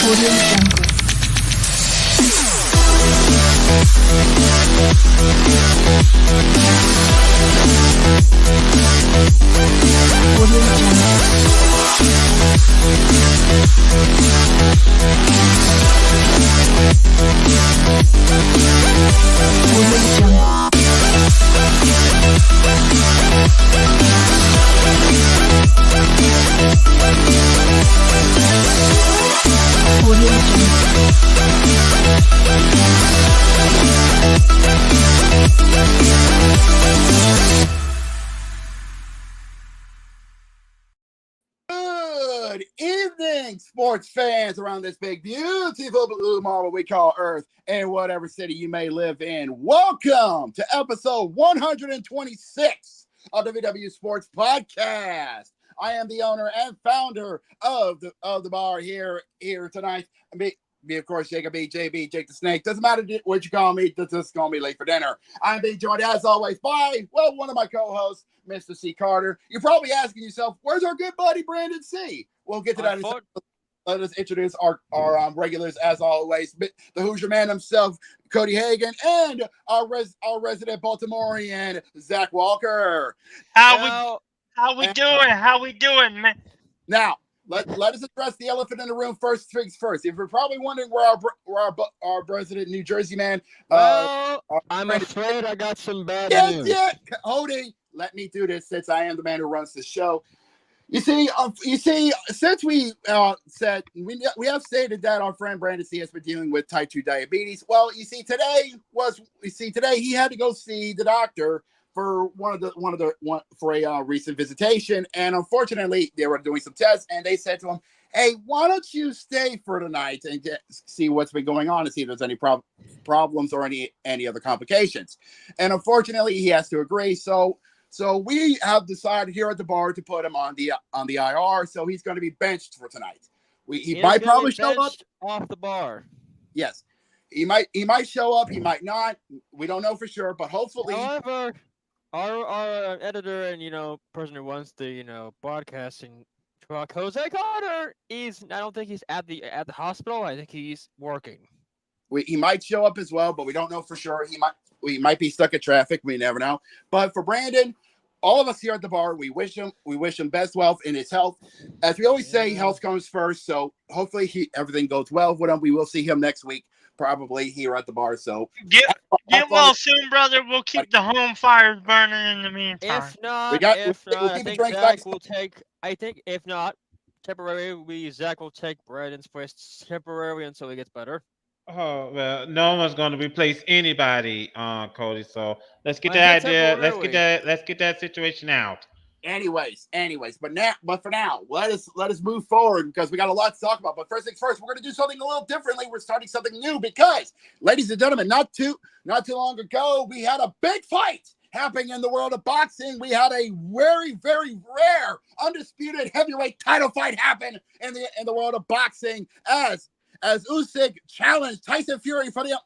Audio Jungle. Audio Jungle. Audio Jungle. Good evening, sports fans around this big, beautiful blue marble we call Earth and whatever city you may live in. Welcome to episode 126 of the VWU Sports Podcast. I am the owner and founder of the bar here tonight. Me, of course, Jacob B, JB, Jake the Snake. Doesn't matter what you call me, just call me late for dinner. I'm being joined, as always, by, one of my co-hosts, Mr. C. Carter. You're probably asking yourself, where's our good buddy, Brandon C? We'll get to that in a second. Let us introduce our regulars, as always. The Hoosier man himself, Cody Hagan, and our resident Baltimorean, Zach Walker. How we doing, man? Now, let us address the elephant in the room first things first. If you're probably wondering where our resident New Jersey man, I'm afraid I got some bad news. Yeah, Cody, let me do this since I am the man who runs the show. You see, since we said we have stated that our friend Brandon C has been dealing with type 2 diabetes. Well, today he had to go see the doctor for for a recent visitation, and unfortunately they were doing some tests, and they said to him, "Hey, why don't you stay for tonight and see what's been going on and see if there's any problems or any other complications?" And unfortunately, he has to agree. So we have decided here at the bar to put him on the IR. So he's going to be benched for tonight. He might probably show up off the bar. Yes, he might show up. He might not. We don't know for sure, but hopefully. However, our editor and person who wants the broadcasting truck, Jose Carter, I don't think he's at the hospital. I think he's working. He might show up as well, but we don't know for sure. We might be stuck in traffic. We never know. But for Brandon, all of us here at the bar, we wish him best wealth in his health. As we always say, health comes first. So hopefully everything goes well with him. We will see him next week, probably here at the bar. So get well soon, brother. We'll keep the home fires burning in the meantime. If not, Zach will take Brandon's place temporarily until he gets better. Oh, well, no one's going to replace anybody, Cody. So let's get that idea. Let's get that situation out. Anyways, but for now, let us move forward because we got a lot to talk about. But first things first, we're going to do something a little differently. We're starting something new because, ladies and gentlemen, not too long ago, we had a big fight happening in the world of boxing. We had a very, very rare undisputed heavyweight title fight happen in the world of boxing as Usyk challenged Tyson Fury for the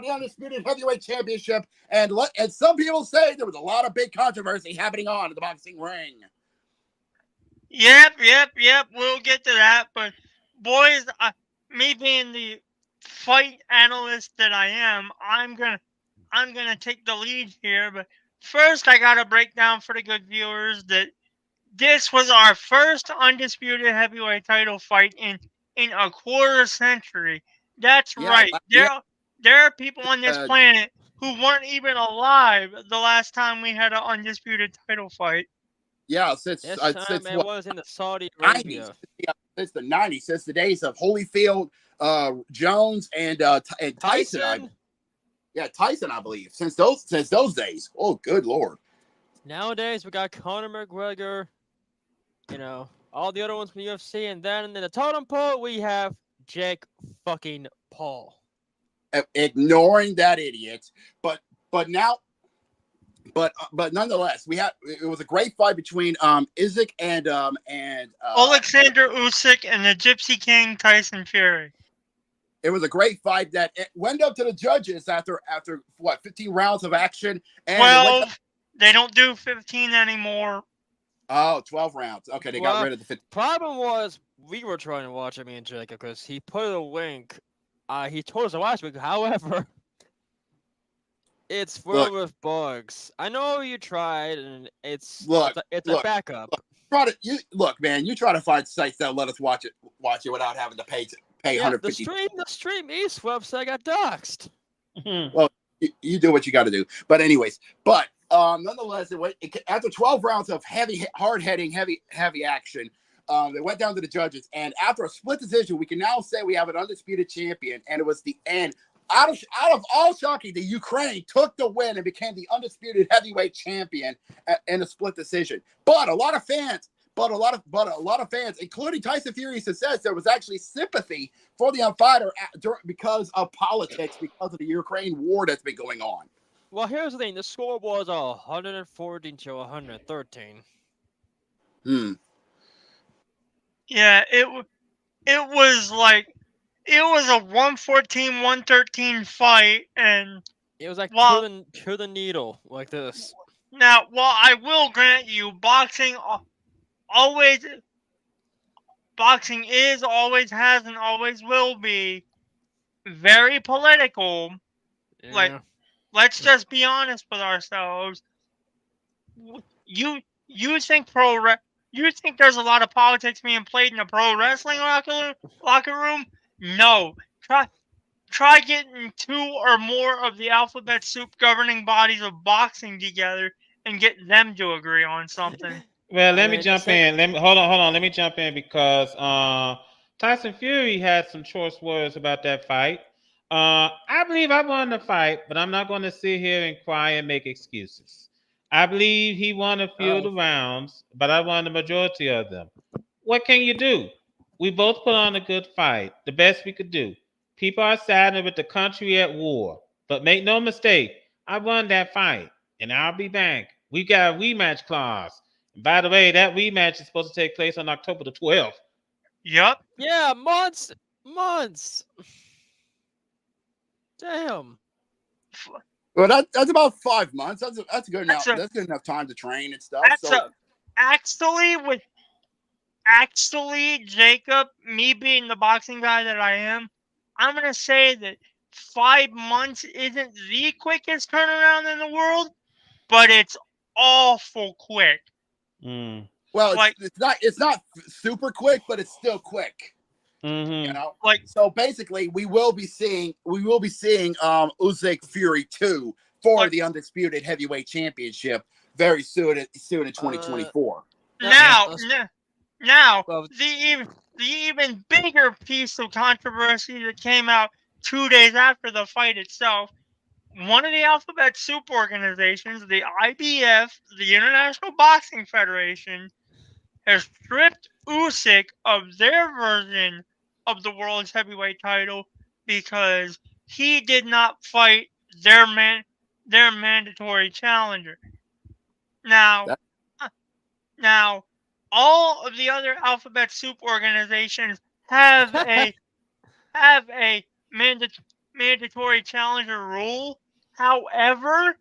undisputed heavyweight championship, and some people say there was a lot of big controversy happening on in the boxing ring. Yep. We'll get to that, but boys, me being the fight analyst that I am, I'm gonna take the lead here. But first, I gotta break down for the good viewers that this was our first undisputed heavyweight title fight in a quarter century. That's right. There are people on this planet who weren't even alive the last time we had an undisputed title fight. Yeah, since it was in the Saudi 90s. Arabia. Since the 90s, since the days of Holyfield, Jones, and Tyson. Tyson, I believe. Since those days. Oh, good Lord. Nowadays, we got Conor McGregor, all the other ones from the UFC, and then in the totem pole, we have Jake fucking Paul. Ignoring that idiot, but nonetheless, it was a great fight between Usyk and Alexander Usyk and the Gypsy King Tyson Fury. It was a great fight that it went up to the judges after 15 rounds of action. And 12. They don't do 15 anymore. Oh, 12 rounds. Okay, they got Well, rid of the 50. problem was we were trying to watch it, me and Jacob, because he put a link. He told us to watch it. However, it's Look, filled with bugs. I know you tried, and it's look, it's a look. backup. Look, man. You try to find sites that let us watch it without having to pay Yeah, 150. the Stream East website got doxxed. Well, you do what you got to do. But anyways, nonetheless, after 12 rounds of hard-hitting, heavy action, they went down to the judges, and after a split decision, we can now say we have an undisputed champion, and it was the end. Out of all shocking, the Ukraine took the win and became the undisputed heavyweight champion in a split decision. But a lot of fans, including Tyson Fury, says there was actually sympathy for the fighter because of politics, because of the Ukraine war that's been going on. Well, here's the thing: the score was 114 to 113. Yeah, it was like it was a 114-113 fight, and It was like to the needle, like this. Now, while I will grant you, boxing is, always has, and always will be very political. Yeah. Like, let's just be honest with ourselves. You think you think there's a lot of politics being played in a pro wrestling locker room? No. Try getting 2 or more of the alphabet soup governing bodies of boxing together and get them to agree on something. Well, let me jump in. Hold on. Let me jump in because Tyson Fury had some choice words about that fight. I believe I won the fight, but I'm not going to sit here and cry and make excuses. I believe he won a few of the rounds, but I won the majority of them. What can you do? We both put on a good fight, the best we could do. People are saddened with the country at war, but make no mistake, I won that fight, and I'll be back. We got a rematch clause. By the way, that rematch is supposed to take place on October the 12th. Yep. Yeah, months. Damn. Well, that's about 5 months. That's good enough. That's good enough time to train and stuff. Actually, Jacob, me being the boxing guy that I am, I'm gonna say that 5 months isn't the quickest turnaround in the world, but it's awful quick. Well, it's not super quick, but it's still quick. Mm-hmm. You know, so basically, we will be seeing Usyk Fury 2 for the undisputed heavyweight championship very soon in 2024. Now, the even bigger piece of controversy that came out 2 days after the fight itself. One of the alphabet soup organizations, the IBF, the International Boxing Federation, has stripped Usyk of their version of the world's heavyweight title because he did not fight their mandatory challenger. Now, all of the other alphabet soup organizations have a mandatory challenger rule. However,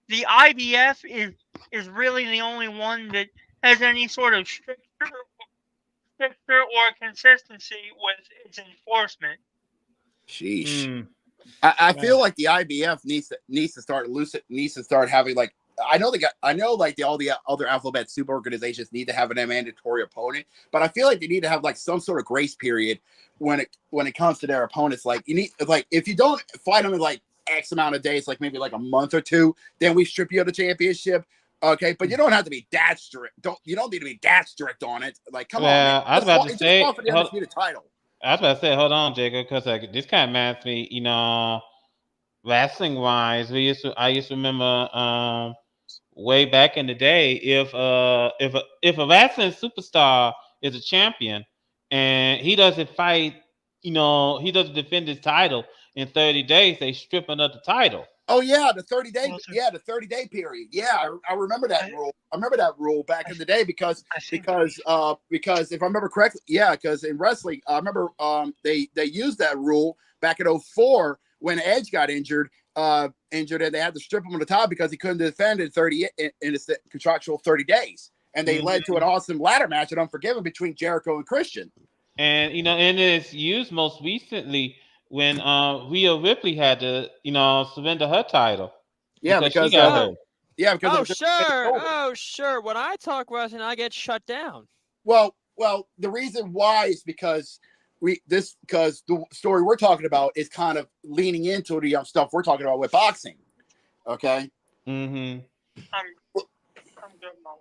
the IBF is really the only one that has any sort of stricter or consistency with its enforcement. Sheesh. I feel like the IBF needs to start having like all the other alphabet soup organizations need to have a mandatory opponent, but I feel like they need to have like some sort of grace period when it comes to their opponents. Like you need if you don't fight them in like X amount of days, like maybe like a month or 2, then we strip you of the championship. Okay, but you don't have to be that strict. You don't need to be that strict on it. Like, come on, man. I was about to say, for the undisputed title. I was about to say, hold on, Jacob, because this kind of reminds me, wrestling wise, I used to remember way back in the day, if a wrestling superstar is a champion and he doesn't fight, he doesn't defend his title in 30 days, they strip him of the title. Oh yeah, the 30-day, the 30-day period. Yeah, I remember that rule. I remember that rule back in the day because if I remember correctly, because in wrestling, I remember they used that rule back in 2004 when Edge got injured, and they had to strip him of the title because he couldn't defend in 30 in his contractual 30 days. and they led to an awesome ladder match at Unforgiven between Jericho and Christian. And and it's used most recently when Rhea Ripley had to surrender her title. Yeah, because she because got hurt. yeah, because Oh of sure, sure. When I talk wrestling, I get shut down. Well, the reason why is because because the story we're talking about is kind of leaning into the stuff we're talking about with boxing. Okay. Mm-hmm. I'm good, Mama.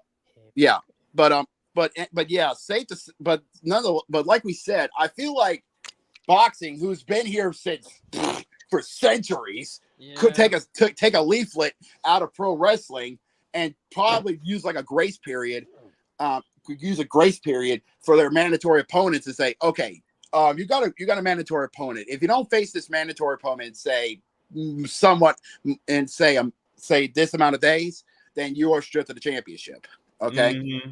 Yeah, but yeah, safe to but but like we said, I feel like boxing, who's been here since for centuries, could take a leaflet out of pro wrestling and probably use like a grace period. Could use a grace period for their mandatory opponents and say, okay, you got a mandatory opponent. If you don't face this mandatory opponent, say somewhat, and say this amount of days, then you are stripped of the championship. Okay. Mm-hmm.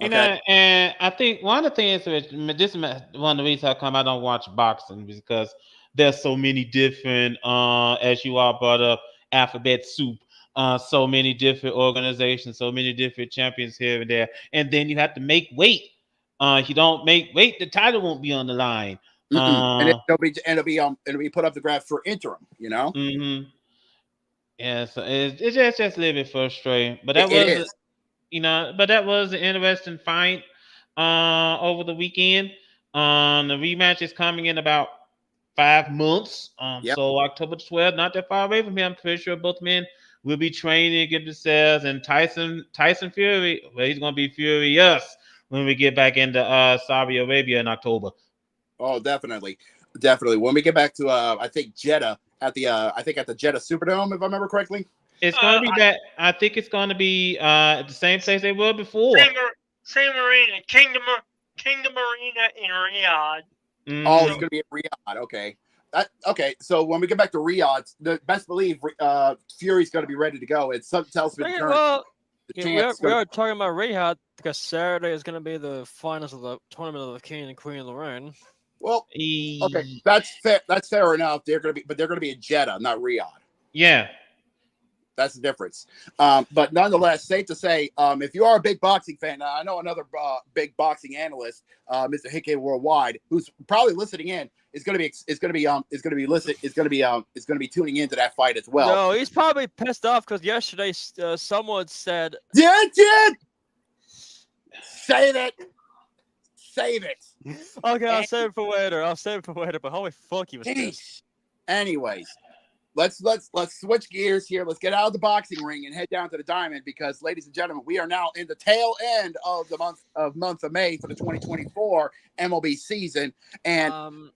Okay. And I think one of the things this is one of the reasons how come I don't watch boxing, because there's so many different, as you all brought up, alphabet soup, so many different organizations, so many different champions here and there, and then you have to make weight. If you don't make weight, the title won't be on the line. And it'll be put up the graph for interim. Mm-hmm. Yeah, so it's just a little bit frustrating, but It is. but that was an interesting fight over the weekend. The rematch is coming in about 5 months. Yep. So October 12th, not that far away from here. I'm pretty sure both men will be training, get themselves, and Tyson Fury, well, he's gonna be furious when we get back into Saudi Arabia in October. Oh, definitely. When we get back to I think Jeddah at the Jeddah Superdome, if I remember correctly. It's going to be back. I think it's going to be at the same place they were before. Same arena, Kingdom Arena in Riyadh. Mm. Oh, it's going to be at Riyadh. Okay. Okay. So when we get back to Riyadh, the best believe Fury's going to be ready to go. It's something tells me. Well, we are talking about Riyadh because Saturday is going to be the finals of the tournament of the King and Queen of the Ring. Well, okay, that's fair. That's fair enough. They're going to be in Jeddah, not Riyadh. Yeah. That's the difference. But nonetheless, safe to say, if you are a big boxing fan, I know another big boxing analyst, Mr. Hickey Worldwide, who's probably listening in, is going to be tuning into that fight as well. No, he's probably pissed off because yesterday someone said, Did save it. Okay, I'll save it for later. But holy fuck, he was pissed. Anyways. Let's switch gears here. Let's get out of the boxing ring and head down to the diamond because, ladies and gentlemen, we are now in the tail end of the month of May for the 2024 MLB season, and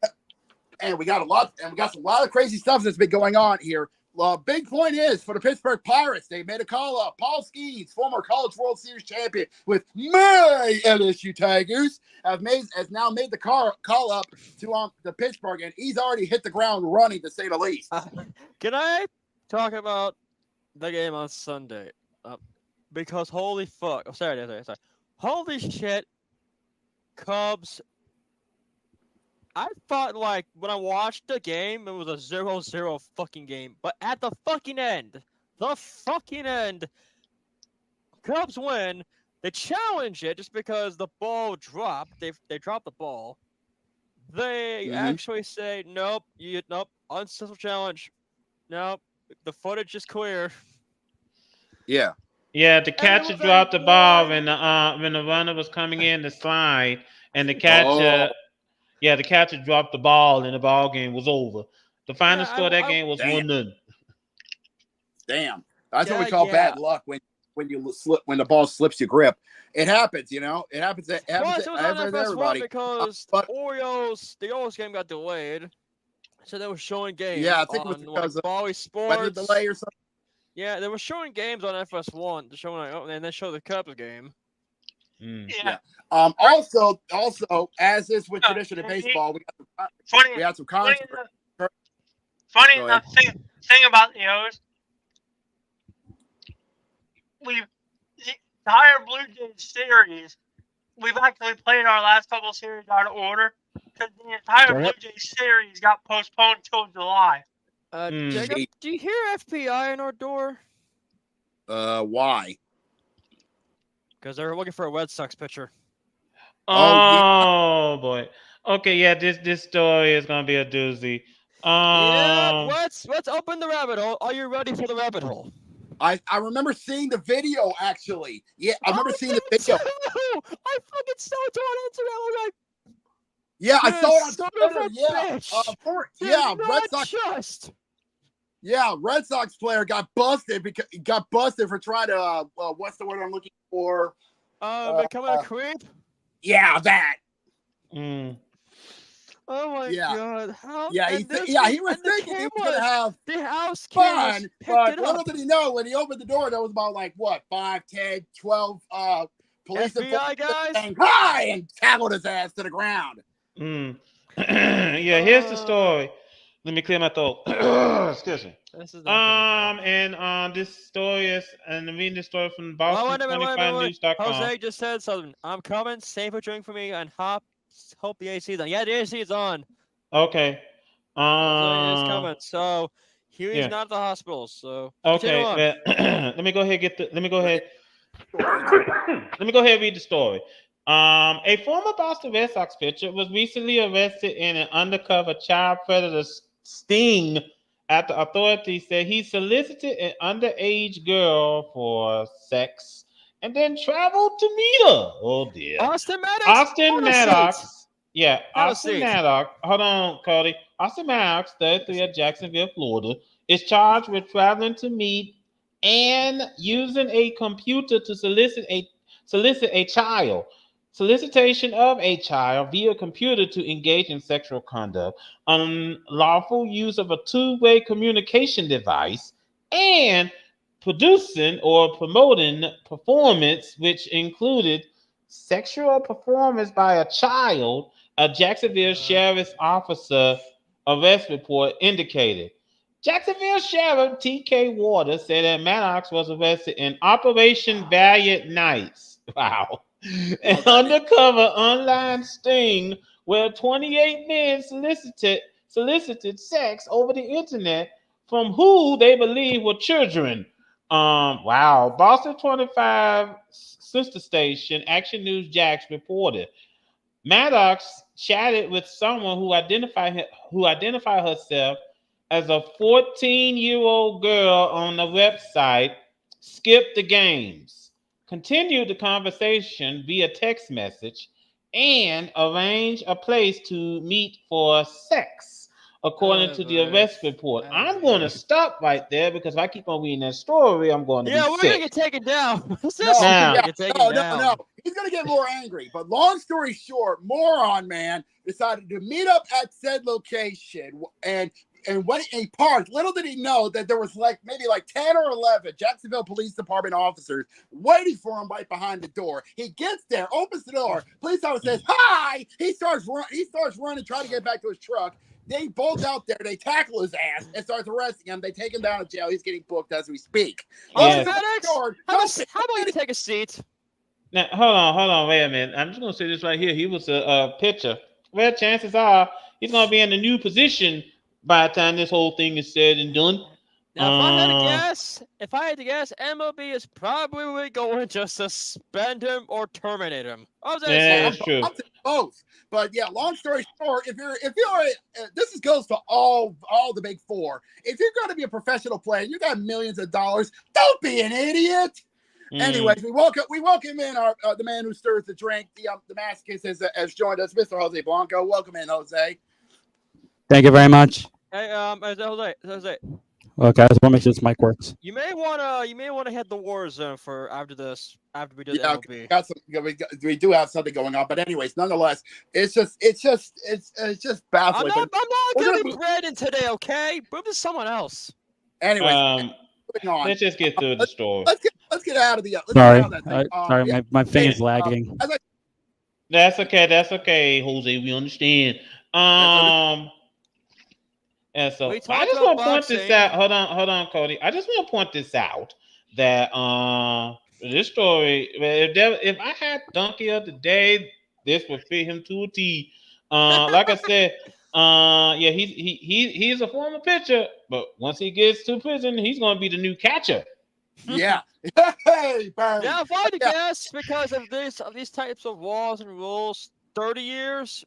we got a lot of crazy stuff that's been going on here. Big point is for the Pittsburgh Pirates, they made a call up. Paul Skeens, former College World Series champion with my LSU Tigers, has now made the call up to Pittsburgh, and he's already hit the ground running, to say the least. Can I talk about the game on Sunday? Because holy fuck! Oh, sorry. Holy shit, Cubs. I thought, like, when I watched the game, it was a 0-0 fucking game. But at the fucking end, Cubs win. They challenge it just because the ball dropped. They dropped the ball. They actually say, nope, unsuccessful challenge. Nope, the footage is clear. Yeah. Yeah, the catcher dropped the ball when the runner was coming in the slide, and the catcher... Yeah, the catcher dropped the ball, and the ball game was over. The final score of that game was 1-0. Damn, that's what we call bad luck when the ball slips your grip. It happens, It happens. It happens to everybody. Because the Orioles game got delayed, so they were showing games. Yeah, I think it was because of Bally Sports delay or something. Yeah, they were showing games on FS1 to show and then show the Cubs game. Yeah. Also, as is with tradition in baseball, we had some controversy. Funny enough, thing about the O's, the entire Blue Jays series, we've actually played our last couple series out of order because the entire Blue Jays series got postponed till July. Jacob, do you hear FBI in our door? Why? because they're looking for a Red Sox pitcher. Oh, yeah. Oh boy. Okay, yeah, this story is gonna be a doozy. Yeah, Um, let's open the rabbit hole. Are you ready for the rabbit hole? I remember seeing the video actually. Yeah, I remember seeing the did video. too! I fucking saw it on internet. I was like, Yeah, I saw it on son Twitter. of a Yeah, bitch. yeah, They're Red not Sox. just. Yeah, Red Sox player got busted because he got busted for trying to. What's the word I'm looking for? Becoming a creep. Yeah, that. mm, Oh my Yeah. god! How? Yeah, And this he was and the thinking he was gonna cameras, have the house cameras fun, picked but it little up. did he know when he opened the door, there was about like what 5, 10, 12 police FBI guys. saying hi and tackled his ass to the ground. mm. Yeah, here's the story. Let me clear my throat. Excuse me. This is not gonna be And this story is, and I'm reading this story from good. Oh, wait a minute, wait a minute, wait. Boston25news.com. Jose just said something. I'm coming. Save a drink for me and hope the AC's on. Yeah, the AC is on. Okay. Jose is coming. So Huey's yeah. not at the hospital. So Okay. continue on. Well, let me go ahead let me go ahead and read the story. A former Boston Red Sox pitcher was recently arrested in an undercover child predator sting after authorities said he solicited an underage girl for sex and then traveled to meet her. Oh dear. Austin Maddox. Austin Maddox. Yeah, Have a Austin seat. Maddox. Hold on, Cody. Austin Maddox, 33 of Jacksonville, Florida, is charged with traveling to meet and using a computer to solicit a child. Solicitation of a child via computer to engage in sexual conduct, unlawful use of a two-way communication device, and producing or promoting performance which included sexual performance by a child, a Jacksonville sheriff's officer arrest report indicated. Jacksonville Sheriff T.K. Waters said that Maddox was arrested in Operation Valiant Nights. Wow. An undercover online sting where 28 men solicited sex over the internet from who they believe were children. Wow. Boston 25 sister station Action News Jax reported Maddox chatted with someone who identified herself as a 14-year-old girl on the website Skip the Games, continued the conversation via text message, and arranged a place to meet for sex, according to the arrest report. I'm going to stop right there because if I keep on reading that story, I'm going to be we're sick. gonna get taken down. No. He's gonna get more angry. But long story short, moron man decided to meet up at said location and when he parked, little did he know that there was maybe 10 or 11 Jacksonville Police Department officers waiting for him right behind the door. He gets there, opens the door. Police officer says, "Hi!" He starts running, trying to get back to his truck. They bolt out there, they tackle his ass and starts arresting him. They take him down to jail. He's getting booked as we speak. Yes. How about you take a seat? Now, hold on, wait a minute. I'm just going to say this right here. He was a pitcher. Well, chances are he's going to be in a new position by the time this whole thing is said and done. Now, if I had to guess, MLB is probably going to suspend him or terminate him. That's true. Both. But yeah, long story short, if you're this goes to all the big four. If you're going to be a professional player, you got millions of dollars. Don't be an idiot. Anyways, we welcome in our the man who stirs the drink. The masochist has joined us, Mr. Jose Blanco. Welcome in, Jose. Thank you very much. Hey, Jose. Okay, I just want to make sure this mic works. You may wanna hit the war zone for after we do the MLB. We do have something going on, but anyways, nonetheless, it's just baffling. I'm not gonna be Brandon today, okay? Move to someone else. Anyways, let's just get through the story. Let's get out of the. Sorry, my finger's lagging. That's okay, Jose. We understand. And so I just want to point this out. Hold on, Cody. I just want to point this out that this story. If I had Donkey of the Day, this would fit him to a T. Like I said, yeah, he's a former pitcher, but once he gets to prison, he's going to be the new catcher. Yeah. Hey, Barry. Yeah, if I had to guess, because of these types of laws and rules, 30 years,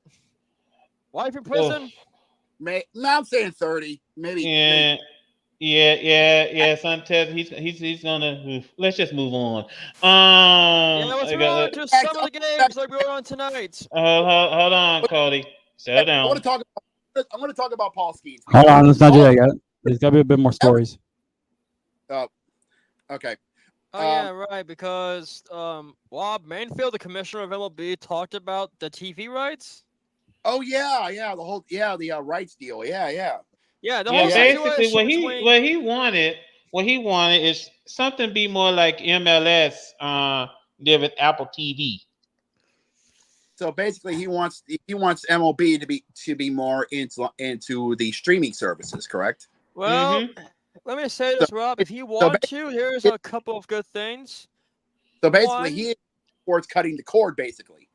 life in prison. No, I'm saying 30. Maybe. Yeah. Son Ted, he's gonna. Let's just move on. Yeah, let's I move got- on to some of the games that we're going on tonight. hold on, Cody. Settle I down. want to talk. I'm going to talk about Paul Skeens. Hold on, let's not do that yet. There's got to be a bit more stories. Okay. Oh yeah, right. Because Rob Manfield, the commissioner of MLB, talked about the TV rights. Oh yeah, the whole the rights deal. Yeah. Yeah, the Yeah, whole basically situation between. what he wanted is something be more like MLS did with Apple TV. So basically, he wants MLB to be more into the streaming services. Correct. Well, let me say this, Rob. If you want to, here's a couple of good things. So basically, he supports cutting the cord. Basically,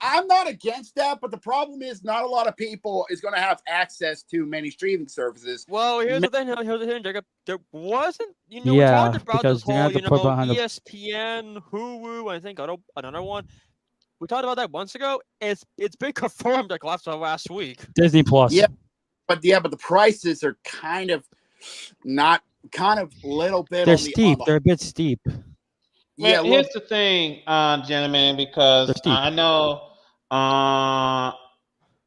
I'm not against that, but the problem is not a lot of people is going to have access to many streaming services. Well, here's the thing, Jacob. There wasn't, we Yeah, talked about because this they're gonna whole, have to put behind the ESPN, Hulu, I think another one. We talked about that months ago. It's been confirmed like last week. Disney Plus. Yeah, but the prices are kind of little bit. They're steep. They're a bit steep. Well, here's the thing, gentlemen, because I know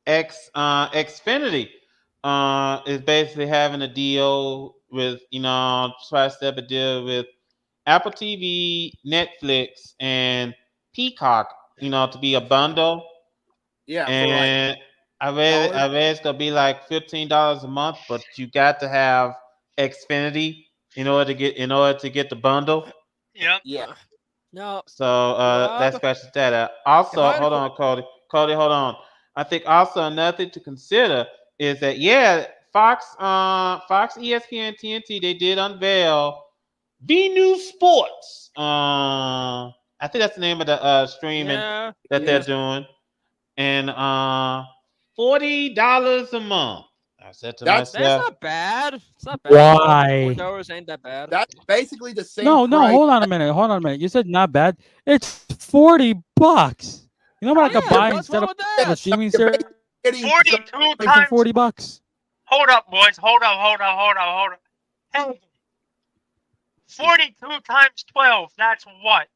Xfinity is basically having a deal with, try-step a deal with Apple TV, Netflix, and Peacock, to be a bundle. Yeah, and I read it's gonna be like $15 a month, but you got to have Xfinity in order to get the bundle. Yep. Yeah. No. So let's scratch that out. Also, hold on, Cody. Cody, hold on. I think also another thing to consider is that Fox, ESPN, TNT, they did unveil VNews Sports. I think that's the name of the streaming that they're doing, and $40 a month. I said to myself, that's not bad. It's not bad. Why? $4 ain't that bad. That's basically the same. No, hold on a minute. You said not bad. It's $40. You know what I could buy instead of a streaming service? 42 for times. $40. Hold up, boys. Hold up. Hey, 42 times 12. That's what?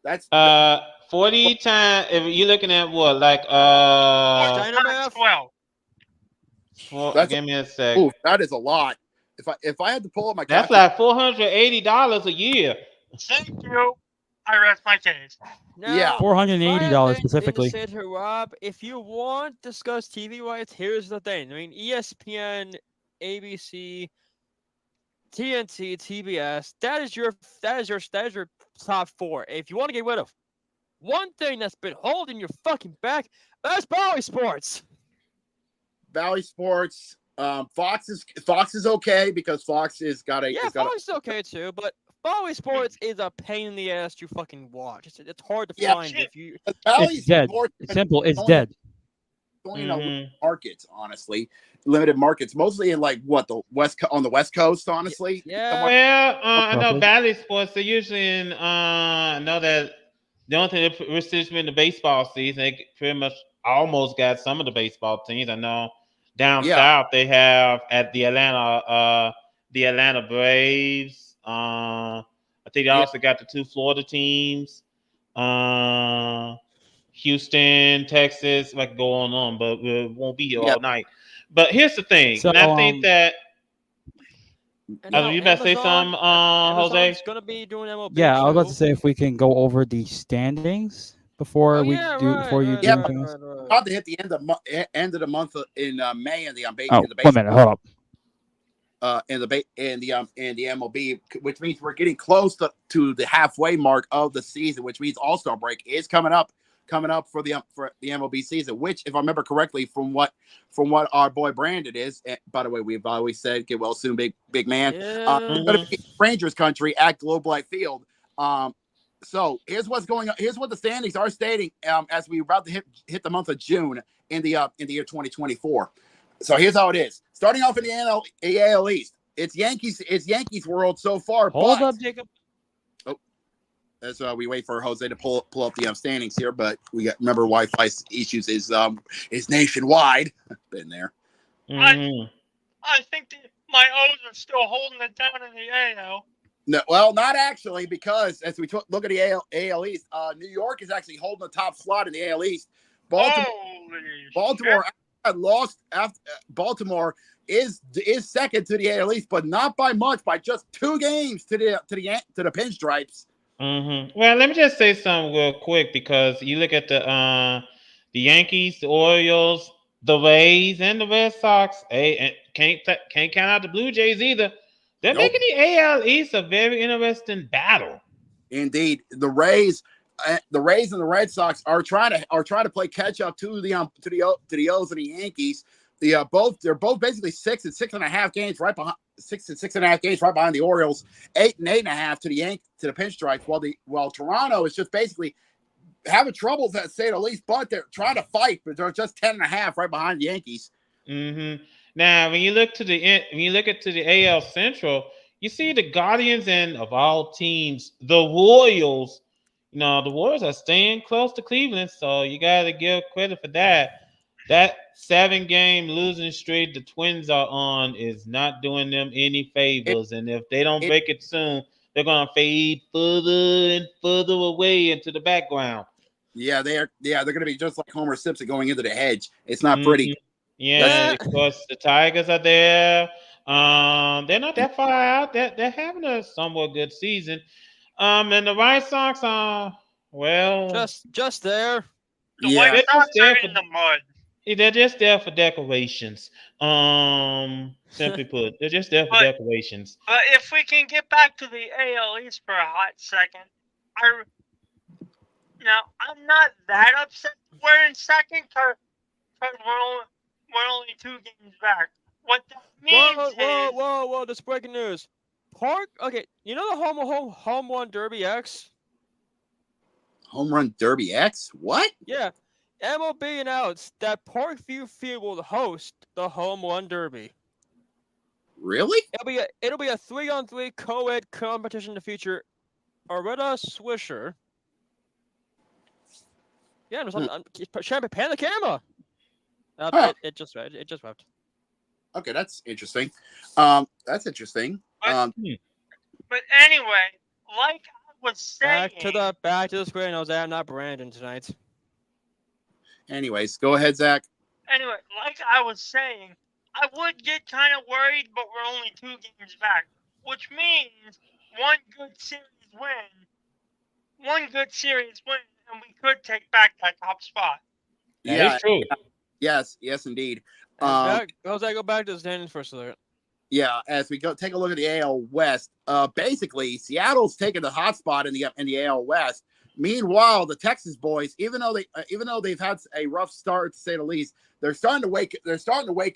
That's 40 times. If you're looking at what, like times 12. Give me a sec. Ooh, that is a lot. If I had to pull up my, that's like $480 a year. Thank you. I rest my case. Now, $480 specifically. To say to Rob, if you want to discuss TV rights, here's the thing. I mean, ESPN, ABC, TNT, TBS. That is your top four. If you want to get rid of one thing that's been holding your fucking back, that's Bally Sports. Valley Sports. Fox is okay because Fox is got a Fox is okay too, but Bally Sports is a pain in the ass to fucking watch. It's hard to find if you. It's dead. It's simple. It's dead. Only markets, honestly, limited markets, mostly in like the West Coast, honestly. Yeah. Well, I know Valley Sports. They're usually in. I know that the only thing that restricts me in the baseball season, they pretty much almost got some of the baseball teams. I know down south they have at the Atlanta Braves. I think they also got the two Florida teams. Houston, Texas, like go on, but we won't be here all night. But here's the thing, and I think that. You better say something, Jose. It's gonna be doing MLB. Yeah, I was about to say if we can go over the standings before you do anything else. About to hit the end of the month in May in the wait a minute, hold up. In the MLB, which means we're getting close to the halfway mark of the season, which means All-Star break is coming up for the MLB season, which, if I remember correctly, from what our boy Brandon is, and by the way, we've always said get well soon, big man. It's going to be Rangers country at Globe Life Field. So here's what's going on. Here's what the standings are stating as we're about to hit the month of June in the year 2024. So here's how it is. Starting off in the AL East, it's Yankees world so far. Hold but up, Jacob. as we wait for Jose to pull up the standings here, but we got remember Wi-Fi issues is nationwide. Been there. Mhm. I think my O's are still holding it down in the AL. No, well, not actually, because as we look at the AL East, New York is actually holding the top slot in the AL East. Baltimore had lost after Baltimore is second to the AL East, but not by much, by just 2 games to the Pinstripes. Well, let me just say something real quick because you look at the Yankees, the Orioles, the Rays, and the Red Sox. Hey, and can't count out the Blue Jays either. They're Nope. making the AL East a very interesting battle. Indeed, the Rays and the Red Sox are trying to play catch up to the O's and the Yankees. They're both basically 6 and 6.5 games right behind 6 and 6.5 games right behind the Orioles, 8 and 8.5 to the Pinstripes. While Toronto is just basically having trouble, to say the least, but they're trying to fight, but they're just 10.5 right behind the Yankees. Now, when you look at the AL Central, you see the Guardians and of all teams, the Royals. You know, the Warriors are staying close to Cleveland, so you got to give credit for that. That 7-game losing streak the Twins are on is not doing them any favors, and if they don't break it soon, they're going to fade further and further away into the background. Yeah, they're going to be just like Homer Simpson going into the hedge. It's not pretty. Yeah, of course, the Tigers are there. They're not that far out. They're having a somewhat good season. And the White Sox are just there. The White Sox are in the mud. They're just there for decorations. Simply put, they're just there for decorations. But if we can get back to the AL East for a hot second, I'm not that upset we're in second because we're only 2 games back. What that means whoa! This breaking news. Okay, you know the home run derby X? Home run derby X? What? Yeah. MLB announced that Parkview Field will host the home run derby. Really? It'll be a 3-on-3 co-ed competition to feature Areta Swisher. Yeah, I'm trying to pan the camera. It just left. Okay, that's interesting. That's interesting. But anyway, like I was saying, back to the screen. I'm not Brandon tonight. Anyways, go ahead, Zach. Anyway, like I was saying, I would get kind of worried, but we're only 2 games back, which means one good series win, and we could take back that top spot. That is true. Yes, indeed. Go back to the standings for a second. Yeah, as we go take a look at the AL West, basically Seattle's taking the hot spot in the AL West. Meanwhile, the Texas boys, even though they've had a rough start to say the least, they're starting to wake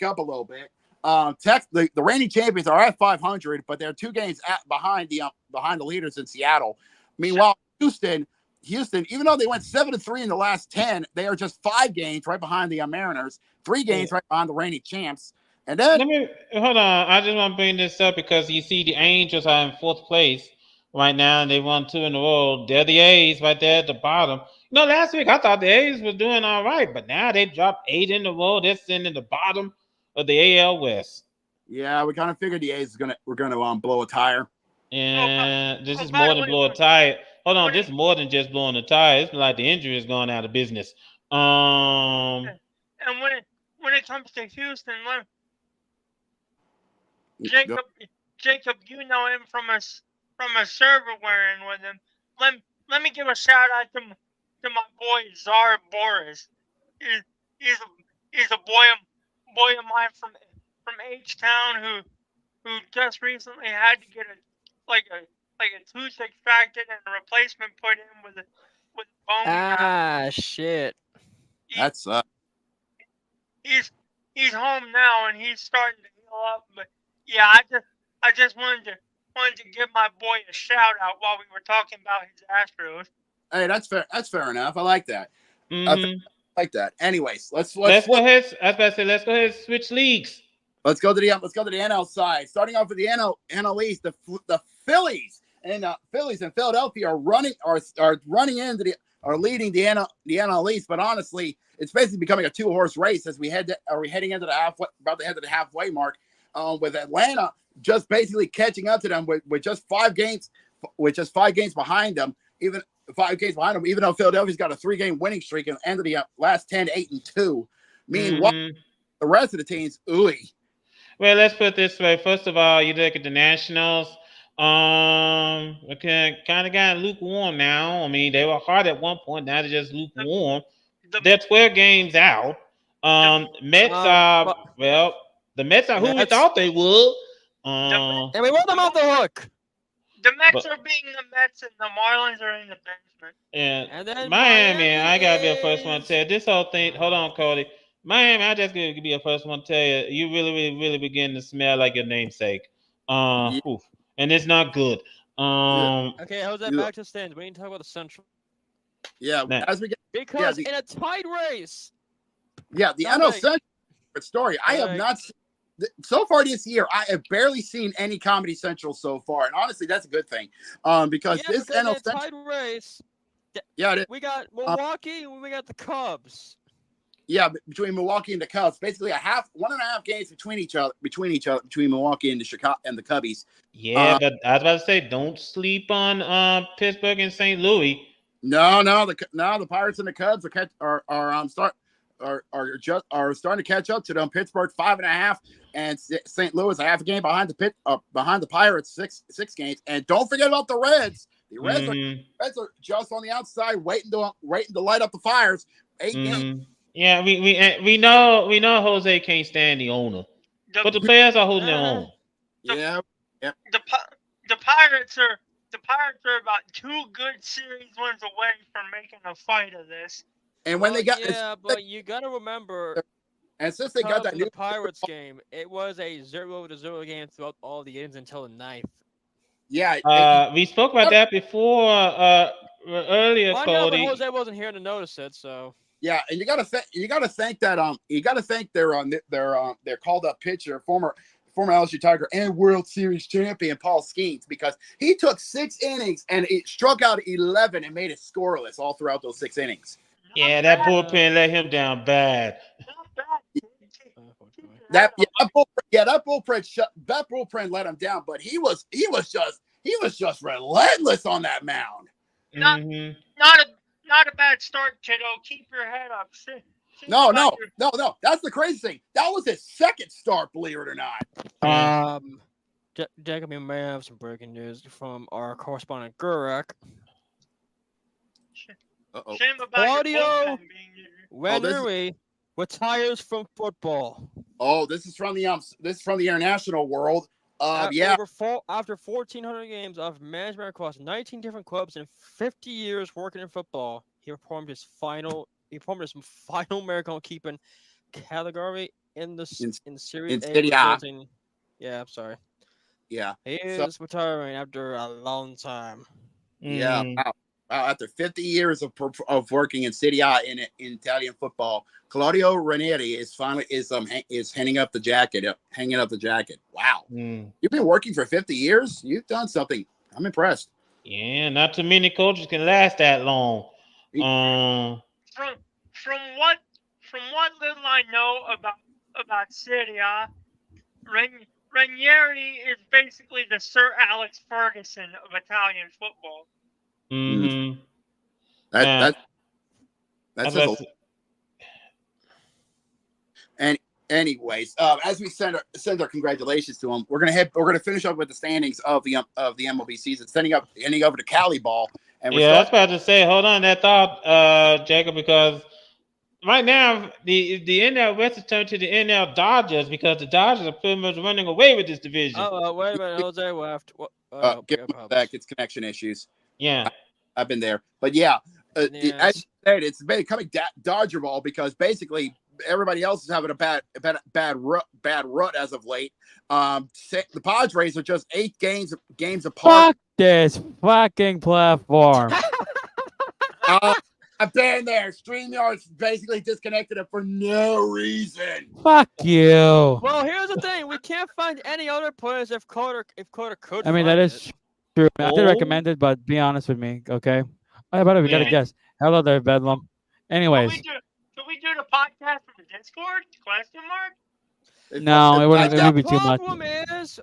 up a little bit. The reigning champions are at 500, but they're 2 games behind the leaders in Seattle. Meanwhile, Houston, even though they went 7-3 in the last 10, they are just 5 games right behind the Mariners, 3 games right behind the reigning champs. And then hold on. I just want to bring this up because you see the Angels are in 4th place right now, and they won 2 in a row. They're the A's right there at the bottom. Last week I thought the A's were doing all right, but now they dropped 8 in a row. They're sitting in the bottom of the AL West. Yeah, we kind of figured the A's were gonna blow a tire. And this is more than blow a tire. Hold on, this is more than just blowing a tire. It's like the injury is going out of business. And when it comes to Houston, Jacob, you know him from a server we're in with him. Let me give a shout out to my boy Czar Boris. He's a boy of mine from H Town who just recently had to get a tooth extracted and a replacement put in with bone. Shit. That sucks. He's home now and he's starting to heal up. But yeah, I just wanted to give my boy a shout out while we were talking about his Astros. Hey, that's fair. That's fair enough. I like that. I like that. Anyways, let's go ahead. I was about to say, let's go ahead and switch leagues. let's go to the NL side. Starting off with the NL East, the Phillies and Philadelphia are leading the NL East. But honestly, it's basically becoming a 2-horse race as we're heading into the halfway mark. With Atlanta just basically catching up to them with just 5 games behind them, even though Philadelphia's got a 3-game winning streak and ended the last 10 8-2. Meanwhile, the rest of the teams, ooey. Well, let's put it this way. First of all, you look at the Nationals. Okay, kind of got lukewarm now. I mean, they were hard at one point. Now they're just lukewarm. They're 12 games out. Mets are the Mets are who we thought they would. And we want them off the hook. The Mets are being the Mets, and the Marlins are in the basement. And then Miami, I gotta be the first one to tell you this whole thing. Hold on, Cody. Miami, I just gonna be the first one to tell you, you really begin to smell like your namesake. Oof. And it's not good. Okay, how's that back to stands? We need to talk about the Central. Yeah, as we get because in a tight race. Yeah, the NL Central story. I have not seen, so far this year. I have barely seen any Comedy Central so far, and honestly, that's a good thing. Because this NL Central tight race. Yeah, we got Milwaukee and we got the Cubs. Yeah, between Milwaukee and the Cubs, basically 1.5 games between Milwaukee and the Cubbies. Yeah, but I was about to say, don't sleep on Pittsburgh and St. Louis. No, the Pirates and the Cubs are starting to catch up to them. Pittsburgh 5.5, and St. Louis a half a game behind the Pirates, six games. And don't forget about the Reds. The Reds are just on the outside, waiting to light up the fires. 8 games. Yeah, we know Jose can't stand the owner, but the players are holding their own. Yeah. The Pirates are about 2 good series wins away from making a fight of this. And when but you gotta remember, and since they got that new Pirates game, it was a 0-0 game throughout all the innings until the 9th. Yeah, we spoke about that before earlier, Cody. Well, but Jose wasn't here to notice it, so. Yeah, and you gotta thank their called up pitcher, former LSU Tiger and World Series champion Paul Skeens, because he took 6 innings and it struck out 11 and made it scoreless all throughout those 6 innings. Yeah, that bullpen let him down bad. That bullpen let him down, but he was just relentless on that mound. Not a bad start, kiddo. Keep your head up. No. That's the crazy thing. That was his 2nd start, believe it or not. Jacob, we may have some breaking news from our correspondent Gurak. Claudio Ranieri retires from football. Oh, this is from the international world. After 1,400 games of management across 19 different clubs and 50 years working in football, he performed his final miracle keeping Caligari in Series A. Yeah, I'm sorry. Yeah, he is retiring after a long time. Yeah, wow. After 50 years of working in Serie A in Italian football, Claudio Ranieri is hanging up the jacket. Wow, You've been working for 50 years. You've done something. I'm impressed. Yeah, not too many coaches can last that long. From what little I know about Serie A, Ranieri is basically the Sir Alex Ferguson of Italian football. That's just and anyways, as we send our congratulations to him, we're gonna finish up with the standings of the MLB season, ending over to Cali ball. And I was about to say, hold on that thought, Jacob, because right now the NL West has turned to the NL Dodgers because the Dodgers are pretty much running away with this division. Oh, wait a minute, Jose left. Give me back. It's connection issues. Yeah. I've been there, but as you said, it's becoming Dodger ball because basically everybody else is having a bad rut as of late. The Padres are just 8 games apart. Fuck this fucking platform. I've been there. StreamYard's basically disconnected it for no reason. Fuck you. Well, here's the thing: we can't find any other players if Carter could. I mean, find that is it. true. I did Oh. recommend it, but be honest with me, okay? Oh, by the way, we got a Yeah. guess. Hello there, Bedlam. Can Anyways, we do the podcast from the Discord? Question mark. no, it wouldn't. I It doubt, would be too much. Problem is,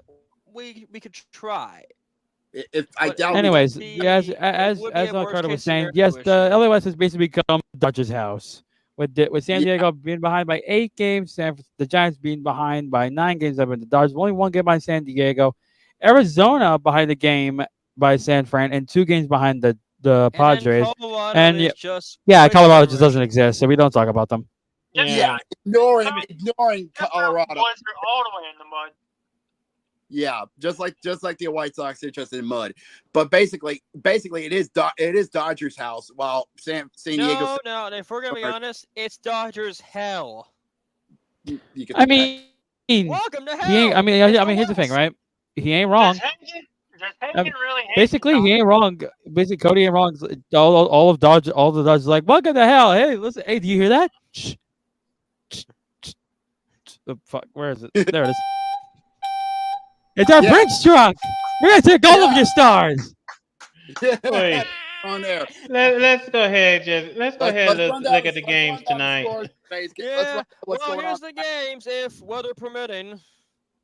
we could try. I But doubt. we Anyways, be- yes, it as would be a Carter was worst-case saying, scenario yes, the issue. LA West has basically become Dodgers' house. With San Yeah. Diego being behind by 8 games, the Giants being behind by 9 games. The Dodgers only 1 game behind San Diego, Arizona behind the game by San Fran, and 2 games behind the Padres. And then Colorado And is just yeah, way Colorado further just doesn't away. exist, so we don't talk about them. Yeah, ignoring Colorado. Colorado. Boys are all the way in the mud. Yeah, just like the White Sox interested in mud. But basically, it is Dodgers' house, while San Diego. No. If we're gonna be honest, it's Dodgers hell. You could I think mean, Welcome to hell. he ain't. I mean, It's here's the thing, West. right? He ain't wrong. Does Henkin really hate Basically, the he ain't wrong. Basically, Cody ain't wrong. All of Dodge, all the Dodgers like, welcome to hell. Hey, listen. Hey, do you hear that? The fuck, where is it? There it is. It's our Yeah. Brinks truck. We're gonna take all of your stars. Wait. on there. Let's go ahead, let's go ahead and run down look at the let's games run down the tonight. scores. Let's Yeah. run what's Well, going here's on. the games, if weather permitting.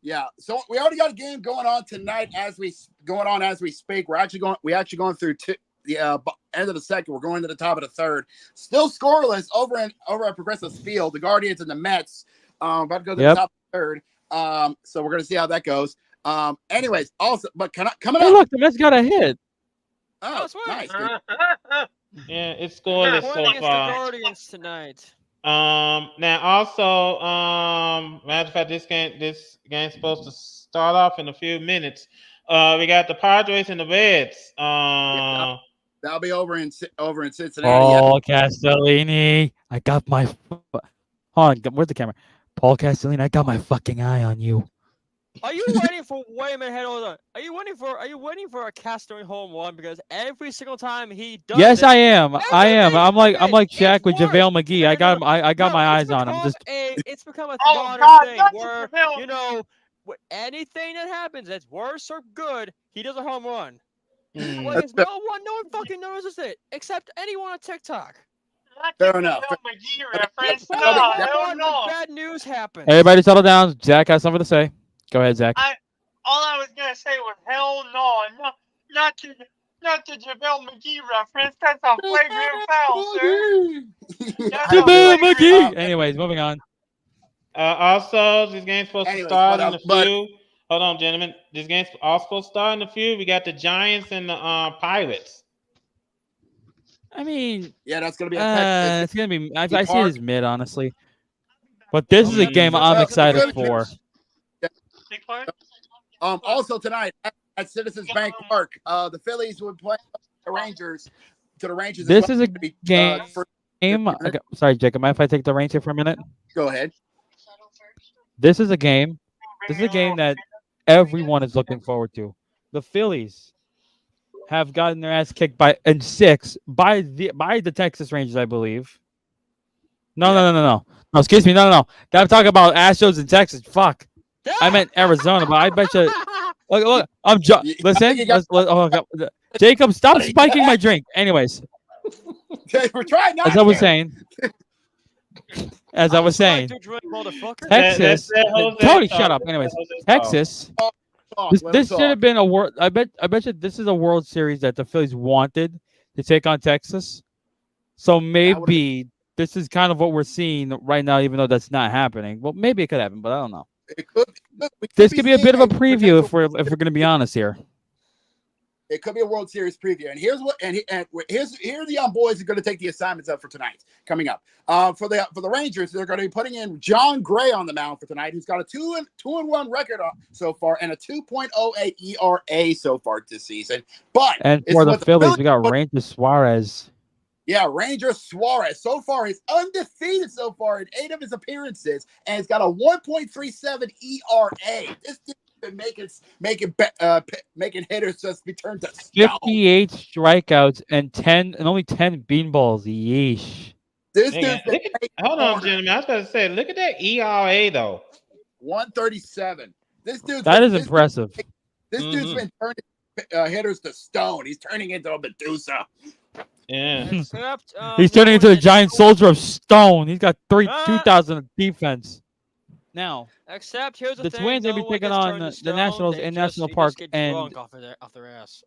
Yeah, so we already got a game going on tonight as we speak. We actually going through the end of the second. We're going to the top of the third. Still scoreless over at Progressive Field. The Guardians and the Mets. About to go to the top of the third. So we're gonna see how that goes. Anyways, also, but coming Hey, up. look, the Mets got a hit. Oh, sweet. nice. Yeah, it's We're scoreless going so against the far. Guardians tonight. Now also, matter of fact, this game's supposed to start off in a few minutes. We got the Padres and the Reds. That'll be over in Cincinnati. Paul Castellini, I got my. Hold on, where's the camera? Paul Castellini, I got my fucking eye on you. Are you waiting for? Wait a minute, hold on. Are you waiting for a Castellini home run? Because every single time he does Yes, it, I am. I am. I'm like it's Shaq with worse. JaVale McGee. I got I got No, my it's eyes on him. become Just it's become a Oh, modern God, thing not where JaVale. anything that happens that's worse or good, he does a home run. Hmm. Like no one fucking notices it except anyone on TikTok. Fair enough. McGee reference. But No, that- hell no. bad news happens. everybody settle down. Zach has something to say. Go ahead, Zach. All I was gonna say was hell no, not to JaVale McGee reference. That's a flagrant foul, sir. That's a JaVale flagrant McGee. Anyways, moving on. Also, this game's supposed to Anyways, start but, in a but- few. Hold on, gentlemen. This game's also supposed to start in a few. We got the Giants and the Pirates. I mean, Yeah, that's gonna be a it's gonna be. I see it Park. as mid, honestly. But this is a game I'm Well, excited good. for. Big part. Also tonight at Citizens Bank Park, the Phillies would play the Rangers. To the Rangers. This as is well. a game. Okay, sorry, Jacob. Mind if I take the reins here for a minute? Go ahead. This is a game. This is a game that everyone is looking forward to. The Phillies have gotten their ass kicked by 6 by the Texas Rangers, I believe. No. Excuse me. No. I'm talking about Astros in Texas. Fuck. I meant Arizona, but I bet you. Look. Listen. Jacob, stop spiking my drink. Anyways, We're trying not as I was to. saying. As I was saying, Texas. Tony, shut up. Anyways, Texas. This should have been a world. I bet you this is a World Series that the Phillies wanted to take on Texas. So maybe this is kind of what we're seeing right now, even though that's not happening. Well, maybe it could happen, but I don't know. This could be a bit of a preview if we're going to be honest here. It could be a World Series preview, and here are the young boys who are going to take the assignments up for tonight. Coming up for the Rangers, they're going to be putting in John Gray on the mound for tonight, who's got a 2-1 record so far and a 2.08 ERA so far this season. But and for the Phillies, we got Ranger Suarez. Yeah, Ranger Suarez so far is undefeated so far in 8 of his appearances, and he's got a 1.37 ERA. been making hitters just be turned to stone. 58 strikeouts and only 10 beanballs. Yeesh. This Dang it. dude's been Look at, making hold on, corners. gentlemen. I was about to say, look at that ERA though. 137. This dude's That been, is this, impressive. this dude's been turning hitters to stone. He's turning into a Medusa. Yeah. Except, He's turning into a giant soldier of stone. He's got Ah! 2,000 of defense. Now, Except here's the the thing, Twins will no be one taking gets on turned to the stone, Nationals they in just- National they Park, just get and drunk off their ass.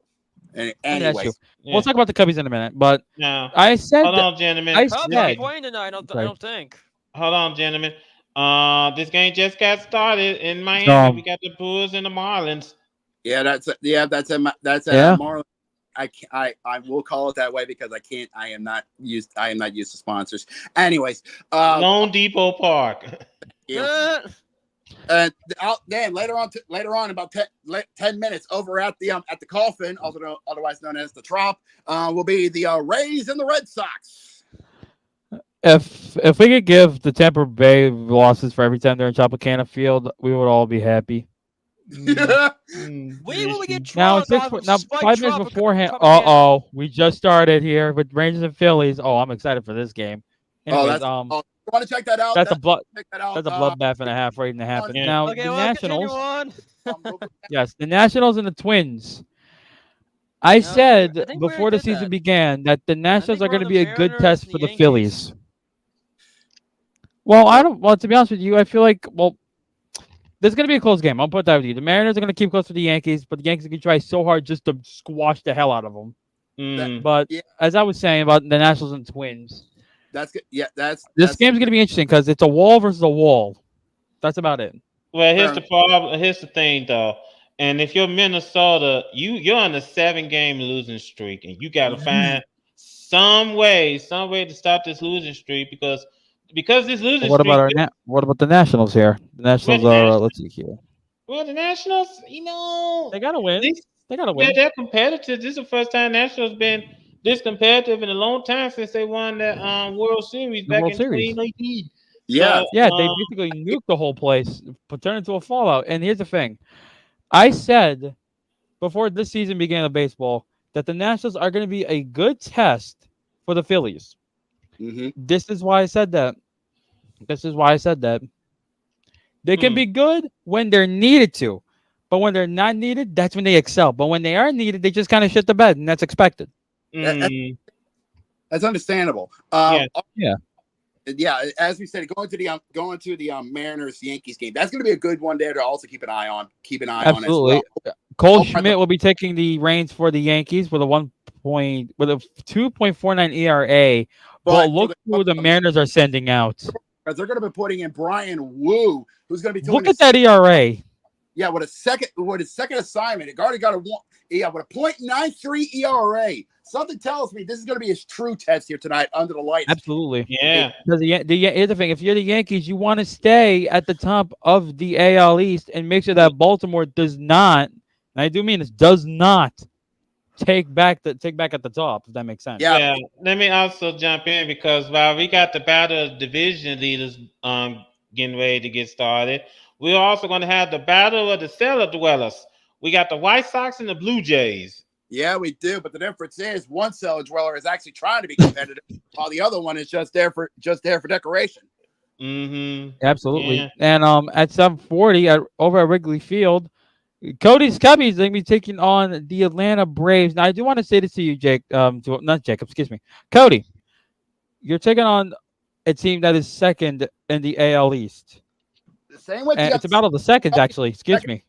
that's Anyways, true. Yeah. We'll talk about the Cubbies in a minute, but Now, I said hold that on, gentlemen. I Cubs said- aren't playing tonight. I Sorry. don't think. Hold on, gentlemen. This game just got started in Miami. Um, We got the Brewers and the Marlins. that's at Yeah. Marlin. I will call it that way because I am not used to sponsors. Anyways, Lone Depot Park. yeah. Then later on about 10 minutes over at the Coffin, otherwise known as the Trop, will be the Rays and the Red Sox. if we could give the Tampa Bay losses for every time they're in Tropicana Field, we would all be happy. We will get Now drunk it's off now of Spike 5 minutes Tropic- beforehand. Tropicana. We just started here with Rangers and Phillies. Oh, I'm excited for this game. Anyways, you want to check that out? that's a blood. Check that out. That's a bloodbath and a half waiting to happen. Yeah. Now Okay, the well, continue Nationals. on. Yes, the Nationals and the Twins. I I said think we before already the did season that. began that the Nationals we're are going on to the be a good Mariners test and for the the Phillies. Yankees. Well, I don't. Well, to be honest with you, I feel like there's going to be a close game. I'll put that with you. The Mariners are going to keep close to the Yankees, but the Yankees are going to try so hard just to squash the hell out of them. But Yeah. as I was saying about the Nationals and Twins, That's good. Yeah, that's this game's going to be interesting because it's a wall versus a wall. That's about it. Well, here's Fair the problem. Here's the thing, though. And if you're Minnesota, you're on a 7-game losing streak, and you got to find some way to stop this losing streak because this losing What streak. about what about the Nationals here? The Nationals the are. Nationals- Let's see here. Well, the Nationals, They got to win. They got to yeah, win. they're competitive. This is the first time Nationals been this competitive in a long time since they won that World Series back World in Series. 2019. yeah. So, Yeah, they basically nuked the whole place, turned into a fallout. And here's the thing. I said before this season began of baseball that the Nationals are going to be a good test for the Phillies. Mm-hmm. This is why I said that. They can be good when they're needed to. But when they're not needed, that's when they excel. But when they are needed, they just kind of shit the bed, and that's expected. That's understandable. Yeah. Yeah, as we said, going to the Mariners Yankees game. That's going to be a good one there to also keep an eye on. Absolutely. As well. Cole I'll Schmidt will be taking the reins for the Yankees with a 2.49 ERA. But look who the Mariners are sending out. Because they're going to be putting in Brian Wu, who's going to be Look at that ERA. Yeah, with his second assignment, it already got with a .93 ERA. Something tells me this is going to be his true test here tonight under the lights. Absolutely. Yeah. Because here's the thing: if you're the Yankees, you want to stay at the top of the AL East and make sure that Baltimore does not. And I do mean this does not take back at the top. If that makes sense. Yeah. Yeah, let me also jump in because while we got the battle of division leaders getting ready to get started, we're also going to have the battle of the cellar dwellers. We got the White Sox and the Blue Jays. Yeah, we do. But the difference is one cellar dweller is actually trying to be competitive, while the other one is just there for decoration. Mm-hmm. Absolutely. Yeah. And at 7:40 over at Wrigley Field, Cody's Cubbies are going to be taking on the Atlanta Braves. Now, I do want to say this to you, not Jacob, excuse me. Cody, you're taking on a team that is second in the AL East. The same with And it's a battle of the seconds, actually. Excuse me.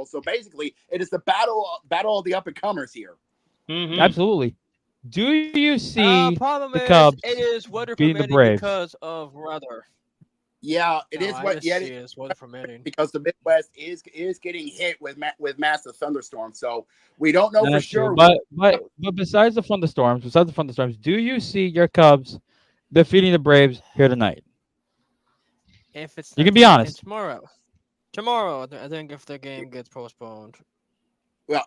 So basically, it is the battle of the up and comers here. Mm-hmm. Absolutely. Do you see Problem the is, Cubs it is weather beating the permitting Braves? because of weather. Yeah, it is what. Yeah, it is weather permitting. because the Midwest is getting hit with massive thunderstorms. So we don't know for That's sure. true. But besides the thunderstorms, do you see your Cubs defeating the Braves here tonight? If it's You not can be tonight, honest. Tomorrow, I think if the game gets postponed. Well,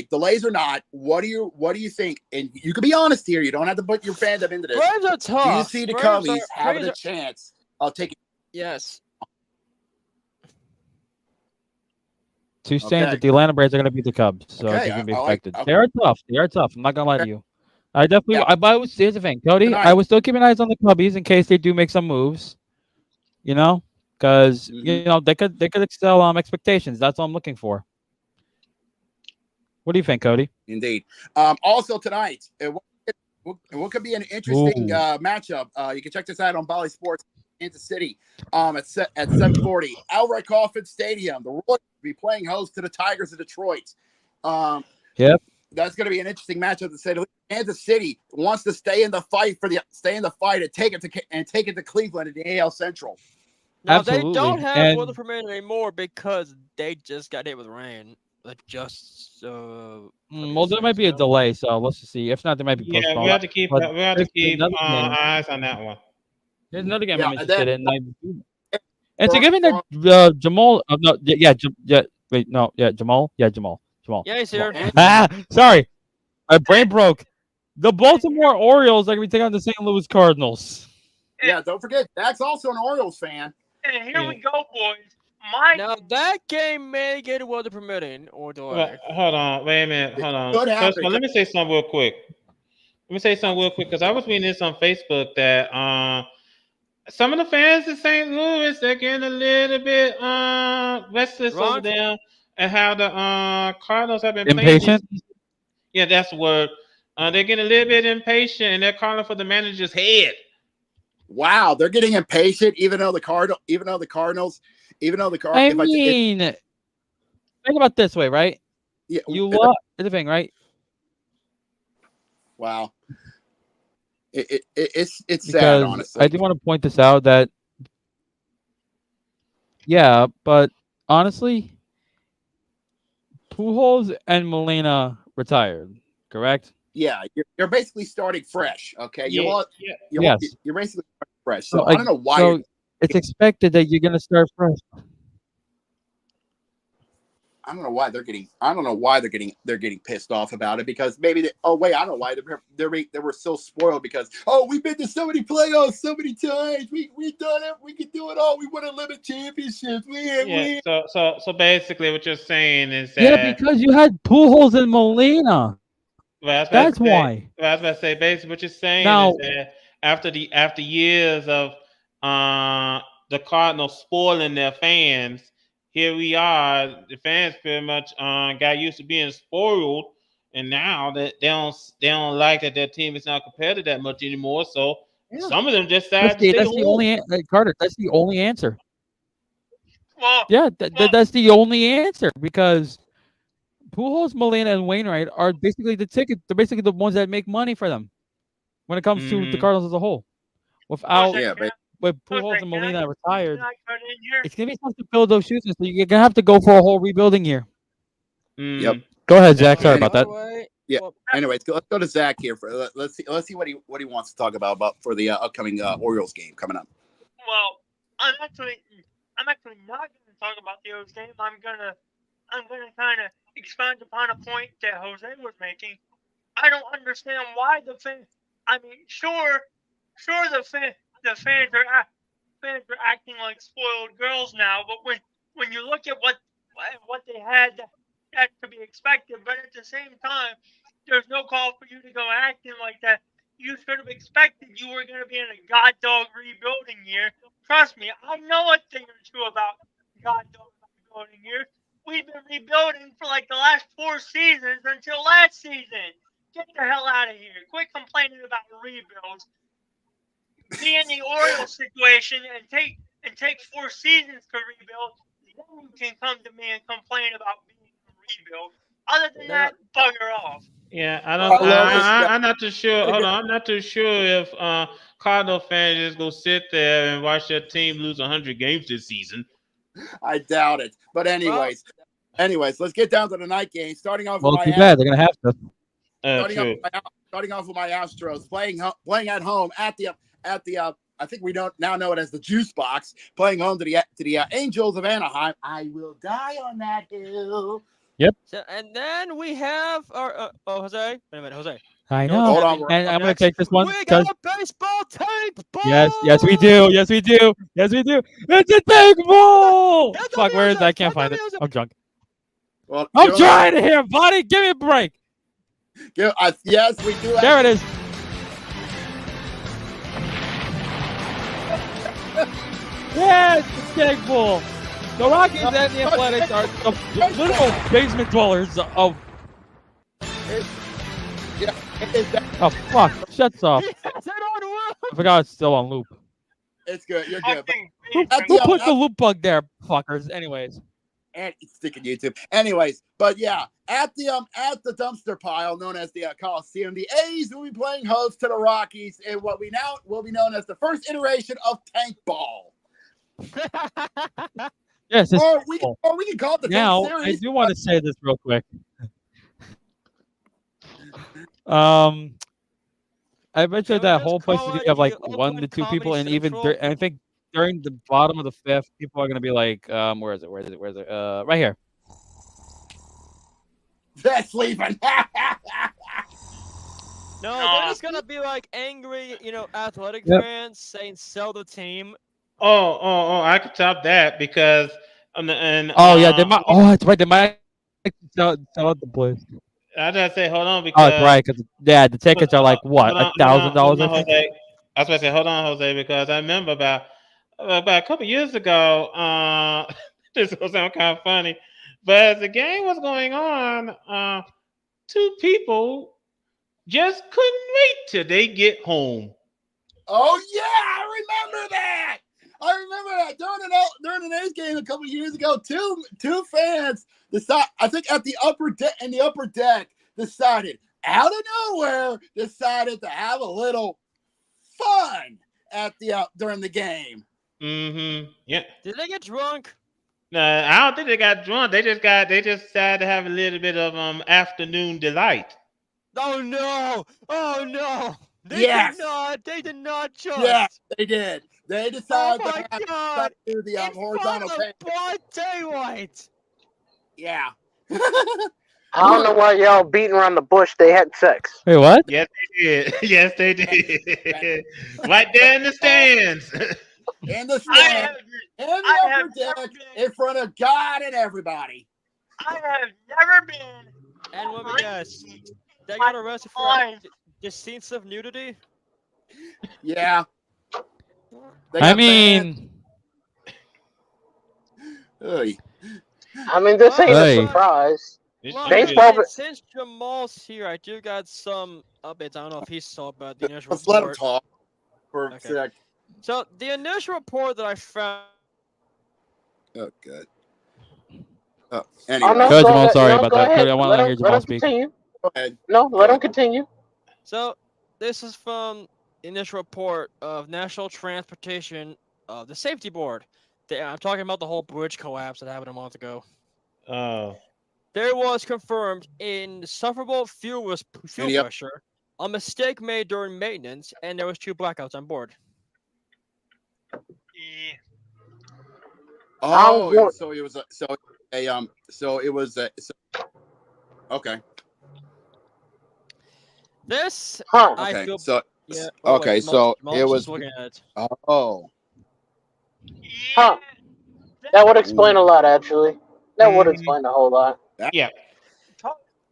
delays or not, what do you think? And you can be honest here. You don't have to put your fandom into this. Braves are tough. Do you see the Braves Cubbies are- having Braves a are- chance of taking? Yes. Two saying Okay. that the Atlanta Braves are going to beat the Cubs, so Okay, they're going to be I like- affected. They are tough. They are tough. I'm not going to lie to you. I definitely. Yeah. But I was, here's the thing, Cody. Tonight. I was still keeping eyes on the Cubbies in case they do make some moves. You know, because you know they could excel expectations. That's all I'm looking for. What do you think, Cody? Indeed. Also tonight, what could be an interesting Ooh. matchup? You can check this out on Bally Sports, Kansas City, at 7:40. Outright Coffin Stadium. The Royals will be playing host to the Tigers of Detroit. Yep. That's going to be an interesting matchup to say the least. Kansas City wants to stay in the fight and take it to Cleveland in the AL Central. Now Absolutely. they don't have And- weather permit anymore because they just got hit with rain. Well, there might be a delay, so let's just see. If not, there might be Yeah, postponed. we have to keep But there's another game. eyes on that one. There's another game Yeah, I'm and interested then- in. And so given that Jamal, no, yeah, wait, no, yeah, Jamal. Yeah, he's Jamal. here. Ah, sorry, my brain broke. The Baltimore Orioles are going to be taking on the St. Louis Cardinals. Yeah, don't forget, Dak's also an Orioles fan. And here we go, boys. My Now that game may get weather permitting or delay. Well, hold on, wait a minute, hold on. Could First happen. of all, let me say something real quick. Because I was reading this on Facebook that some of the fans in St. Louis they're getting a little bit restless over Ron? there and how the Cardinals have been playing. Impatient? Yeah, that's the word. They're getting a little bit impatient and they're calling for the manager's head. Wow, they're getting impatient, even though the Cardinals. I mean, think about it this way, right? Yeah, You lost the thing, right? wow. It's sad, Because honestly. I do want to point this out that, yeah, but honestly, Pujols and Molina retired, correct? Yeah, you're basically starting fresh. Okay, Yeah. Yes. You're basically starting fresh. So So, I don't know why. So it's expected that you're going to start fresh. I don't know why they're getting pissed off about it because maybe I don't know why they were so spoiled because we've been to so many playoffs so many times we've done it, we can do it all, we won 11 championships, So basically, what you're saying is that Yeah, because you had Pujols and Molina. That's why. Well, I was about to say, basically, what you're saying Now- is that after years of the Cardinals spoiling their fans, here we are. The fans pretty much got used to being spoiled, and now that they don't like that their team is not competitive that much anymore. So Yeah. some of them just decided to stay That's the home. only Carter. That's the only answer. well, Yeah, that's the only answer because Pujols, Molina, and Wainwright are basically the ticket. They're basically the ones that make money for them when it comes to the Mhm. Cardinals as a whole. Without Yeah, but with Jose, Pujols and can Molina retired, can I cut in here? it's gonna be tough to fill those shoes. So you're gonna have to go for a whole rebuilding year. Mm. Yep. Go ahead, Zach. Sorry Anyway. about that. Way, Yeah. well, anyways, let's go to Zach here let's see what he wants to talk about for the upcoming Orioles game coming up. Well, I'm actually not going to talk about the O's game. I'm gonna kind of expand upon a point that Jose was making. I don't understand why the fans. I mean, sure, the fans are acting like spoiled girls now. But when you look at what they had, that's to be expected. But at the same time, there's no call for you to go acting like that. You should have expected you were going to be in a god dog rebuilding year. Trust me, I know a thing or two about god dog rebuilding years. We've been rebuilding for like the last 4 seasons until last season. Get the hell out of here. Quit complaining about rebuilds. Be in the Orioles situation and take 4 seasons to rebuild. Then you can come to me and complain about being a rebuild. Other than that, bugger off. Yeah, I I don't. love this guy. I'm not too sure. Hold on, I'm not too sure if Cardinal fans just go sit there and watch their team lose 100 games this season. I doubt it. But anyways, let's get down to the night game. Starting off Well, with too my bad. They're gonna have to. True. starting off with my Astros playing at home at the I think we don't now know it as the Juice Box, playing home to the Angels of Anaheim. I will die on that hill. so, and then we have our Jose. Wait a minute, Jose. I know know. Hold on, And I'm gonna next. take this one We because got a baseball tape. yes, we do. Yes, we do. Yes, we do. It's a tank ball. Hit the Fuck, where is music, that? I can't hit the find it. music. I'm drunk. Well, I'm you know, trying here, buddy. Give me a break. yes, we do. There it is. Yes, the Keg Bull. The Rockies and the Athletics are the literal basement dwellers of. Yeah, it's, Oh fuck! Shuts off. Yes, I don't want. I forgot it's still on loop. it's good. You're good. But Fucking Who, At who the- put the loop bug there, fuckers? Anyways. and it's sticking YouTube. Anyways, but yeah, at the dumpster pile known as the Coliseum, the A's will be playing host to the Rockies in what we now will be known as the first iteration of Tank Ball. Yes. It's Or we can call it the now, Tank I Series. do want to say this real quick. I bet you Can we that just whole place is call gonna it have like the 1 to Oakland 2 people, Comedy and even Central? I think during the bottom of the 5th, people are gonna be like, where is it? Right here. That's leaving. No, No. they're just gonna be like angry, athletic Yep. fans saying sell the team. I could top that because Oh yeah, they might. Oh, that's right. They might sell out the place. I just say hold on Oh, because that's right. Because yeah, the tickets are like what, $1,000? hold I on, think. Jose. I was about to say hold on, Jose, because I remember about a couple years ago. This will sound kind of funny, but as the game was going on, 2 people just couldn't wait till they get home. Oh yeah, I remember that. During an A's game a couple years ago. Two fans decided. I think at the upper deck decided out of nowhere to have a little fun at the during the game. Mm-hmm. Yeah. Did they get drunk? No, I don't think they got drunk. They just decided to have a little bit of afternoon delight. Oh no! Oh no! Yes. They did not just. Yeah, they did. They Oh decided my to god! do the In horizontal front of paint. broad daylight. Yeah. I don't know why y'all beating around the bush. They had sex. Wait, what? Yes, they did. Yes, they did. Right there in the stands. In the I stand, have, in the I upper have never deck, been- in front of God and everybody. I have never been And let me guess, raped they in got my arrested for life. scenes of nudity. Yeah. They I got mean, banned. Oy. I mean, this ain't Hey. a surprise. This Well, shit Baseball- is- since Jamal's here, I do got some updates. I don't know if he saw about the initial Let's let him report. talk for a Okay. sec. So the initial report that I found. Oh, good. Oh, Oh, anyway, no, Go ahead, go Jamal, ahead. sorry No, about go that. ahead. I wanna Let hear him Jamal speak. continue. go ahead. No, let him continue. So this is from the initial report of National Transportation, the Safety Board. I'm talking about the whole bridge collapse that happened a month ago. Oh. There was confirmed insufferable fuel Yep. pressure, a mistake made during maintenance, and there was 2 blackouts on board. Yeah. Oh, going- so it was okay. This Huh. I Okay. feel So yeah. okay, so Jamal's it just was looking at it. oh. Huh. That would explain a lot, actually. That would Mhm. explain a whole lot. Yeah.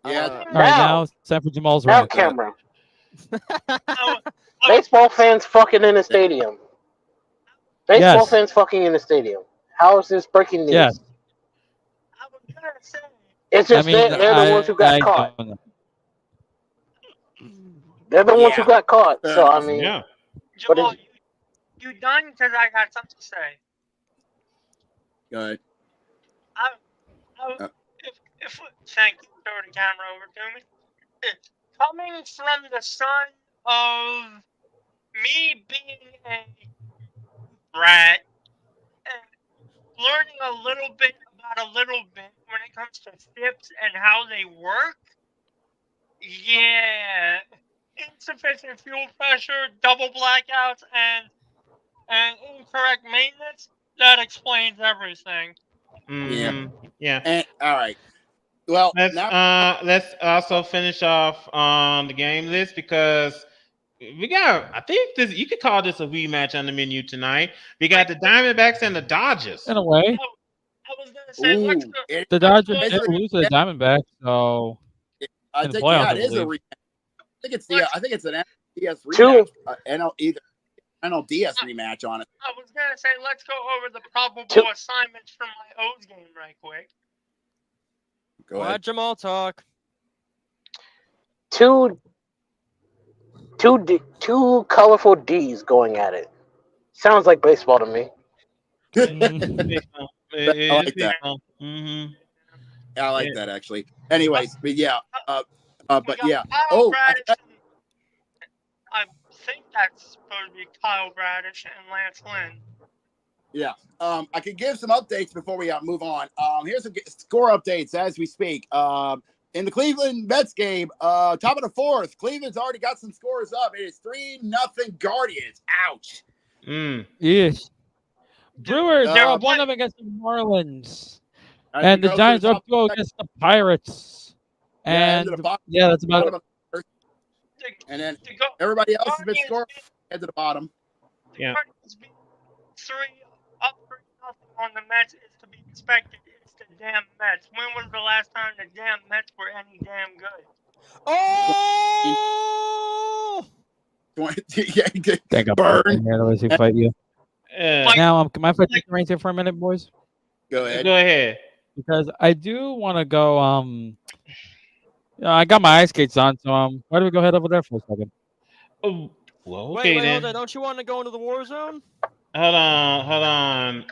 All right, now it's time for Jamal's Now, rant. camera. I Baseball fans fucking in the stadium. Baseball Yes. fans fucking in the stadium. How is this breaking news? Yes. was gonna say, It's I just mean, they're the ones who got caught. don't know. They're the ones Yeah. who got caught. So I mean, Yeah. What Jamal, is- you done? Because I got something to say. Go ahead. If thank you, throw the camera over to me. Coming from the son of me being a brat and learning a little bit about a little bit when it comes to ships and how they work, yeah, insufficient fuel pressure, double blackouts, and incorrect maintenance, that explains everything. Mhm. Yeah. And all right. Well, Let's now let's also finish off on the game list because we got. I think this you could call this a rematch on the menu tonight. We got the Diamondbacks and the Dodgers. In a way. I was gonna gonna say let's Ooh, go. The Dodgers did basically, lose to the Diamondbacks, so I in the think playoffs, it I is a believe. I think it's an NLDS Two. rematch. Either NLDS rematch on it. I was gonna say let's go over the probable Two. assignments from my O's game right quick. Go Let ahead. Jamal talk. Two colorful D's going at it. Sounds like baseball to me. Baseball. I like that. Mm-hmm. I like that actually. Anyways, but yeah, We but got yeah. Kyle Oh, Bradish I think that's supposed to be Kyle Bradish and Lance Lynn. yeah. I could give some updates before we move on. Here's some score updates as we speak. In the Cleveland Mets game, top of the fourth, Cleveland's already got some scores up. It is 3-0 Guardians. Ouch. Yes. Brewers are Uh, up 1-0 against the Marlins. As And we the go Giants through are up 2 against the Pirates. Yeah, And into the bottom, yeah, that's about it. bottom of the first. And then To go, everybody else has been Guardians scoring head to the bottom. Yeah. Guardians beat 3-0 on the Mets is to be expected. It's the damn Mets. When was the last time the damn Mets were any damn good? Oh! 20, yeah, Think I'm burn. Let's fight you. Yeah. Now, can I fight the reins here for a minute, boys? Go ahead. Go ahead. Because I do want to go. I got my ice skates on, so why don't we go head over there for a second? Oh, well, okay Wait, then. hold on. Don't you want to go into the war zone? Hold on.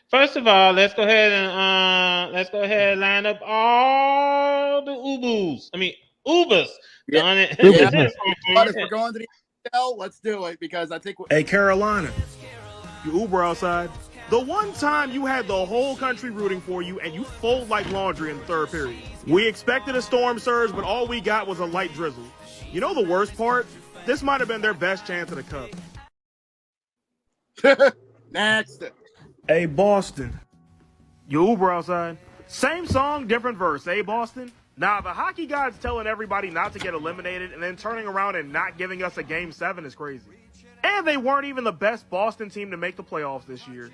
First of all, let's go ahead and line up all the Ubers. I mean Ubers. Yeah. Darn it. Yeah. Ubers. But if we're going to the NFL, let's do it because I think. Hey, Carolina, you Uber outside. The one time you had the whole country rooting for you and you fold like laundry in the third period. We expected a storm surge, but all we got was a light drizzle. You know the worst part? This might have been their best chance at a cup. Next. Hey, Boston, you Uber outside. Same song, different verse, hey, Boston? Now, the hockey god's telling everybody not to get eliminated and then turning around and not giving us a Game 7 is crazy. And they weren't even the best Boston team to make the playoffs this year.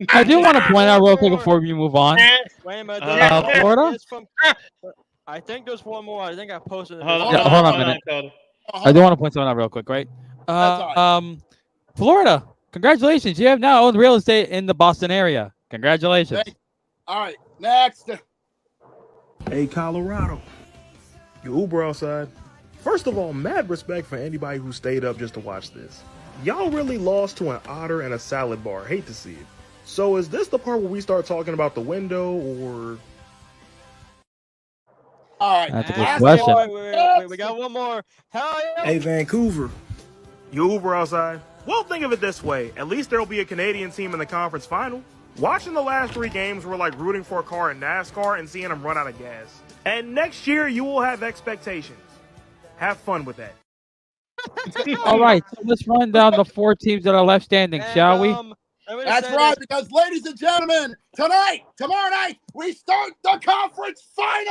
I do want to point out real quick before we move on. Wait a minute. Florida? I think there's one more. I think I posted it. Hold on a minute. I do want to point something out real quick, right? Florida, congratulations. You have now owned real estate in the Boston area. Congratulations. All right, next. Hey, Colorado, you Uber outside. First of all, mad respect for anybody who stayed up just to watch this. Y'all really lost to an otter and a salad bar. Hate to see it. So is this the part where we start talking about the window, or? All right. That's a good question. Wait, we got one more. Hell yeah. Hey, Vancouver, you Uber outside. Well, think of it this way. At least there'll be a Canadian team in the conference final. Watching the last 3 games were like rooting for a car in NASCAR and seeing them run out of gas. And next year, you will have expectations. Have fun with that. All right, so let's run down the 4 teams that are left standing, shall we? That's right, because ladies and gentlemen, tomorrow night, we start the conference final.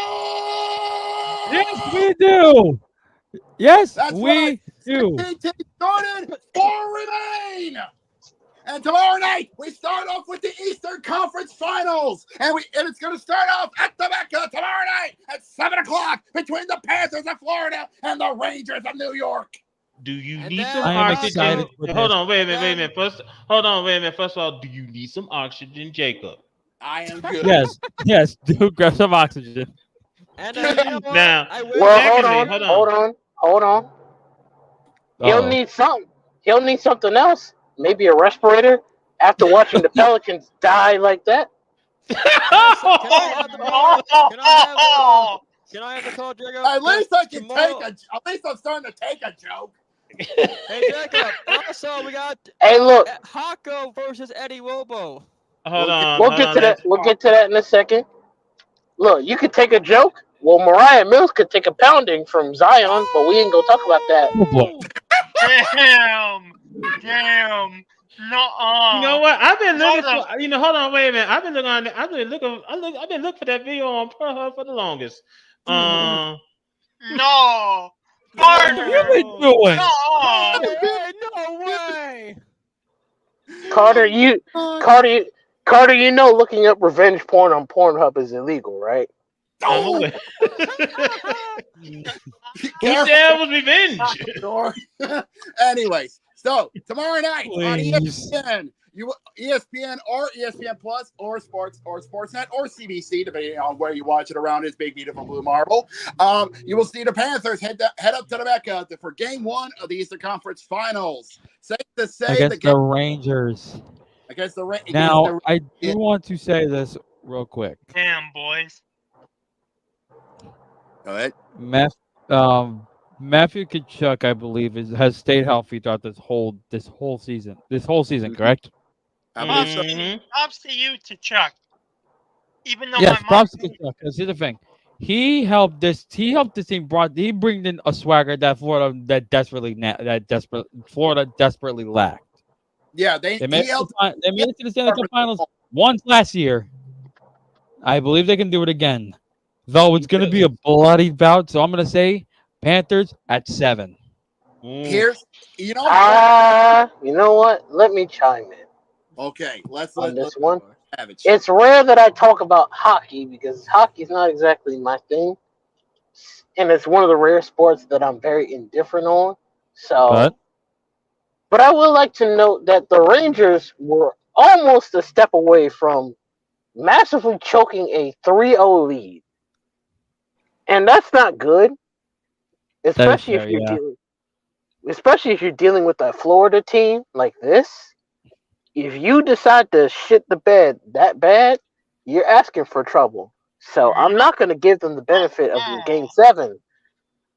Yes, we do. Yes, That's we right. do. 16 teams started, 4 remain. And tomorrow night, we start off with the Eastern Conference Finals. And it's going to start off at the Mecca tomorrow night at 7 o'clock between the Panthers of Florida and the Rangers of New York. Do you And need then- some I am oxygen? excited for Hold this. on, wait a minute. First of all, do you need some oxygen, Jacob? I am good. Yes, do grab some oxygen. And you know what? Now- I will. Well, Secondly, hold on. He'll Uh-oh. need something. He'll need something else. Maybe a respirator. After watching the Pelicans die like that. Can I have the ball? Can I have the call, Jacob? At least I can Tomorrow- at least I'm starting to take a joke. Hey, Jacob. Also, we got Hey, look. Hako versus Eddie Wobo. Hold on. We'll get to that. We'll get to that in a second. Look, you could take a joke. Well, Mariah Mills could take a pounding from Zion, but we ain't gonna talk about that. Oh, boy. Damn. No. You know what? I've been looking Hold for. Hold on. Wait a minute. I've been looking for that video on Pornhub for the longest. No. What are you doing? No. Hey, no way. Carter, Carter, you know looking up revenge porn on Pornhub is illegal, right? I'm Oh, aware. be Who careful. said it was revenge? Sure. Anyways, so tomorrow night on Please. ESPN or ESPN Plus or Sportsnet or CBC, depending on where you watch it around this big beautiful blue marble. You will see the Panthers head up to the Mecca for Game 1 of the Eastern Conference Finals. Safe to say Against the Rangers. against the Now, I do want to say this real quick. Damn, boys. Go ahead. Matthew Kachuk, I believe, has stayed healthy throughout this whole season. This whole season, Mhm. correct? I believe so. Props to you, to Chuck. Even though Yes, my mom. props to Kachuk. Because here's the thing, he helped this team. He bring in a swagger that Florida desperately lacked. Yeah, They made it to the Stanley Cup Cup Finals once last year. I believe they can do it again, though it's going to be a bloody bout. So I'm going to say Panthers at 7. Here's you know what? Let me chime in okay. Let's this one. have it. It's rare that I talk about hockey because hockey is not exactly my thing, and it's one of the rare sports that I'm very indifferent on. So, but I would like to note that the Rangers were almost a step away from massively choking a 3-0 lead, and that's not good, especially if you're dealing with a Florida team like this. If you decide to shit the bed that bad, you're asking for trouble. So I'm not going to give them the benefit of Game 7.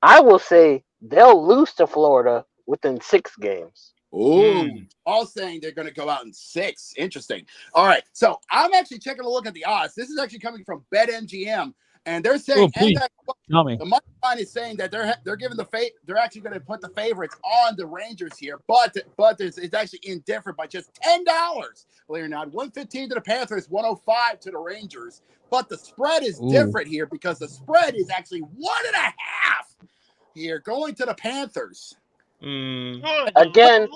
I will say they'll lose to Florida within 6 games. Ooh, all saying they're going to go out in 6. Interesting. All right, so I'm actually taking a look at the odds. This is actually coming from BetMGM, and they're saying tell me. the money line is saying that they're giving they're actually going to put the favorites on the Rangers here, but it's actually indifferent by just $10. Believe it or not, 115 to the Panthers, 105 to the Rangers, but the spread is different here because the spread is actually 1.5 here going to the Panthers. Again,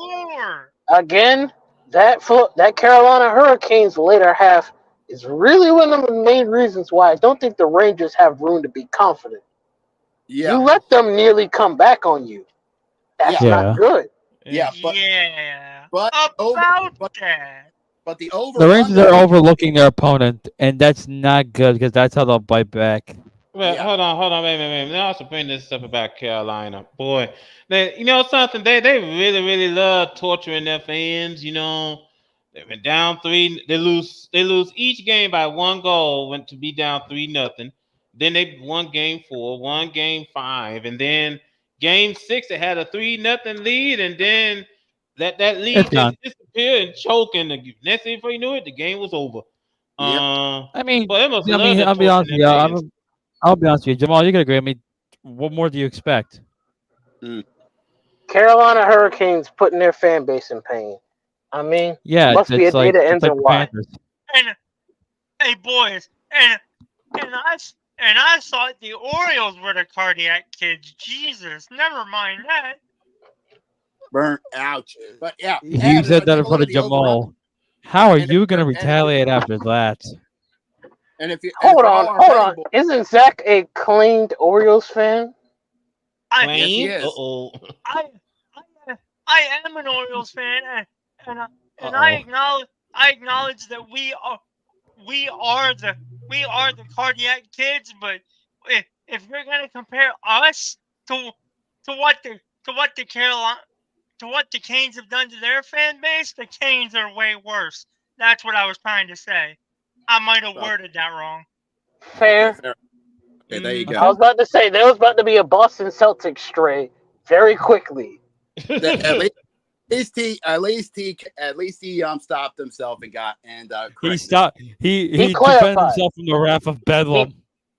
that Carolina Hurricanes later half is really one of the main reasons why I don't think the Rangers have room to be confident. Yeah. You let them nearly come back on you. That's not good. Yeah, but the over. The Rangers are overlooking their opponent, and that's not good because that's how they'll bite back. Well, hold on, wait. Let me also bring this up about Carolina. Boy, you know something? They really love torturing their fans. You know, they've been down 3. They lose each game by 1 goal. Went to be down 3-0. Then they won Game 4, won Game 5, and then Game 6 they had a 3-0 lead, and then that lead just disappeared and choking. Next thing before you knew it, the game was over. I mean, I'll be honest with you. I'll be honest with you, Jamal. You can agree with me. What more do you expect? Carolina Hurricanes putting their fan base in pain. I mean, must be a day that ends in Y. And hey, boys, and I thought the Orioles were the cardiac kids. Jesus, never mind that. Burnt. Ouch. But yeah, you said that in front of Jamal. How are you going to retaliate after that? And if you hold on, isn't Zach a claimed Orioles fan? Yes, he is. I am an Orioles fan, and I acknowledge that we are the cardiac kids. But if you're gonna compare us to what the Canes have done to their fan base, the Canes are way worse. That's what I was trying to say. I might have worded that wrong. Fair. Okay, there you go. I was about to say there was about to be a Boston Celtics stray very quickly. At least he stopped himself and he stopped. He defended himself from the wrath of Bedlam.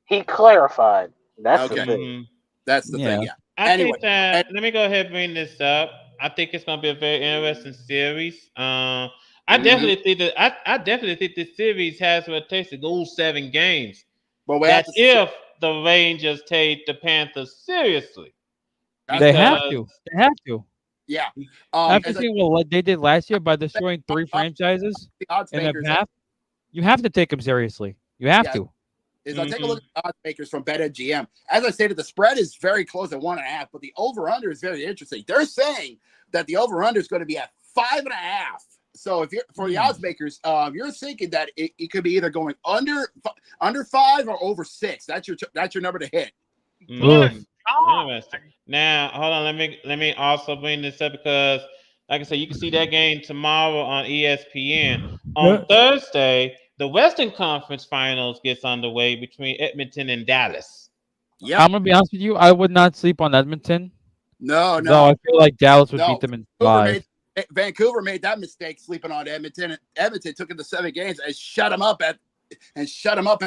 He clarified. That's the thing. That's the thing. Yeah. I think that. Let me go ahead and bring this up. I think it's going to be a very interesting series. I definitely think this series has what it takes to go 7 games. But that's if the Rangers take the Panthers seriously. They have to. They have to. Yeah. After seeing what they did last year by destroying 3 franchises in a half. You have to take them seriously. You have Yeah. to. Is I take a look at the odds makers from BetMGM. As I stated, the spread is very close at 1.5, but the over/under is very interesting. They're saying that the over/under is going to be at 5.5. So if you're for the odds makers, you're thinking that it could be either going under 5 or over 6. That's your number to hit. Good God. Interesting. Now, hold on. Let me also bring this up because, like I said, you can see that game tomorrow on ESPN. On Thursday, the Western Conference Finals gets underway between Edmonton and Dallas. Yeah. I'm gonna be honest with you. I would not sleep on Edmonton. No. Though I feel like Dallas would beat them in 5. Vancouver made that mistake sleeping on Edmonton. Edmonton took it to 7 games and shut them up at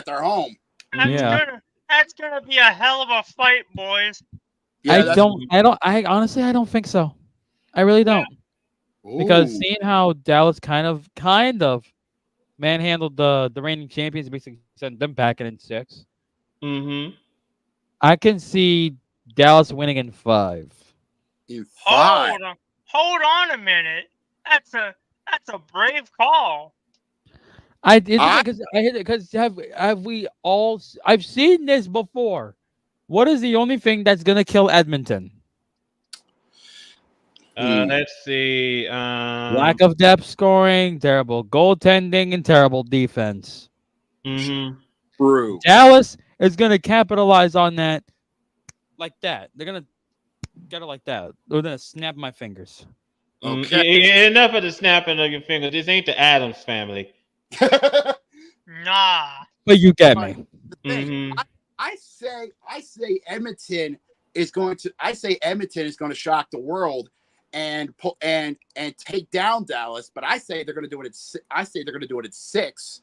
their home. That's gonna be a hell of a fight, boys. Yeah, I honestly don't think so. I really don't. Because seeing how Dallas kind of manhandled the reigning champions, basically sent them packing in 6. I can see Dallas winning in 5. In 5. Hold on a minute. That's a brave call. I did it because have we all? I've seen this before. What is the only thing that's gonna kill Edmonton? Let's see. Lack of depth scoring, terrible goaltending, and terrible defense. True. Dallas is gonna capitalize on that like that. They're gonna get it like that. They're gonna snap my fingers. Okay. Enough of the snapping of your fingers. This ain't the Addams family. Nah. But you get me. I say Edmonton is going to shock the world and take down Dallas, but I say they're going to do it at 6.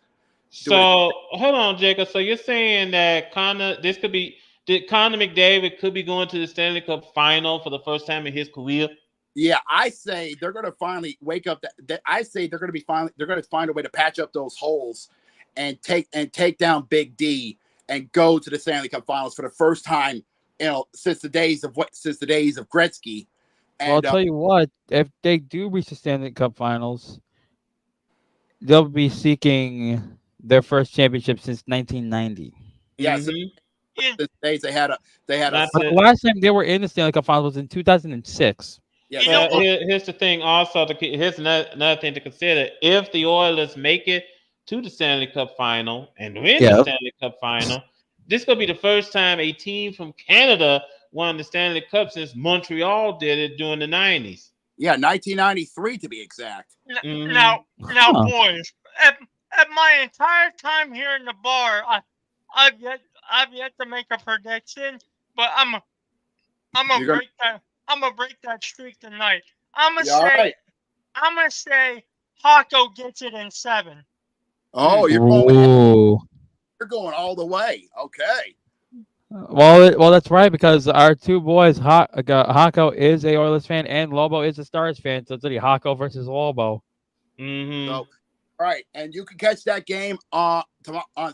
So hold on, Jacob. So you're saying that Connor McDavid could be going to the Stanley Cup final for the first time in his career? Yeah, I say they're going to finally wake up. I say they're going to find a way to patch up those holes and take down Big D and go to the Stanley Cup Finals for the first time, since the days of Gretzky. And, well, I'll tell you what, if they do reach the Stanley Cup Finals, they'll be seeking their first championship since 1990. Yeah, the days they had the last time they were in the Stanley Cup Finals was in 2006. Yeah. Here's the thing. Also, here's another thing to consider: if the Oilers make it to the Stanley Cup Final and win the Stanley Cup Final, this could be the first time a team from Canada won the Stanley Cup since Montreal did it during the 90s. Yeah, 1993 to be exact. Now, boys, at my entire time here in the bar, I've yet to make a prediction, but I'm gonna break that streak tonight. I'm gonna say Hako gets it in 7. Oh, you're going all the way. Okay. Well, that's right, because our two boys, Hako is a Oilers fan and Lobo is a Stars fan. So it's really Hako versus Lobo. So, all right, and you can catch that game on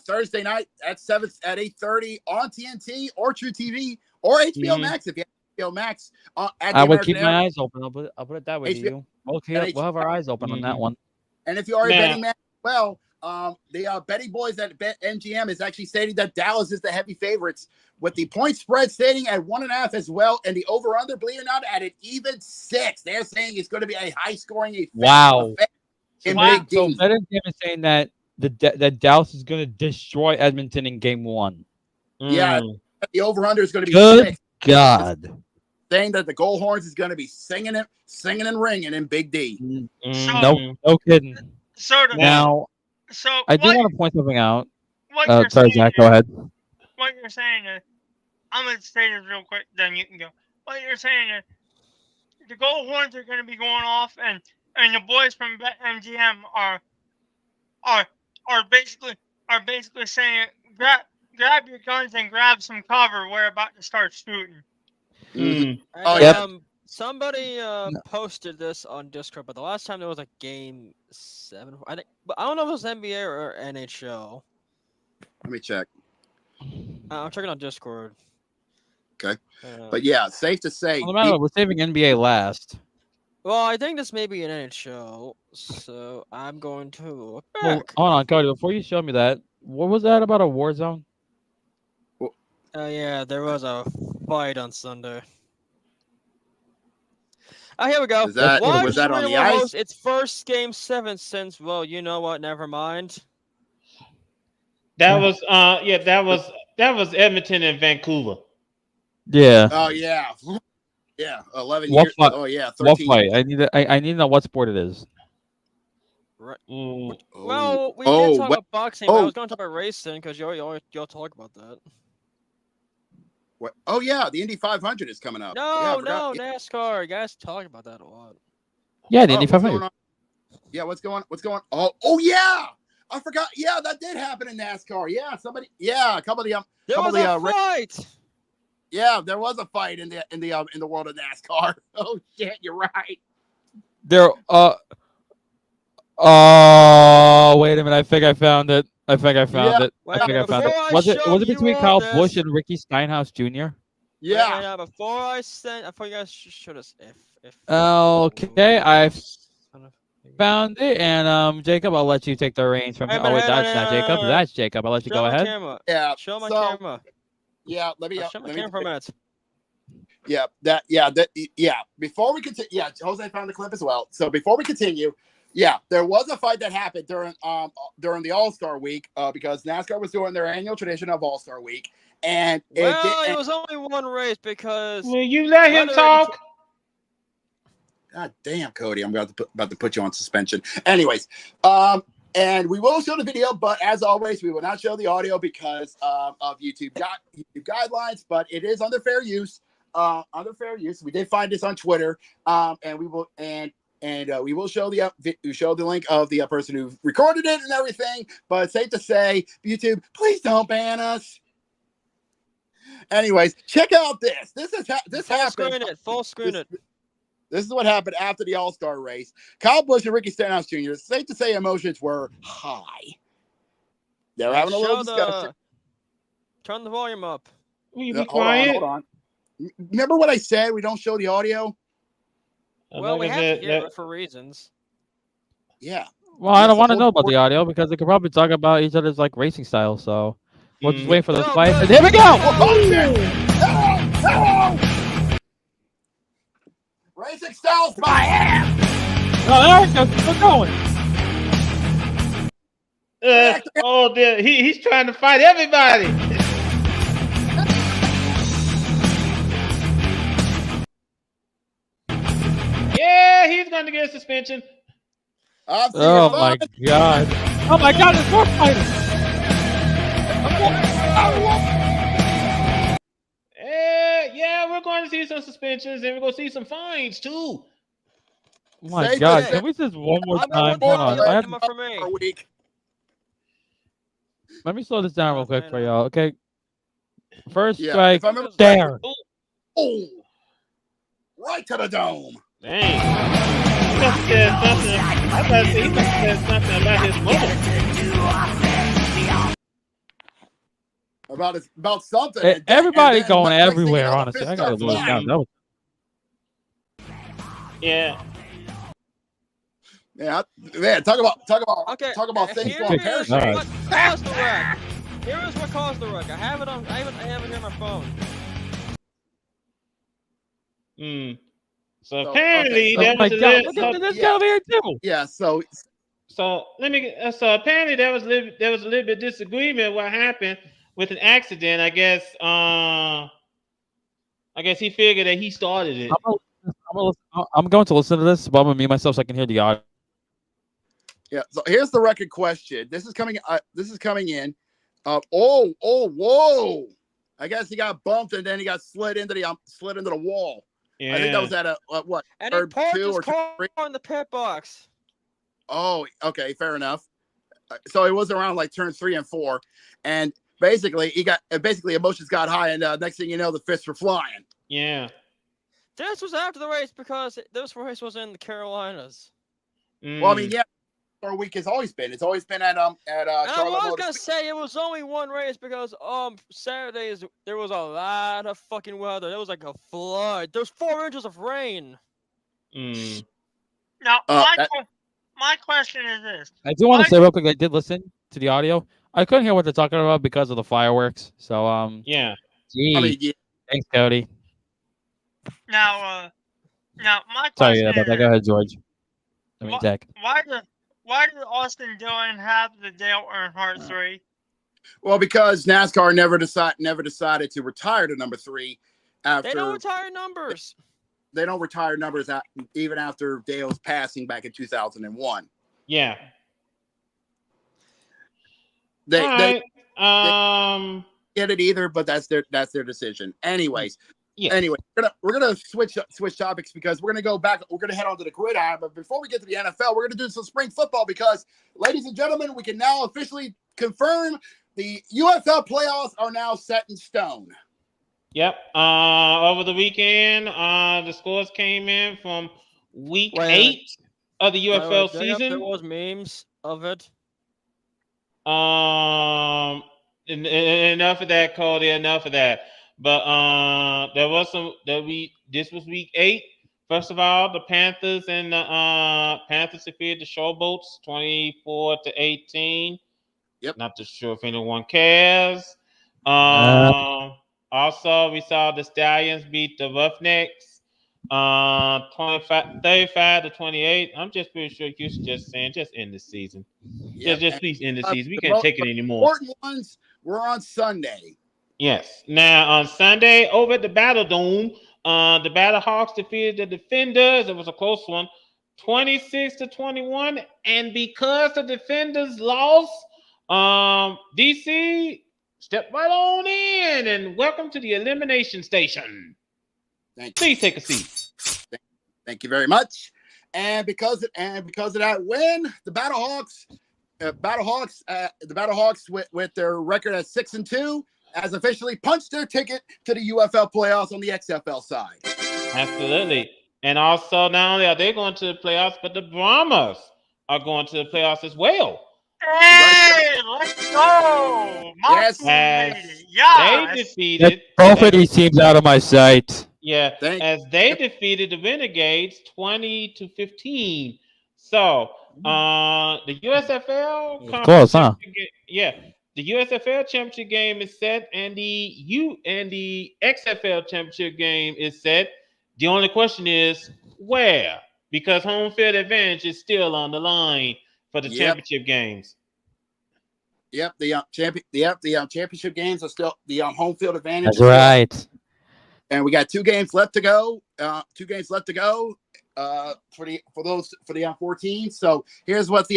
Thursday night at 8:30 on TNT or True TV or HBO Max if you have HBO Max. I would keep my eyes open. I'll put it that way to you. Okay, we'll have our eyes open on that one. And if you are a betting man, well, the betting boys at MGM is actually stating that Dallas is the heavy favorites, with the point spread stating at 1.5 as well, and the over/under, believe it or not, at an even 6. They're saying it's going to be a high scoring. Wow. Big so MGM is saying that that Dallas is going to destroy Edmonton in Game 1. Yeah, the over/under is going to be Good 6. God. Saying that the goal horns is going to be singing and ringing in Big D. No kidding. Now, I do want to point something out. Sorry, Jack, go ahead. What you're saying is, I'm going to say this real quick, then you can go. What you're saying is, the goal horns are going to be going off, and the boys from MGM are basically saying, grab your guns and grab some cover. We're about to start shooting. Somebody posted this on Discord, but the last time there was a Game 7, I think, but I don't know if it was NBA or NHL. Let me check. I'm checking on Discord. Okay, but yeah, safe to say, we're saving NBA last. Well, I think this may be an NHL, so I'm going to look Well, back. hold on, Cody. Before you show me that, what was that about a war zone? Oh yeah, there was a fight on Sunday. Oh, here we go. Was that What was that on Montreal the will ice? host its first Game 7 since, well, you know what? Never mind. That was that was Edmonton and Vancouver. Yeah. Oh yeah, yeah. 11 What years. fight? Oh yeah, What 13. fight? I need to know what sport it is. Right. Mm. Well, we did Oh, talk what? about boxing, but I Oh, was going to talk about racing because y'all talk about that. what? Oh yeah, the Indy 500 is coming up. Yeah, I No, forgot. no, NASCAR. You guys talk about that a lot. Yeah, the Indy What's going 500. on? Yeah, what's going? Oh yeah, I forgot. Yeah, that did happen in NASCAR. Yeah, somebody. Yeah, a couple of the There was a fight. yeah, there was a fight in the world of NASCAR. Oh shit, you're right. There. Wait a minute. I think I found it. I think I found Yeah, it. I Wait, think I found before it. I Was it show was it you between all Kyle Busch this, and Ricky Steinhaus Jr.? yeah. Wait, before I send, I thought you guys should have. If. Okay, I Son of a- found it, and Jacob, I'll let you take the reins from Hey, here. man, Oh wait, hey, that's man, not Jacob. That's Jacob. I'll let you show go my ahead. camera. Yeah. Show my So camera. yeah, let me Show my let me camera for a minute. yeah. Before we continue, yeah, Jose found the clip as well. So before we continue, yeah, there was a fight that happened during the All-Star Week because NASCAR was doing their annual tradition of All-Star Week, and Well, it was only one race because. Will you let him whether it- talk? God damn, Cody, I'm about to put you on suspension. Anyways, and we will show the video, but as always, we will not show the audio because of YouTube guidelines. But it is under fair use. Under fair use, we did find this on Twitter, and we will we will show the link of the person who recorded it and everything. But it's safe to say, YouTube, please don't ban us. Anyways, check out this. This Full happened. screen it. Full screen it. This is what happened after the All-Star race. Kyle Busch and Ricky Stenhouse Jr. It's safe to say emotions were high. They were having a little discussion. Turn the volume up. Will you be Hold quiet? on. Remember what I said? We don't show the audio? Well, we Like I have to said, hear it for reasons. Yeah. Well, I Yes, don't the want to whole know about sport- the audio because they could probably talk about each other's like racing style. So we'll just Mm. wait for those No, fights. good. And here we go. Oh, shit! Hello! Racing styles my ass! Oh, there it goes. We're going. Oh, dear. He's trying to fight everybody. Yeah, he's going to get a suspension. I'm seeing Oh fun. my god. Oh my god, it's more fighters. Yeah, we're going to see some suspensions and we're going to see some fines too. Oh my Say god, that- can we just one more I'm time? going Hold to on. the for me. For a week. Let me slow this down real quick for y'all. Okay. First Yeah, strike if I remember there. Oh, right to the dome. Dang. He must have said something. I thought he must have said something about his mother. About something. Everybody and going next thing you everywhere, know, the honestly. fists I gotta start lose flying. count. Yeah. Yeah, man, talk about Okay. things Here going is pear-shaped. what caused the wreck. Here is what caused the wreck. I have it here on my phone. So apparently okay. there Oh my was a god, little, look at this yeah. guy over here too. Yeah, so so apparently there was a little bit of disagreement what happened with an accident. I guess he figured that he started it. I'm going to listen to this, but I'm gonna mute myself so I can hear the audio. yeah, so here's the record question. This is coming in. Whoa. I guess he got bumped and then he got slid into the wall. Yeah. I think that was at a what? And he third parked two his or car three? in the pit box. Oh, okay, fair enough. So it was around like turn 3 and 4, and basically emotions got high, and next thing you know, the fists were flying. Yeah. This was after the race because this race was in the Carolinas. Well, I mean, yeah, our week has always been. It's always been at And I Charlotte was Motor gonna Speedway. say it was only one race because Saturdays there was a lot of fucking weather. There was like a flood. There's 4 inches of rain. Now, that- my question is this: I do want Why- to say real quick. I did listen to the audio. I couldn't hear what they're talking about because of the fireworks. So Yeah. gee, I mean, yeah, thanks, Cody. now, my Sorry question about that. is: Go ahead, George. I mean, wh- Zach. why did Austin Dillon have the Dale Earnhardt 3? well, because NASCAR never decided to retire to number 3 after They don't retire numbers. they don't retire numbers even after Dale's passing back in 2001. Yeah. They All right. get it either, but that's their decision. Anyways, Yeah. anyway, we're gonna switch topics because we're gonna go back. We're gonna head on to the gridiron, but before we get to the NFL, we're gonna do some spring football because, ladies and gentlemen, we can now officially confirm the UFL playoffs are now set in stone. Yep. Over the weekend, the scores came in from week Wait, 8 of the By the way, UFL season. There was memes of it. Enough of that, Cody. Enough of that. But there was some this was week 8. First of all, the Panthers and the Panthers defeated the Showboats 24-18. Yep. Not too sure if anyone cares. Also, we saw the Stallions beat the Roughnecks 35-28. I'm just pretty sure Houston just saying, just end the season. Yep. Just please end the season. We The can't take it anymore. Important ones were on Sunday. Yes. Now, on Sunday, over at the Battle Dome, the Battlehawks defeated the Defenders. It was a close one, 26-21. And because the Defenders lost, DC, step right on in and welcome to the elimination station. Please take a seat. Thank you very much. And because of that win, the Battlehawks with their record at 6-2 has officially punched their ticket to the UFL playoffs on the XFL side. Absolutely. And also, not only are they going to the playoffs, but the Brahmas are going to the playoffs as well. Hey, let's go! Yes. They defeated Get both of these teams out of my sight. Yeah, as they defeated the Renegades 20-15. So, the USFL close, huh? The USFL championship game is set, and the XFL championship game is set. The only question is where, because home field advantage is still on the line for the championship games. Yep, the championship games are still the home field advantage. That's right. And we got 2 games left to go. For the 14. So here's what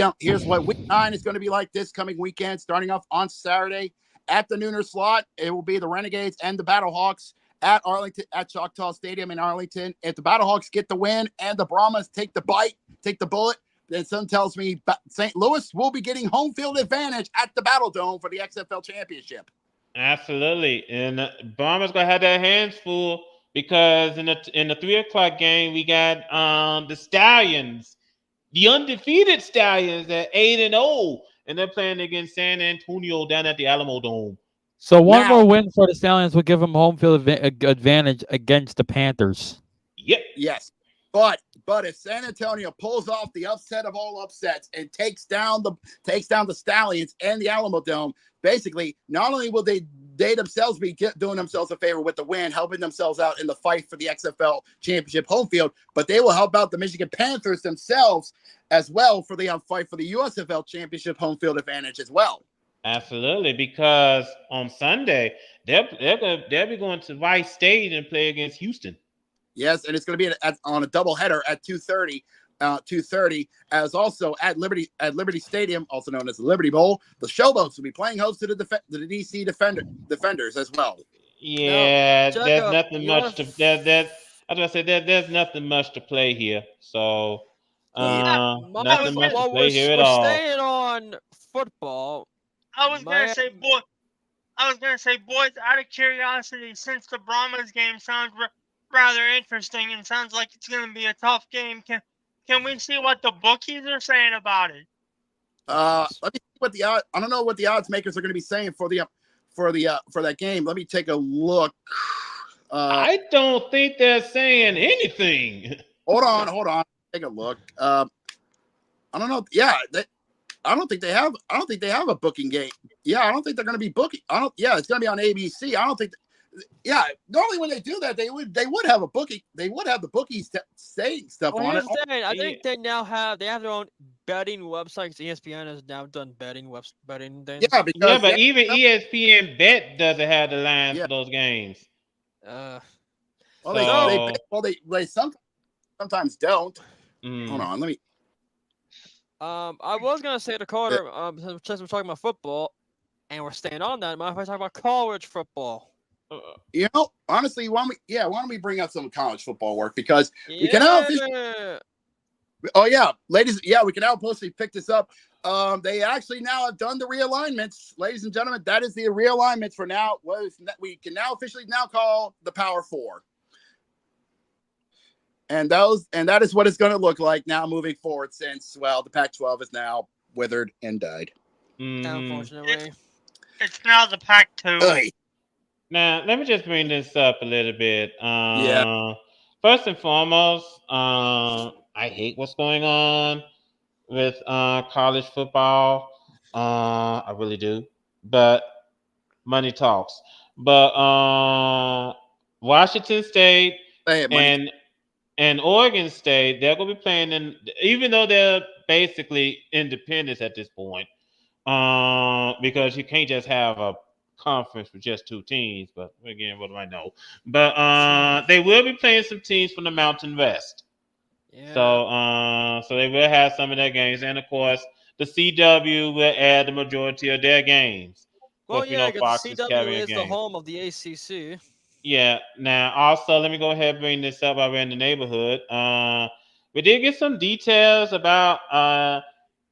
week 9 is going to be like this coming weekend. Starting off on Saturday at the nooner slot, it will be the Renegades and the Battlehawks at Arlington, at Choctaw Stadium in Arlington. If the Battlehawks get the win and the Brahmas take the bullet, then some tells me St. Louis will be getting home field advantage at the Battle Dome for the XFL championship. Absolutely, and Brahmas gonna have their hands full because in the 3:00 game we got the Stallions, the undefeated Stallions at 8-0, and they're playing against San Antonio down at the Alamo Dome. So one more win for the Stallions would give them home field advantage against the Panthers. Yep. Yes, but if San Antonio pulls off the upset of all upsets and takes down the Stallions and the Alamo Dome, basically, not only will they themselves be doing themselves a favor with the win, helping themselves out in the fight for the XFL championship home field, but they will help out the Michigan Panthers themselves as well for the fight for the USFL championship home field advantage as well. Absolutely, because on Sunday they'll be going to Rice State and play against Houston. Yes, and it's going to be on a doubleheader at 2:30. 2:30, as also at Liberty Stadium, also known as the Liberty Bowl. The Showboats will be playing host to the DC Defenders as well. Yeah, there's nothing much to there's nothing much to play here. So nothing much to play here at all. We're staying on football. I was gonna say, boys, out of curiosity, since the Brahmas game sounds rather interesting and sounds like it's going to be a tough game, can we see what the bookies are saying about it? Let me see what I don't know what the odds makers are going to be saying for that game. Let me take a look. I don't think they're saying anything. Hold on. take a look. I don't know. Yeah, I don't think they have. I don't think they have a booking game. Yeah, I don't think they're going to be booking. I don't. Yeah, it's going to be on ABC. I don't think. Yeah, normally when they do that, they would have a booking. They would have the bookies saying stuff Well, on here's it. the thing. I think they now have their own betting websites. ESPN has now done betting things. Yeah, because but even ESPN Bet doesn't have the lines Yeah. for those games. Uh, Well, they sometimes don't. Mm. Hold on, let me. I was gonna say to Carter, since we're talking about football, and we're staying on that, mind if I talk about college football? You know, honestly, why don't we bring up some college football work because we can now officially. Oh yeah, ladies. Yeah, we can now officially pick this up. They actually now have done the realignments, ladies and gentlemen. That is the realignments for now. We can now officially call the Power Four. And that is what it's going to look like now moving forward since, well, the Pac-12 is now withered and died. Unfortunately. It's now the Pac-2. Now, let me just bring this up a little bit. Yeah. First and foremost, I hate what's going on with college football. I really do. But money talks. But Washington State and Oregon State, they're going to be playing in, even though they're basically independents at this point, because you can't just have a conference with just two teams. But again, what do I know? But they will be playing some teams from the Mountain West. Yeah. So they will have some of their games, and of course, the CW will add the majority of their games. Well, yeah, because the CW is the home of the ACC. Yeah. Now, also, let me go ahead and bring this up while we're in the neighborhood. We did get some details about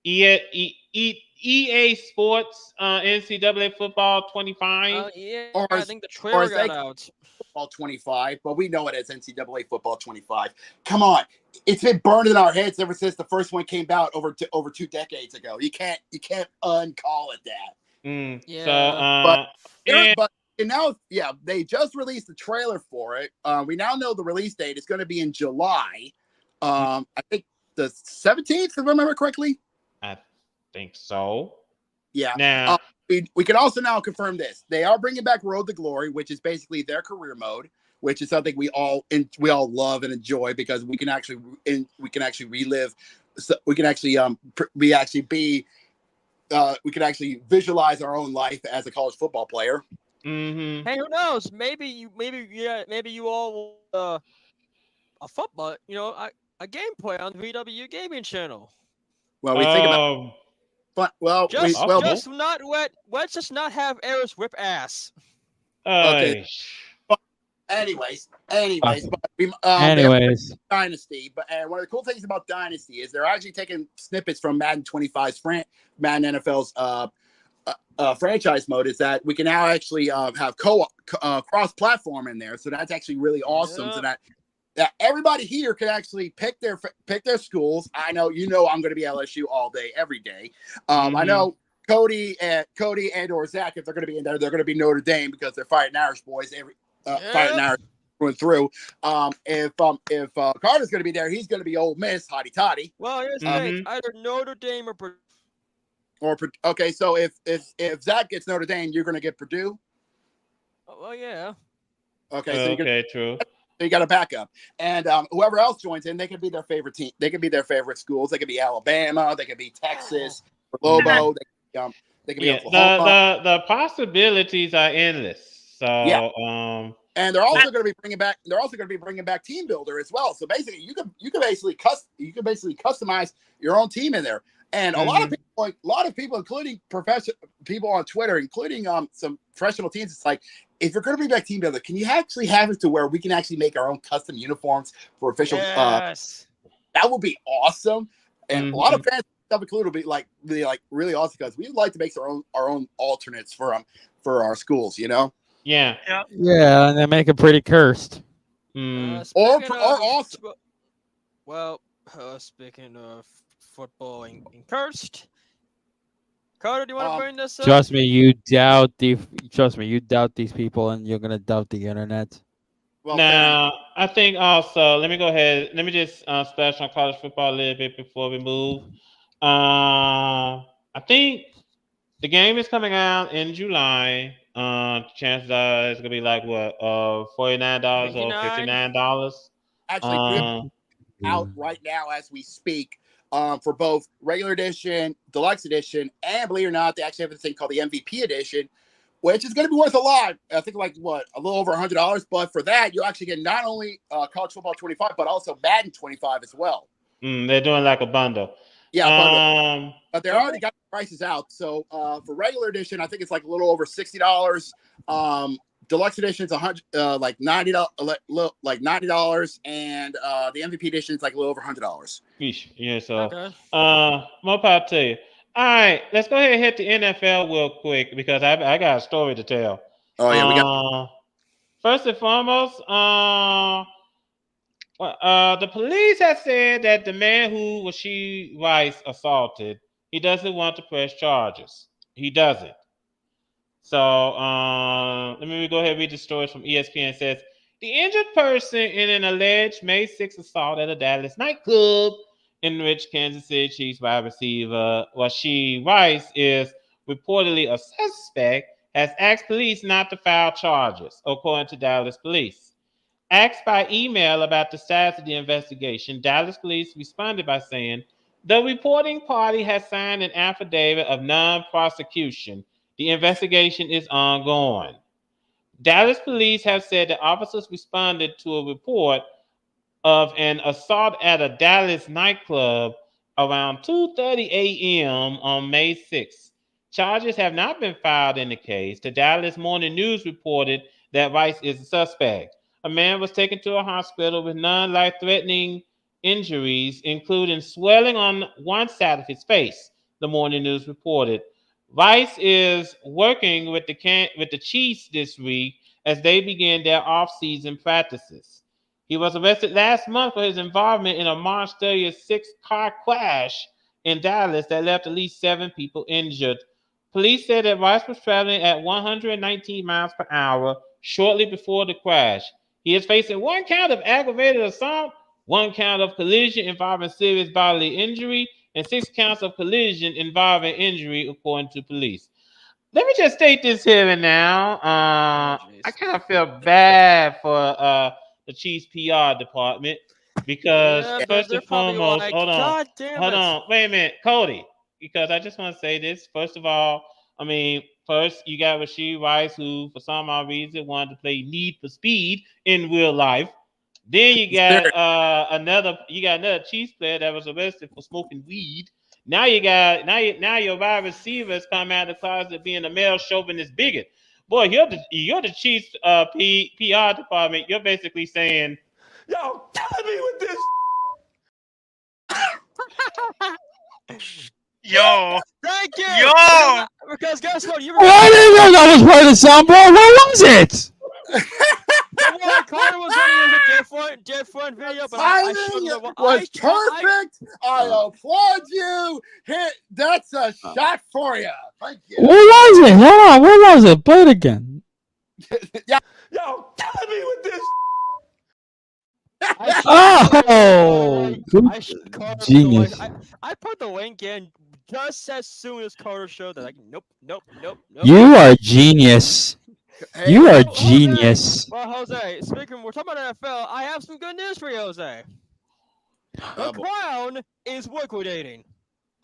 EA Sports NCAA Football 25. Yeah, I think the trailer got out. Football 25, but we know it as NCAA Football 25. Come on, it's been burned in our heads ever since the first one came out over 2 decades ago. You can't uncall it that. Yeah. But now, yeah, they just released the trailer for it. We now know the release date is going to be in July. I think the 17th, if I remember correctly. I think so. Yeah. Now we can also now confirm this. They are bringing back Road to Glory, which is basically their career mode, which is something we all love and enjoy because we can actually relive. We can actually visualize our own life as a college football player. Mm-hmm. Hey, who knows? Maybe you all a football, a gameplay on the VWU gaming channel. Well, we think about. But let's just not have Eris whip ass. Okay. But anyways, Dynasty. But one of the cool things about Dynasty is they're actually taking snippets from Madden 25's Madden NFL's franchise mode. Is that we can now actually have cross-platform in there, so that's actually really awesome. So that everybody here can actually pick their schools. I know I'm going to be LSU all day, every day. I know Cody and or Zach, if they're going to be in there, they're going to be Notre Dame because they're fighting Irish boys. Fighting Irish going through. If Carter's going to be there, he's going to be Ole Miss, hotty toddy. Well, here's the thing: either Notre Dame or okay. So if Zach gets Notre Dame, you're going to get Purdue. Well, yeah. Okay. True. So you got a backup, and whoever else joins in, they can be their favorite team. They can be their favorite schools. They could be Alabama. They could be Texas, Lobo. They could be Oklahoma. The possibilities are endless. So and they're also going to be bringing back. They're also going to be bringing back Team Builder as well. So basically, you can basically customize your own team in there. And a lot of people, including professional people on Twitter, including some professional teams, it's like, if you're going to bring back Team Builder, can you actually have it to where we can actually make our own custom uniforms for official? Yes. That would be awesome. And a lot of fans, stuff included, will be really awesome because we'd like to make our own alternates for our schools. Yeah. Yeah, and they make it pretty cursed. Or awesome. Well, speaking of football and cursed. Carter, do you want to bring this up? Trust me, you doubt these people, and you're gonna doubt the internet. Well, Now, I think also, let me go ahead. Let me just splash on college football a little bit before we move. I think the game is coming out in July. Chances are it's gonna be like what, $49 or $59. actually, out right now as we speak, for both regular edition, deluxe edition, and believe it or not, they actually have a thing called the MVP edition, which is going to be worth a lot. I think like what, a little over $100. But for that, you actually get not only college football 25, but also Madden 25 as well. They're doing like a bundle. Yeah, bundle. But they already got the prices out. So for regular edition, I think it's like a little over $60. Deluxe edition is like $90, and the MVP edition is like a little over $100. Yeah, so more power to you. All right, let's go ahead and hit the NFL real quick because I got a story to tell. Oh yeah, we got. First and foremost, the police have said that the man who Rashee Rice assaulted, he doesn't want to press charges. He doesn't. So let me go ahead and read the story from ESPN. It says, the injured person in an alleged May 6th assault at a Dallas nightclub in which Kansas City Chiefs wide receiver Rashee Rice is reportedly a suspect has asked police not to file charges, according to Dallas police. Asked by email about the status of the investigation, Dallas police responded by saying, the reporting party has signed an affidavit of non-prosecution. The investigation is ongoing. Dallas police have said that officers responded to a report of an assault at a Dallas nightclub around 2:30 a.m. on May 6th. Charges have not been filed in the case. The Dallas Morning News reported that Rice is a suspect. A man was taken to a hospital with non-life-threatening injuries, including swelling on one side of his face, the Morning News reported. Rice is working with the Chiefs this week as they begin their off-season practices. He was arrested last month for his involvement in a March 30th six-car crash in Dallas that left at least 7 people injured. Police said that Rice was traveling at 119 miles per hour shortly before the crash. He is facing 1 count of aggravated assault, 1 count of collision involving serious bodily injury, and 6 counts of collision involving injury, according to police. Let me just state this here and now. I kind of feel bad for the Chiefs PR department because first and foremost, like, hold on, wait a minute, Cody, because I just want to say this. First of all, I mean, first you got Rashee Rice, who for some odd reason wanted to play Need for Speed in real life. Then you got another Chiefs player that was arrested for smoking weed. Now your wide receivers come out of the closet being a male chauvinist bigot. Boy, you're the Chiefs PR department. You're basically saying, yo, killing me with this. Yo, thank you. Yo, because guess what? Why did that was part of the soundboard? What was it? Carter was going to use a different video, but I was perfect. I applaud you. That's a shot for you. Thank you. What was it? Hold on. What was it? Play it again. Yeah. Yo, killing me with this. Genius. I put the link in just as soon as Carter showed that. Like, nope. You are genius. Hey, you are genius. Well, Jose, speaking, we're talking about NFL. I have some good news for you, Jose. The Crown is liquidating.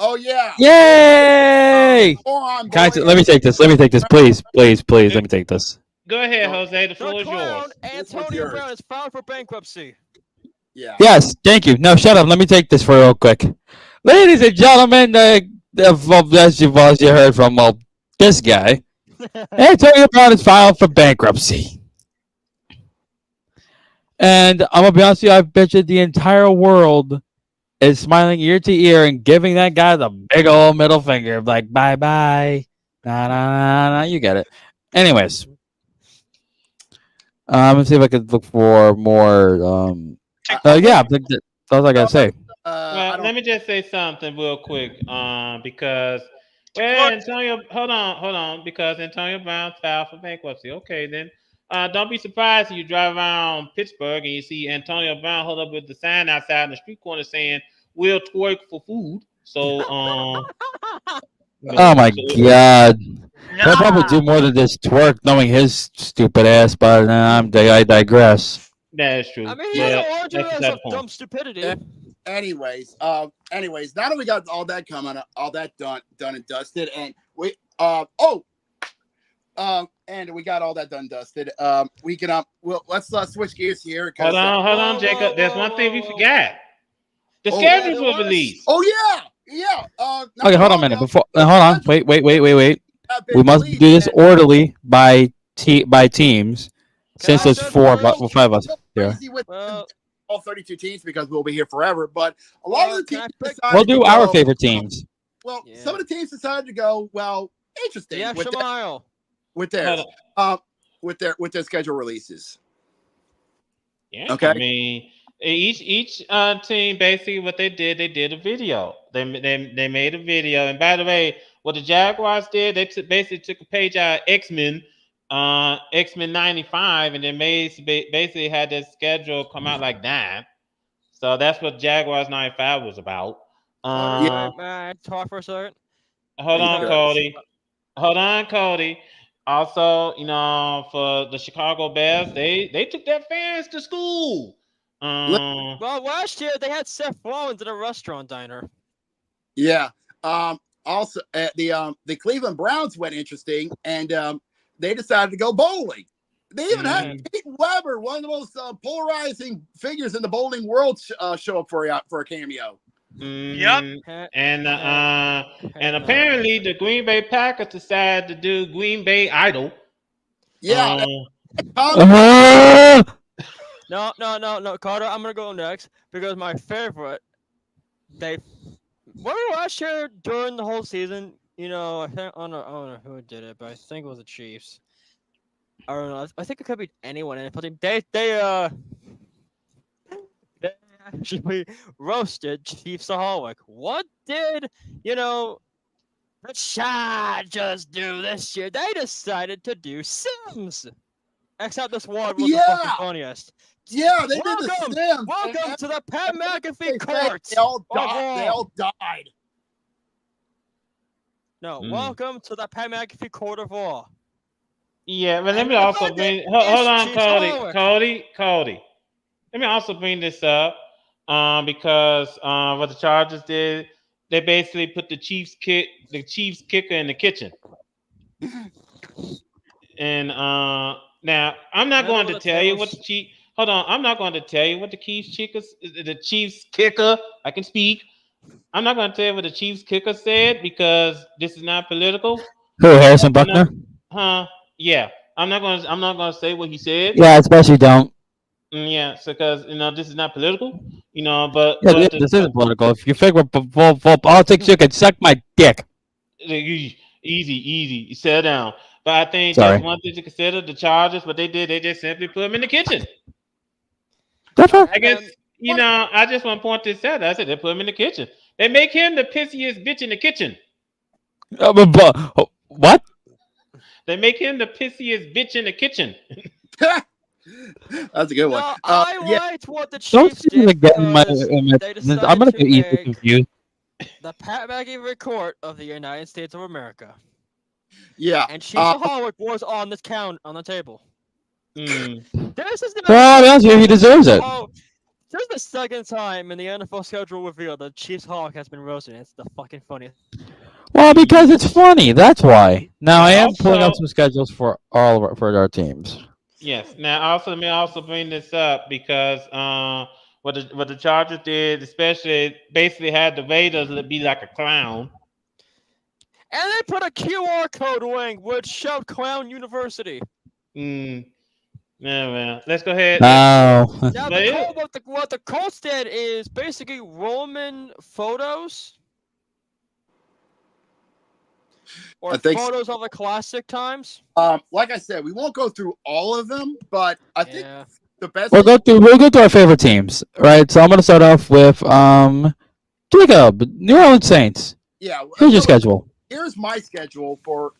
Oh yeah! Yay! Let me take this. Please. Let me take this. Go ahead, Jose. The floor is yours. Antonio Brown is filed for bankruptcy. Yeah. Yes, thank you. No, shut up. Let me take this for real quick. Ladies and gentlemen, as you heard from this guy, Antonio Brown is filed for bankruptcy. And I'm going to be honest with you, I bet you the entire world is smiling ear to ear and giving that guy the big old middle finger. Like, bye-bye. Nah, you get it. Anyways. Let's see if I could look for more. Yeah, that's all I got to say. Well, let me just say something real quick. Because... Well, Antonio, hold on, because Antonio Brown filed for bankruptcy. Okay, then. don't be surprised if you drive around Pittsburgh and you see Antonio Brown hold up with the sign outside in the street corner saying "We'll twerk for food." So, Oh my god. He'll probably Nah. do more than just twerk, knowing his stupid ass. But I digress. that is true. I mean, he's But an origin that's of beside the point. dumb stupidity. Yeah. Anyways, now that we got all that done and dusted, and and we got all that done and dusted, we can let's switch gears here. Hold on, Whoa, Jacob. whoa, There's whoa, one thing we whoa, whoa. forgot. The Oh, schedules yeah, were there was. released. Oh yeah. Okay, hold on a minute. Before hold on, wait. We must do this orderly by teams, since I there's start four of us, first? well, 5 of us here. Crazy with Well, all 32 teams because we'll be here forever. But a lot of the can I teams pick- decided We'll do to our go, favorite teams. Well, Yeah. some of the teams decided to go interesting the extra mile. with theirs, with their schedule releases. Yeah. Okay. I mean, each team basically what they did a video. They made a video. And by the way, what the Jaguars did, they basically took a page out of X-Men 95, and then basically had their schedule come out like that. So that's what Jaguars 95 was about. May I talk for a second? Hold on, Yes. Cody. Hold on, Cody. Also, for the Chicago Bears, they took their fans to school. Well, last year they had Seth Rollins at a restaurant diner. Yeah. Also, the Cleveland Browns went interesting, and they decided to go bowling. They even had Pete Weber, one of the most polarizing figures in the bowling world, show up for a cameo. Yep. And apparently the Green Bay Packers decided to do Green Bay Idol. Yeah. No, Carter. I'm gonna go next because my favorite. Last year during the whole season, I think I don't know who did it, but I think it was the Chiefs. I don't know. I think it could be anyone in it. They actually roasted Chiefsaholic. What did the Shad just do this year? They decided to do Sims. Except this one was the fucking funniest. Yeah, they did the Sims. Welcome to the Pat McAfee court. They all died. No, welcome to the Pat McAfee court of law. Yeah, but let me also bring. Hold on, Cody. Let me also bring this up because what the Chargers did, they basically put the Chiefs kicker in the kitchen. And now I'm not going to tell you what the Chiefs. Hold on, I'm not going to tell you what the Chiefs kicker. I can speak. I'm not going to tell you what the Chiefs kicker said because this is not political. Who, Harrison Buckner? Yeah. I'm not going to say what he said. Yeah, especially don't. Yeah, so because this is not political. But this isn't political. If you figure politics, you can suck my dick. Easy, settle down. But I think that's one thing to consider. The Chargers, what they did, they just simply put him in the kitchen. That's right. I guess I just want to point this out. I said they put him in the kitchen. They make him the pissiest bitch in the kitchen. What? They make him the pissiest bitch in the kitchen. That's a good one. No, I liked what the Don't Chiefs say did this again. I'm going to get easily make confused. the Pat McAfee court of the United States of America. Yeah. And Chiefsaholic was on this count on the table. This is the Well, he deserves it. This is the second time in the NFL schedule reveal that Chiefsaholic has been roasted. It's the fucking funniest. Well, because it's funny. That's why. Now I am pulling up some schedules for our teams. Yes. Now, let me also bring this up because what the Chargers did, especially basically had the Raiders be like a clown. And they put a QR code link which showed Clown University. Yeah, man. Let's go ahead. Now, what the Colts did is basically Roman photos. Or photos of the classic times. Like I said, we won't go through all of them, but I think the best. We'll go through our favorite teams, right? So I'm going to start off with Jacob, New Orleans Saints. Yeah. Here's your schedule. Here's my schedule for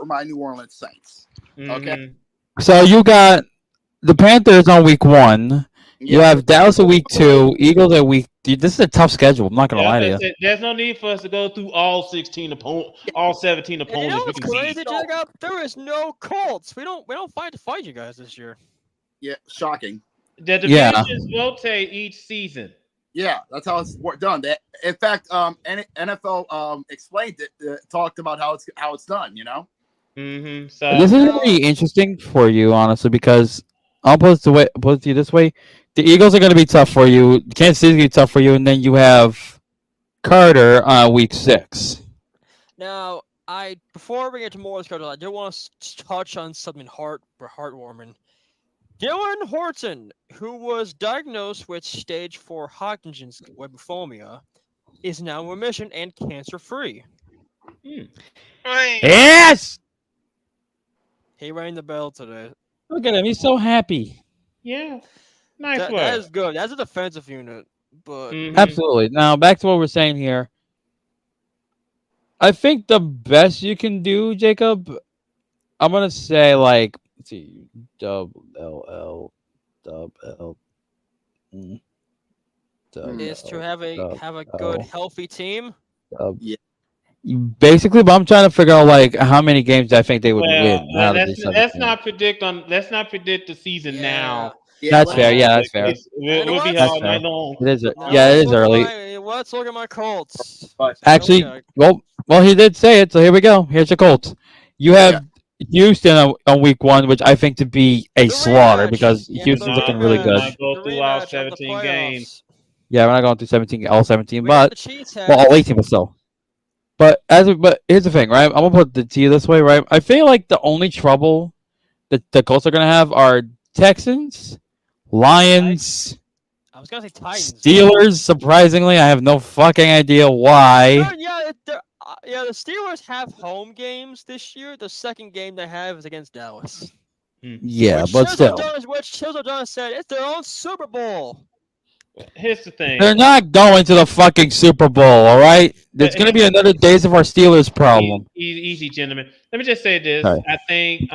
my New Orleans Saints. Okay. So you got the Panthers on week 1. You Yeah. have Dallas at week 2. Eagles at week. Dude, this is a tough schedule. I'm not gonna lie to you. There's no need for us to go through all 16 all 17 And you know opponents we what's can beat. crazy, Jacob? There is no Colts. We don't fight you guys this year. Yeah. Shocking. The Yeah. divisions rotate each season. Yeah, that's how it's done. In fact, NFL explained it, talked about how it's done. You know. Mm-hmm. This So is gonna be interesting for you, honestly, because I'll put it to you this way: the Eagles are gonna be tough for you. Kansas City's gonna be tough for you, and then you have Carter week 6. Now, before we get to more of the schedule, I do want to touch on something heartwarming. Dylan Horton, who was diagnosed with stage 4 Hodgkin's lymphoma, is now in remission and cancer-free. Wait, Yes. He rang the bell today. Look at him. He's so happy. yeah, nice That work. is good. That's a defensive unit, but Mhm. Absolutely. Now back to what we're saying here. I think the best you can do, Jacob, I'm gonna say like let's see, double L double L. is to have a good, healthy team. Basically, but I'm trying to figure out like how many games I think they would win. Out of these let's 17. not predict the season Yeah. now. That's fair. Yeah, that's fair. We'll be here That's all fair. night long. It is. Now Yeah, it let's is look at early. let's look at my Colts. But Actually, Okay. well, he did say it. So here we go. Here's your Colts. You have Houston on week 1, which I think to be a The slaughter rematch. because Yeah, Houston's the looking really We're good. not go The through all rematch of the 17 playoffs. games. Yeah, we're not going through 17, all 17, We got but the Chiefs well, all have 18, but still. But here's the thing, right? I'm gonna put it to you this way, right? I feel like the only trouble that the Colts are gonna have are Texans, Lions, I was gonna say Titans. Steelers. Surprisingly, I have no fucking idea why. Yeah, the Steelers have home games this year. The second game they have is against Dallas. Yeah, Which but still, Chisel Dunn said it's their own Super Bowl. Here's the thing. they're not going to the fucking Super Bowl. All right, it's gonna be another Days of Our Steelers problem. Easy, gentlemen. Let me just say this. Sorry. I think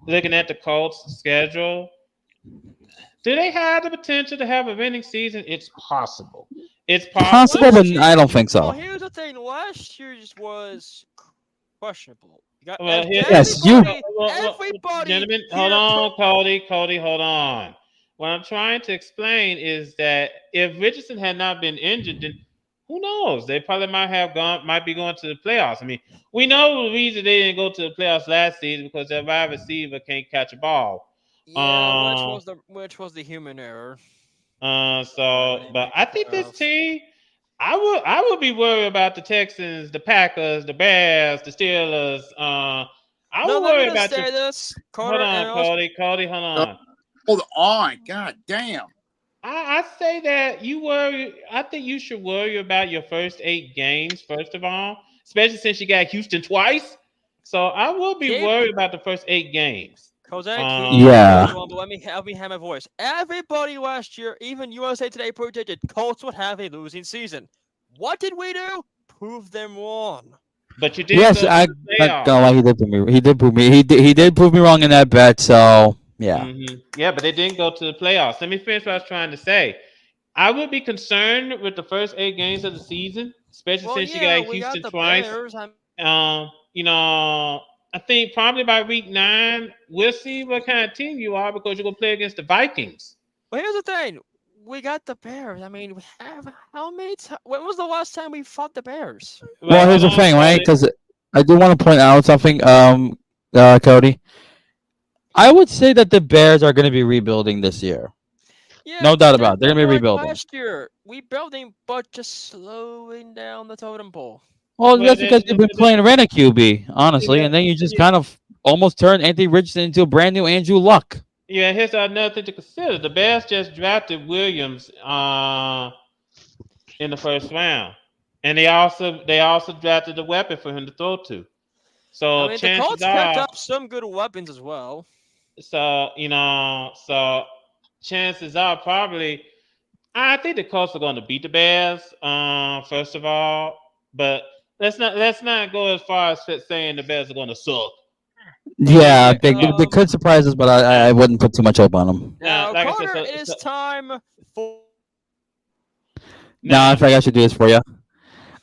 looking at the Colts schedule, do they have the potential to have a winning season? It's possible. It's Possible, but I don't think Well, so. here's the thing. Last year's was questionable. You got Well, Yes, everybody. Gentlemen, here hold on, Cody, hold on. What I'm trying to explain is that if Richardson had not been injured, then who knows? They probably might be going to the playoffs. I mean, we know the reason they didn't go to the playoffs last season because their wide receiver can't catch a ball. Yeah, which was the human error. But I think this team, I would be worried about the Texans, the Packers, the Bears, the Steelers. I would worry about this. Hold on, Cody, hold on. Hold on, god damn. I say that you worry. I think you should worry about your first 8 games first of all, especially since you got Houston twice. So I will be worried about the first 8 games. Yeah. But let me have my voice. Everybody last year, even USA Today predicted Colts would have a losing season. What did we do? Prove them wrong. But you did. Yes, I'm not gonna lie. He did prove me. He did prove me. He did prove me wrong in that bet. So yeah. Mm-hmm. Yeah, but they didn't go to the playoffs. Let me finish what I was trying to say. I would be concerned with the first 8 games of the season, especially since you got Houston twice. I think probably by week 9, we'll see what kind of team you are because you're gonna play against the Vikings. Well, here's the thing: we got the Bears. I mean, we have how many? When was the last time we fought the Bears? Well, here's the thing, right? Because I do want to point out something, Cody. I would say that the Bears are going to be rebuilding this year. Yeah, no doubt about it. They're going to be rebuilding. Last year, we building, but just slowing down the totem pole. Well, that's because you've been playing Rena QB, honestly, and then you just kind of almost turned Anthony Richardson into a brand new Andrew Luck. Yeah, here's another thing to consider. The Bears just drafted Williams in the first round, and they also drafted a weapon for him to throw to. So the Colts picked up some good weapons as well. So chances are probably, I think the Colts are going to beat the Bears. First of all, but let's not go as far as saying the Bears are going to suck. Yeah, Okay, they could surprise us, but I wouldn't put too much hope on them. Yeah, now, like I said, Carter, it is so time for. No, now I think I should do this for you.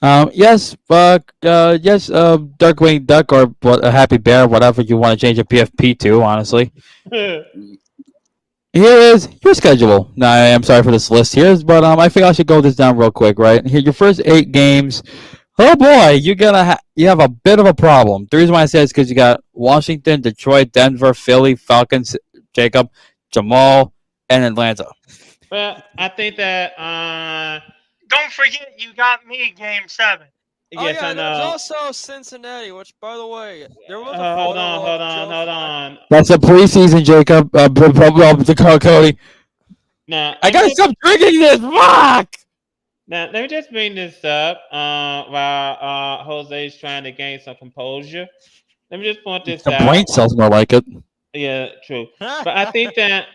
Yes, yes, Darkwing Duck or what, a Happy Bear, whatever you want to change your PFP to. Honestly, here is your schedule. Now, I am sorry for this list here, but I think I should go this down real quick. Right here, your first 8 games. Oh boy, you have a bit of a problem. The reason why I say it's because you got Washington, Detroit, Denver, Philly, Falcons, Jacob, Jamal, and Atlanta. well, I think that Don't forget you got me game 7. Oh yes, yeah, I there's know. also Cincinnati, which, by the way, there was a Hold photo on, of hold on, Joe hold Flacco. on. That's a preseason, Jacob. Cody. Now I let me gotta just stop drinking this. Fuck. now let me just bring this up while Jose's trying to gain some composure. Let me just point this The out. brain cells more like it. Yeah, true. But I think that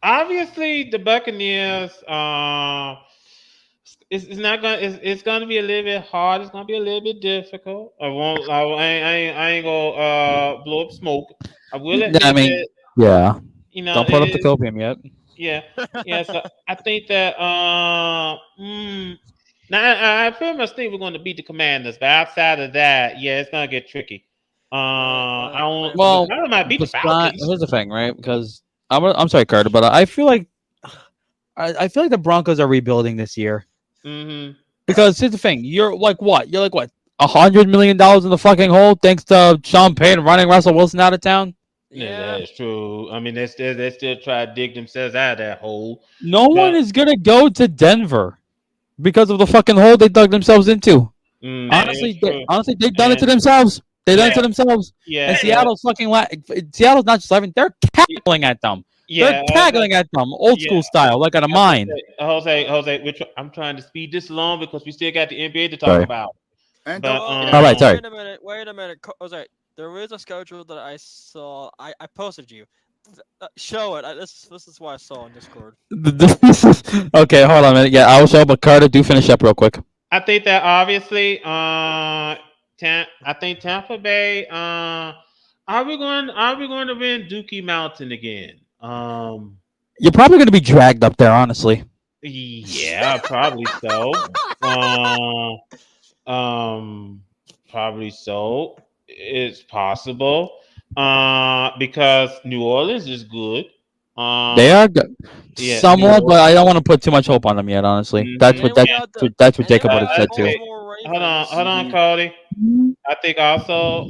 obviously the Buccaneers it's not gonna it's gonna be a little bit hard. It's gonna be a little bit difficult. I ain't gonna blow up smoke. I will I admit mean, that yeah. you know Don't put up the copium yet. yeah yeah. So I think that now I pretty much think we're going to beat the Commanders, but outside of that, yeah, it's gonna get tricky. I don't. The Well, Commanders might beat the Falcons. here's the thing, right? Because I'm sorry, Carter, but I feel like I feel like the Broncos are rebuilding this year. Mm-hmm. Because here's the thing, you're like what? You're like what? $100 million in the fucking hole, thanks to Sean Payton running Russell Wilson out of town. Yeah, Yeah. that's true. I mean, they still try to dig themselves out of that hole. No one But is gonna go to Denver because of the fucking hole they dug themselves into. it's true. Honestly, they've done it to And themselves. They done it yeah, to themselves. And yeah, yeah, Seattle's fucking Seattle's not just laughing; they're cackling at them. They're yeah. cackling at them, old Yeah, school style, like at a mine. Jose, I'm trying to speed this along because we still got the NBA to talk Sorry. about. And But don't All right, sorry. Wait a minute. Jose, there is a schedule that I saw. I posted you. Show it. This is what I saw on Discord. Okay, hold on a minute. Yeah, I will show, but Carter, do finish up real quick. I think that obviously, I think Tampa Bay. Are we going to win Dookie Mountain again? You're probably going to be dragged up there, honestly. Yeah, probably so. Probably so. It's possible. Because New Orleans is good. They are good. Yeah, Somewhat, but I don't want to put too much hope on them yet, honestly. That's Mhm. what Jacob would have said too. Hold on, Cody. I think also,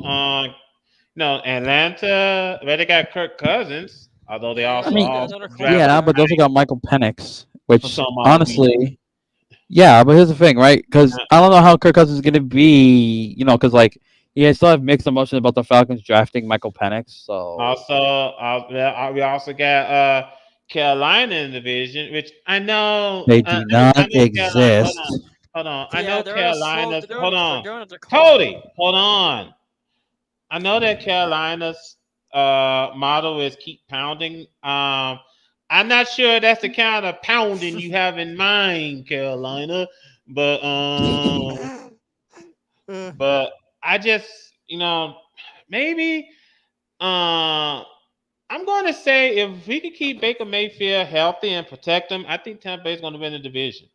no, Atlanta. Well, they got Kirk Cousins, although they also Yeah, but they also got Michael Penix, which some honestly, yeah. But here's the thing, right? Because I don't know how Kirk Cousins is going to be, because like I still have mixed emotions about the Falcons drafting Michael Penix. So Also, we also got Carolina in the division, which I know they do not exist. Hold on. I Yeah, know they're Carolina's. they're Hold on, doing it to Cody. Hold on. I know that Carolina's motto is keep pounding. I'm not sure that's the kind of pounding you have in mind, Carolina, but but I just maybe I'm going to say if we could keep Baker Mayfield healthy and protect him, I think Tampa Bay is going to win the division.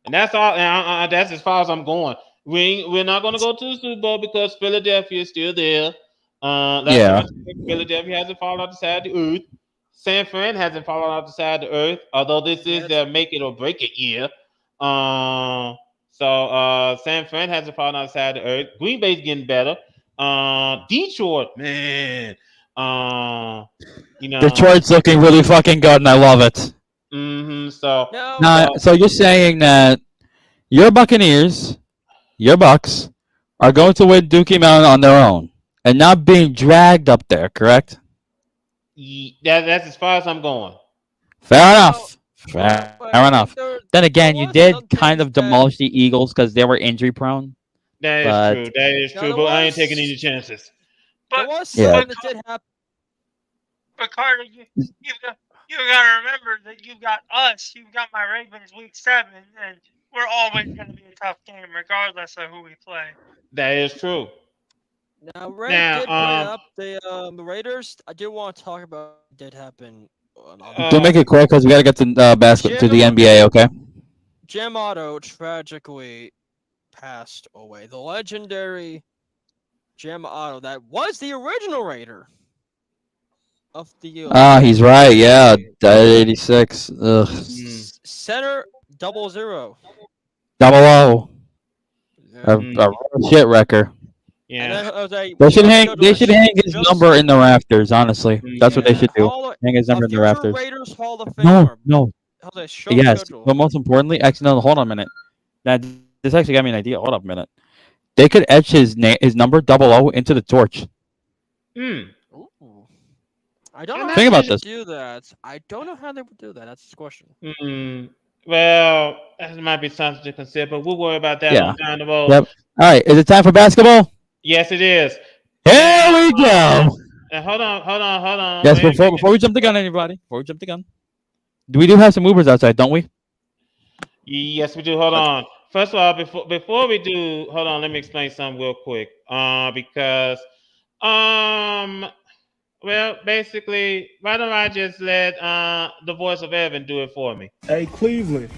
And that's all. That's as far as I'm going. We're not going to go to the Super Bowl because Philadelphia is still there. Philadelphia hasn't fallen off the side of the earth. San Fran hasn't fallen off the side of the earth, although this is their make it or break it year. San Fran hasn't fallen off the side of the earth. Green Bay's getting better. Detroit, man. Detroit's looking really fucking good, and I love it. So you're saying that your Buccaneers, your Bucks, are going to win Dookie Mountain on their own and not being dragged up there, correct? That's as far as I'm going. Fair enough. Fair enough. Then again, you did kind of demolish the Eagles because they were injury prone. That is true. But I ain't taking any chances. But that did happen. But Carter, you gotta remember that you've got us. You've got my Ravens week 7, and we're always going to be a tough game, regardless of who we play. That is true. Now, Ray Now, did bring up the Raiders. I do want to talk about what did happen. Do make it quick because we gotta get to to the NBA. Okay. Jim Otto tragically passed away. The legendary Jim Otto, that was the original Raider of the. He's right. Yeah, died at 86. Ugh. Center 00. Double O. Yeah. A shit wrecker. Yeah. They should hang. They should hang his number in the rafters. Honestly, that's what they should do. Hang his number in the rafters. Raiders Hall of Famer. No. Yes, schedule. but most importantly, actually, no. Hold on a minute. This actually got me an idea. Hold up a minute. They could etch his number 00 into the torch. Ooh. I don't know Think how about they would do that. I don't know how they would do that. That's the question. Well, that might be something to consider, but we'll worry about that on down the road. Yep. All right. Is it time for basketball? Yes, it is. Here we go. Hold on. Yes, before we jump the gun, anybody. Before we jump the gun, we do have some Ubers outside, don't we? Yes, we do. Hold on. First of all, before we do, hold on. Let me explain something real quick. Because, well, basically, why don't I just let the voice of Evan do it for me? Hey, Cleveland,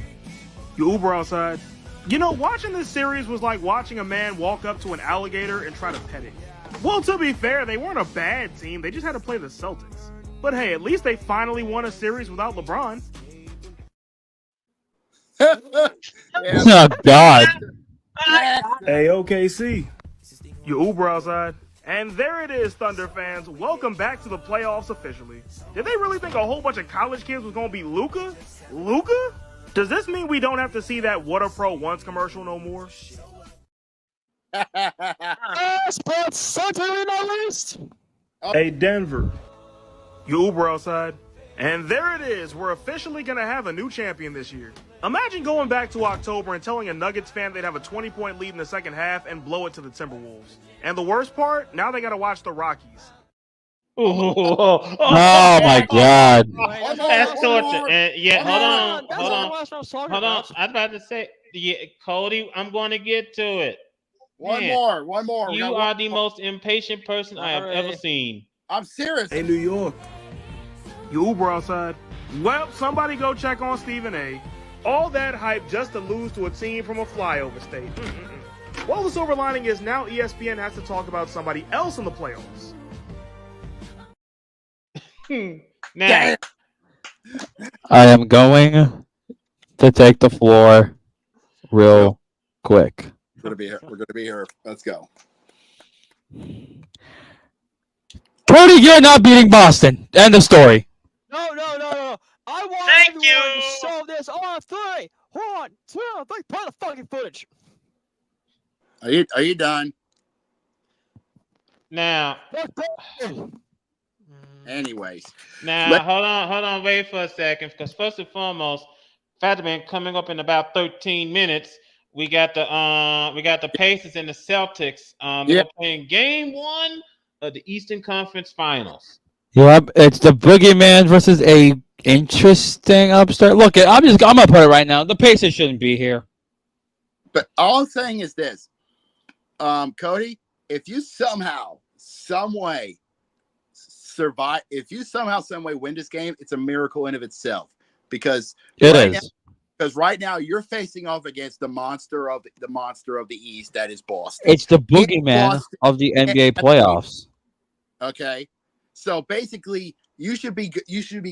you Uber outside. You know, watching this series was like watching a man walk up to an alligator and try to pet it. Well, to be fair, they weren't a bad team. They just had to play the Celtics. But hey, at least they finally won a series without LeBron. Oh, God. Hey, OKC, you Uber outside. And there it is, Thunder fans. Welcome back to the playoffs officially. Did they really think a whole bunch of college kids was going to be Luka? Luka? Does this mean we don't have to see that What a Pro Once commercial no more? Sports certainly not least. Hey, Denver, you Uber outside. And there it is. We're officially going to have a new champion this year. Imagine going back to October and telling a Nuggets fan they'd have a 20-point lead in the second half and blow it to the Timberwolves. And the worst part, now they got to watch the Rockies. Oh my God. That's torture. And yeah, hold on. I was about to say, yeah, Cody, I'm going to get to it. One more. You are the most impatient person I have ever seen. I'm serious. Hey, New York, you Uber outside. Well, somebody go check on Stephen A. All that hype just to lose to a team from a flyover state. Well, the silver lining is now ESPN has to talk about somebody else in the playoffs. Now, I am going to take the floor real quick. We're gonna be here. Let's go. Cody, you're not beating Boston. End of story. No. I want Thank everyone you. to show this on 3. 1, 2, 3. Play the fucking footage. Are you done? now, Anyways, hold on, wait for a second, because first and foremost, Fatman, coming up in about 13 minutes, we got the Pacers and the Celtics. They're playing Game 1 of the Eastern Conference Finals. Yep, it's the boogeyman versus a interesting upstart. Look, I'm gonna put it right now. The Pacers shouldn't be here. but all I'm saying is this, Cody, if you somehow, some way survive, if you somehow, some way win this game, it's a miracle in of itself. Because right now you're facing off against the monster of the East, that is Boston. It's the boogeyman of the NBA playoffs. Okay, so basically, you should be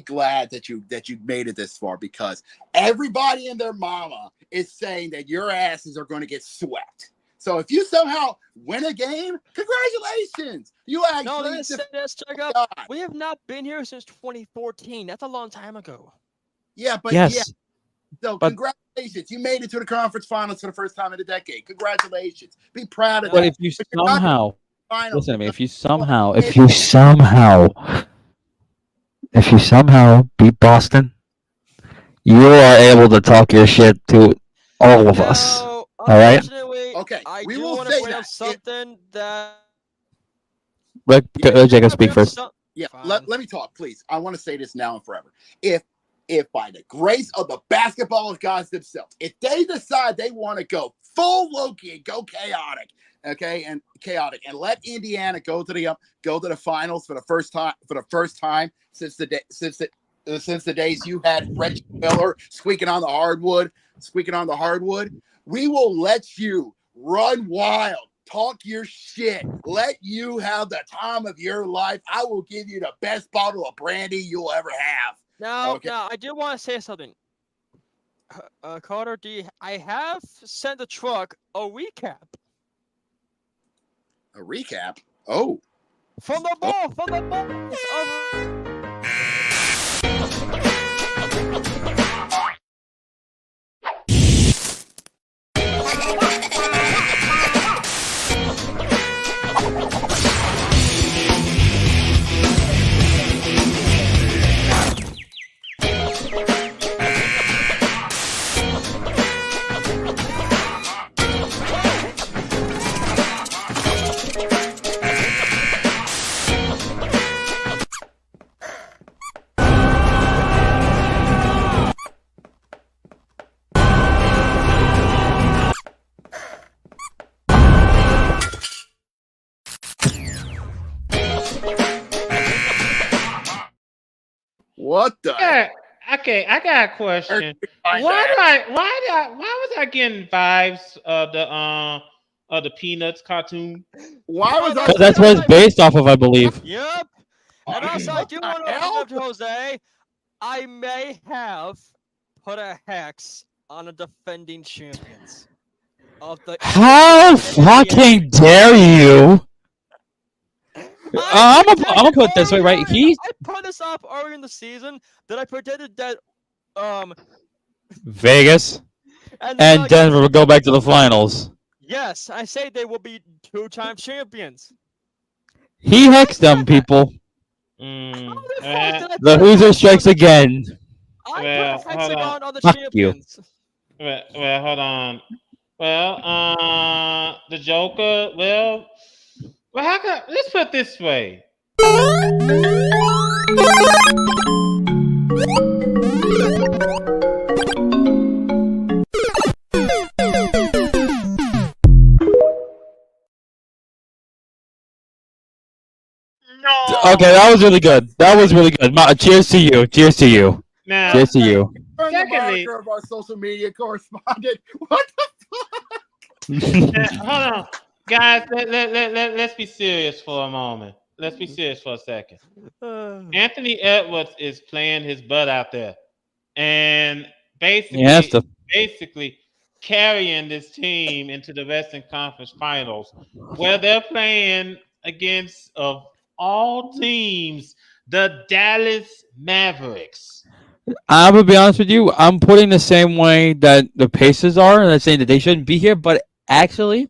glad that you made it this far, because everybody and their mama is saying that your asses are going to get swept. So if you somehow win a game, congratulations! You actually let's check out. We have not been here since 2014. That's a long time ago. Yeah, but yes. Congratulations! You made it to the conference finals for the first time in a decade. Congratulations! Be proud of that. But if you somehow listen to me, if you somehow beat Boston, you are able to talk your shit to all of us. All right? Okay, we will say that something that. Jake, speak first. Yeah, let me talk, please. I want to say this now and forever. If if by the grace of the basketball gods themselves, if they decide they want to go full Loki and go chaotic, okay, and let Indiana go to the finals for the first time since the days you had Reggie Miller squeaking on the hardwood, we will let you run wild, talk your shit, let you have the time of your life. I will give you the best bottle of brandy you'll ever have. Now, I do want to say something. Carter, I have sent the truck a recap. A recap? Oh. From the ball. What the? Yeah, okay, I got a question. Why was I getting vibes of the Peanuts cartoon? Why was I? Because that's what it's based off of, I believe. Yep. And also, I do want to acknowledge, Jose, I may have put a hex on the defending champions of the. How fucking dare you? I'm gonna put it this way, right? I put this up earlier in the season that I predicted that Vegas and Denver will go back to the finals. Yes, I say they will be 2-time champions. He hexed them, people. The Hoosier strikes again. I put a hexagon on the Fuck champions. Well, hold on. Well, the Joker. Well, how can let's put it this way. No. Okay, that was really good. Cheers to you. Cheers to you. Now, Cheers to you. secondly, of our social media correspondent. What the fuck? hold on, guys. Let's be serious for a moment. Let's be serious for a second. Anthony Edwards is playing his butt out there, and basically carrying this team into the Western Conference Finals, where they're playing against of all teams, the Dallas Mavericks. I'm gonna be honest with you. I'm putting the same way that the Pacers are, and I'm saying that they shouldn't be here. But actually,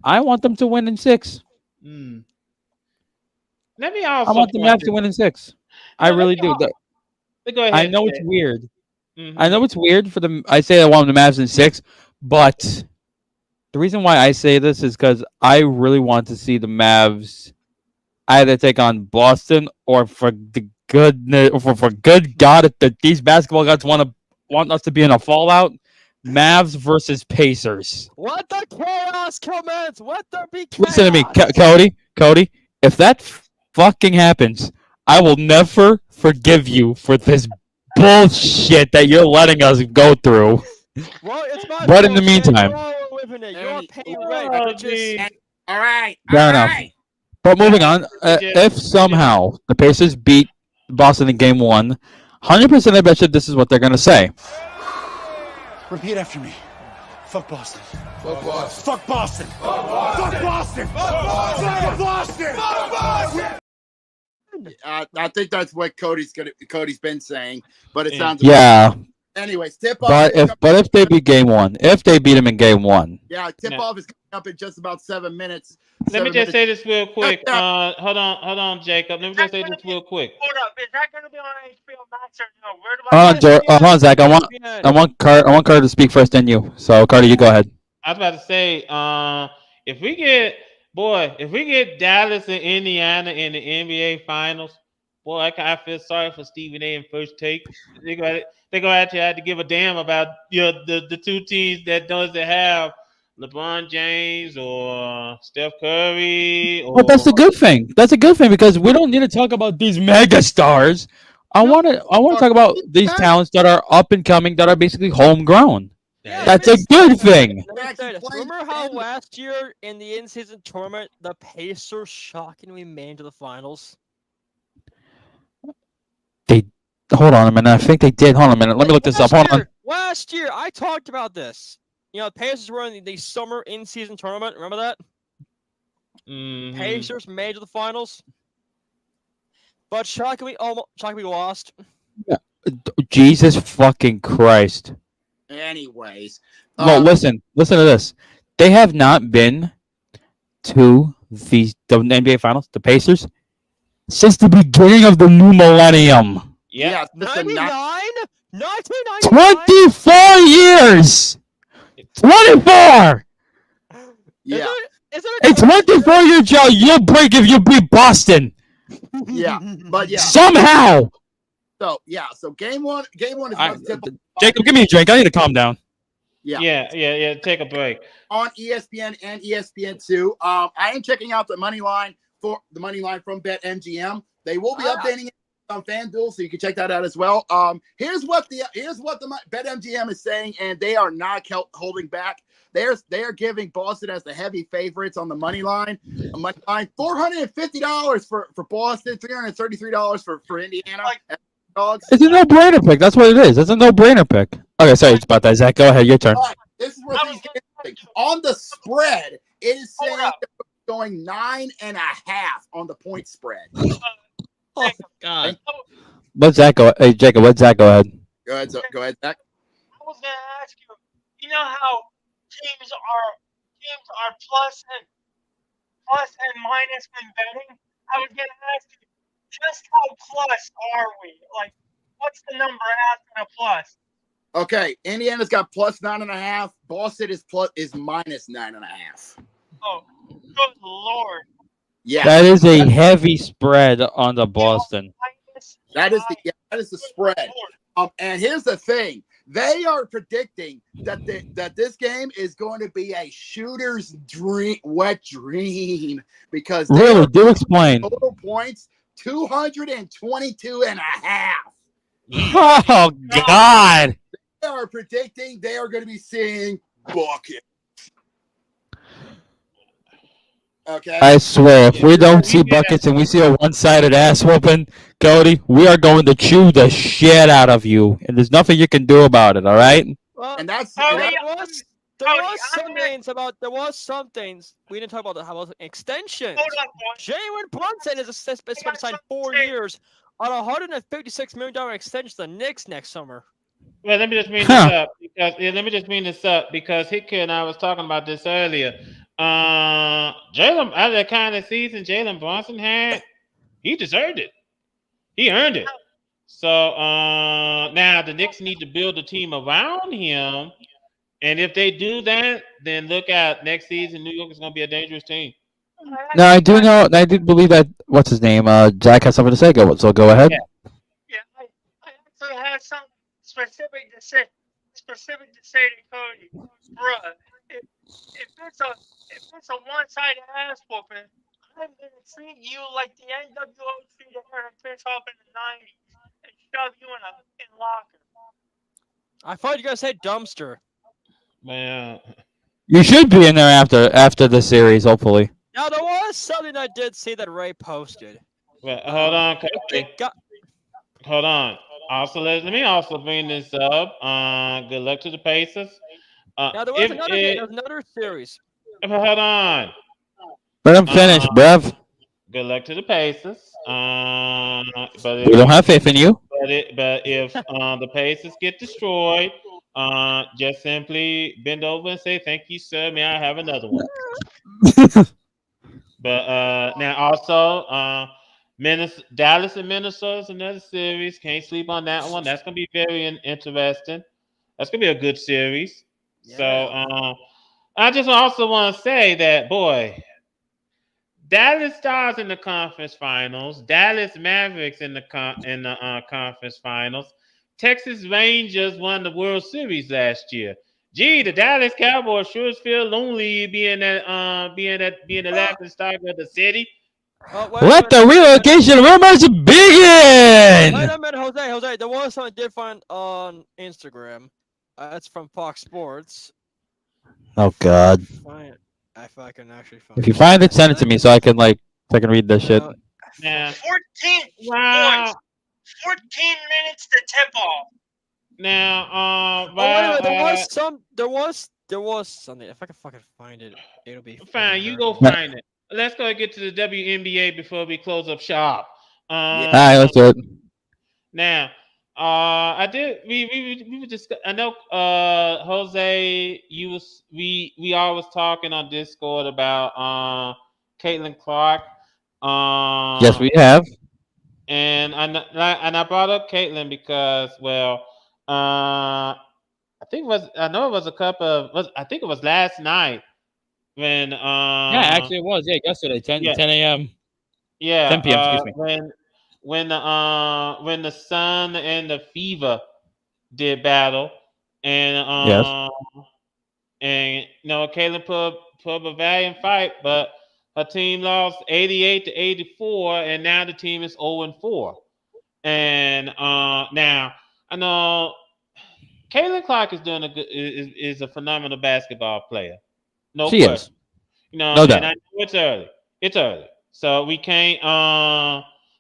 I want them to win in 6. Let me also. I want the Mavs to win in 6. I really do. Go ahead. I know it's weird. I know it's weird for them. I say I want the Mavs in 6, but the reason why I say this is because I really want to see the Mavs either take on Boston or for the goodness, for good God, if these basketball gods want us to be in a fallout, Mavs versus Pacers. Let the chaos commence. Let there be chaos. Listen to me, Cody. If that fucking happens, I will never forgive you for this bullshit that you're letting us go through. Well, it's my But in the fault, meantime, you're all living it. You're paying rent. All right. fair enough. But moving on, if somehow the Pacers beat Boston in Game 1, 100% I bet you this is what they're gonna say. Repeat after me. Fuck Boston. Fuck Boston. Fuck Boston. Fuck Boston. Fuck Boston. Fuck Boston. Fuck Boston. I think that's what Cody's been saying, but it sounds Anyways, tip off. But if they beat Game 1, if they beat them in Game 1, tip off is coming up in just about 7 minutes. Let me just say this real quick. Hold on, Jacob. Let me just say this real quick. Hold up, is that going to be on HBO Max or no? Where do I? hold on, Zach. I want Carter to speak first, then you. So Carter, you go ahead. I was about to say, if we get Dallas and Indiana in the NBA Finals, boy, I feel sorry for Stephen A. and First Take. They gonna actually have to give a damn about the two teams that doesn't have LeBron James or Steph Curry But that's or a good thing. That's a good thing because we don't need to talk about these mega stars. I want to talk about these talents that are up and coming that are basically homegrown. Yeah, That's a good thing. Let me say this. Remember how last year in the in-season tournament, the Pacers shockingly made it to the finals? They hold on a minute. I think they did. Hold on a minute. Let me look this up. Hold on. Last year, I talked about this. You know, the Pacers were in the summer in-season tournament. Remember that? Mhm. Pacers made it to the finals, but shockingly lost. Jesus fucking Christ. Anyways, No, listen to this. They have not been to the NBA Finals, the Pacers, since the beginning of the new millennium. yeah, 99? 24 years! 24! Yeah. A 24-year jail you'll break if you beat Boston. Yeah, but yeah. Somehow. So game one is much simple. Jacob, give me a drink. I need to calm down. Yeah. Take a break. On ESPN and ESPN2. I am checking out the money line from BetMGM. They will be updating it on FanDuel, so you can check that out as well. Here's what the BetMGM is saying, and they are not holding back. They are giving Boston as the heavy favorites on the money line. $450 for Boston, $333 for Indiana. Dogs. It's a no-brainer pick. That's what it is. It's a no-brainer pick. Okay, sorry about that, Zach. Go ahead. Your turn. All right, this is where things get interesting. On the spread, it is saying going 9.5 on the point spread. Oh God. Let Zach go. Hey, Jacob. Let Zach go ahead. Go ahead, Zach. I was gonna ask you. You know how teams are plus and minus when betting? I was gonna ask you, just how plus are we? Like, what's the number after a plus? Okay, Indiana's got plus 9.5. Boston is minus 9.5. Oh, good lord! Yeah, That is a heavy spread on the Boston. That is the spread. And here's the thing: they are predicting that this game is going to be a shooter's wet dream because Really, do explain. Total points 222.5. Oh God! They are predicting they are going to be seeing buckets. Okay. I swear, if we don't see buckets and we see a one-sided ass whooping, Cody, we are going to chew the shit out of you, and there's nothing you can do about it. All right? Well, and that's there was some things we didn't talk about. How about extensions? Jalen Brunson is supposed to sign 4 years on a $156 million extension to the Knicks next summer. Well, let me just bring this up because Hicker and I was talking about this earlier. Jalen, out of the kind of season Jalen Brunson had, he deserved it. He earned it. So now the Knicks need to build a team around him, and if they do that, then look out. Next season, New York is going to be a dangerous team. No, I do know. I do believe that. What's his name? Jack has something to say. So go ahead. Yeah, I actually have something specific to say to Cody, bruh. If it's a one-sided ass whooping, I'm gonna treat you like the NWO treated Eric Bischoff in the '90s and shove you in locker. I thought you guys said dumpster. Man, you should be in there after the series, hopefully. Now there was something I did see that Ray posted. Well, hold on, Cody. Hold on. Also, let me also bring this up. Good luck to the Pacers. Now there was another series. Hold on. Let him finish, bruv. Good luck to the Pacers. But We don't have faith in you. But if the Pacers get destroyed, just simply bend over and say, "Thank you, sir. May I have another one?" But now also, Dallas and Minnesota is another series. Can't sleep on that one. That's gonna be very interesting. That's gonna be a good series. Yeah. So I just also want to say that, boy, Dallas Stars in the conference finals. Dallas Mavericks in the conference finals. Texas Rangers won the World Series last year. Gee, the Dallas Cowboys sure feel lonely being the laughing stock of the city. Let the relocation rumors begin. Wait a minute, Jose. There was something different on Instagram. That's from Fox Sports. Oh God! If I can actually find. If you find it, send it to me so I can read this shit. Yeah. 14 Wow. boys. 14 minutes to tip off. Now, there was something. If I can fucking find it, it'll be fine. You go find it. Let's go get to the WNBA before we close up shop. All right, let's do it. Now, I did. We were just. I know, Jose. We always talking on Discord about Caitlin Clark. Yes, we have. And I brought up Caitlin because, well, I think it was. I know it was a couple of. I think it was last night when. Yeah, actually it was. Yeah, yesterday, 10 a.m. Yeah, 10 p.m. Excuse me. When the Sun and the Fever did battle, and Yes. and Caitlin put up a valiant fight, but her team lost 88-84, and now the team is 0-4. And now I know Caitlin Clark is doing is a phenomenal basketball player. No She question. is. No doubt. And I know it's early. It's early. So we can't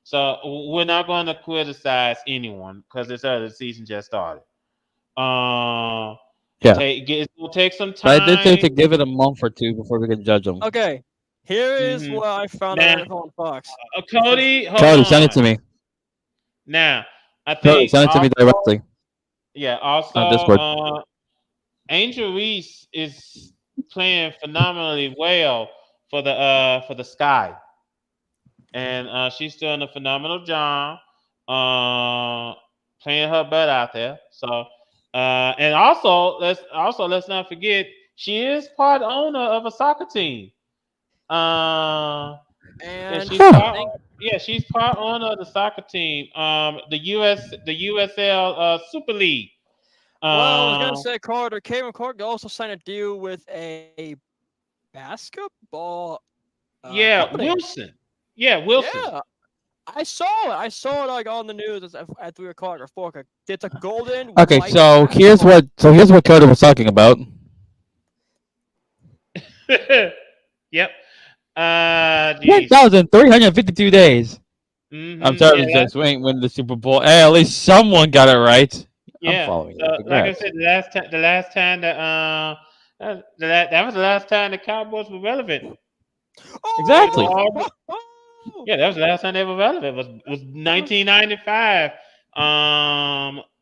so we're not going to criticize anyone because it's early. The season just started. Yeah. It will take some time. But I did say to give it a month or two before we can judge them. Okay. Here is what I found out on Fox. Cody, send it to me. Now, I think Cody, send it to me directly. Yeah, also on Discord. Angel Reese is playing phenomenally well for the Sky. And she's doing a phenomenal job playing her butt out there. So and also let's not forget she is part owner of a soccer team. And she's part owner of the soccer team. The USL Super League. Well, I was gonna say Carter. Caitlin Clark also signed a deal with a basketball. Company. Wilson. Yeah, Wilson. Yeah, I saw it. I saw it like on the news at 3 o'clock or 4 o'clock. It's a golden. Okay, so here's what Carter was talking about. Yep. 1,352 days. I'm sorry, just win the Super Bowl. Hey, at least someone got it right. Yeah. I'm following so, like I said, the last time that was the last time the Cowboys were relevant. Exactly. Yeah, that was the last time they were relevant. Was 1995.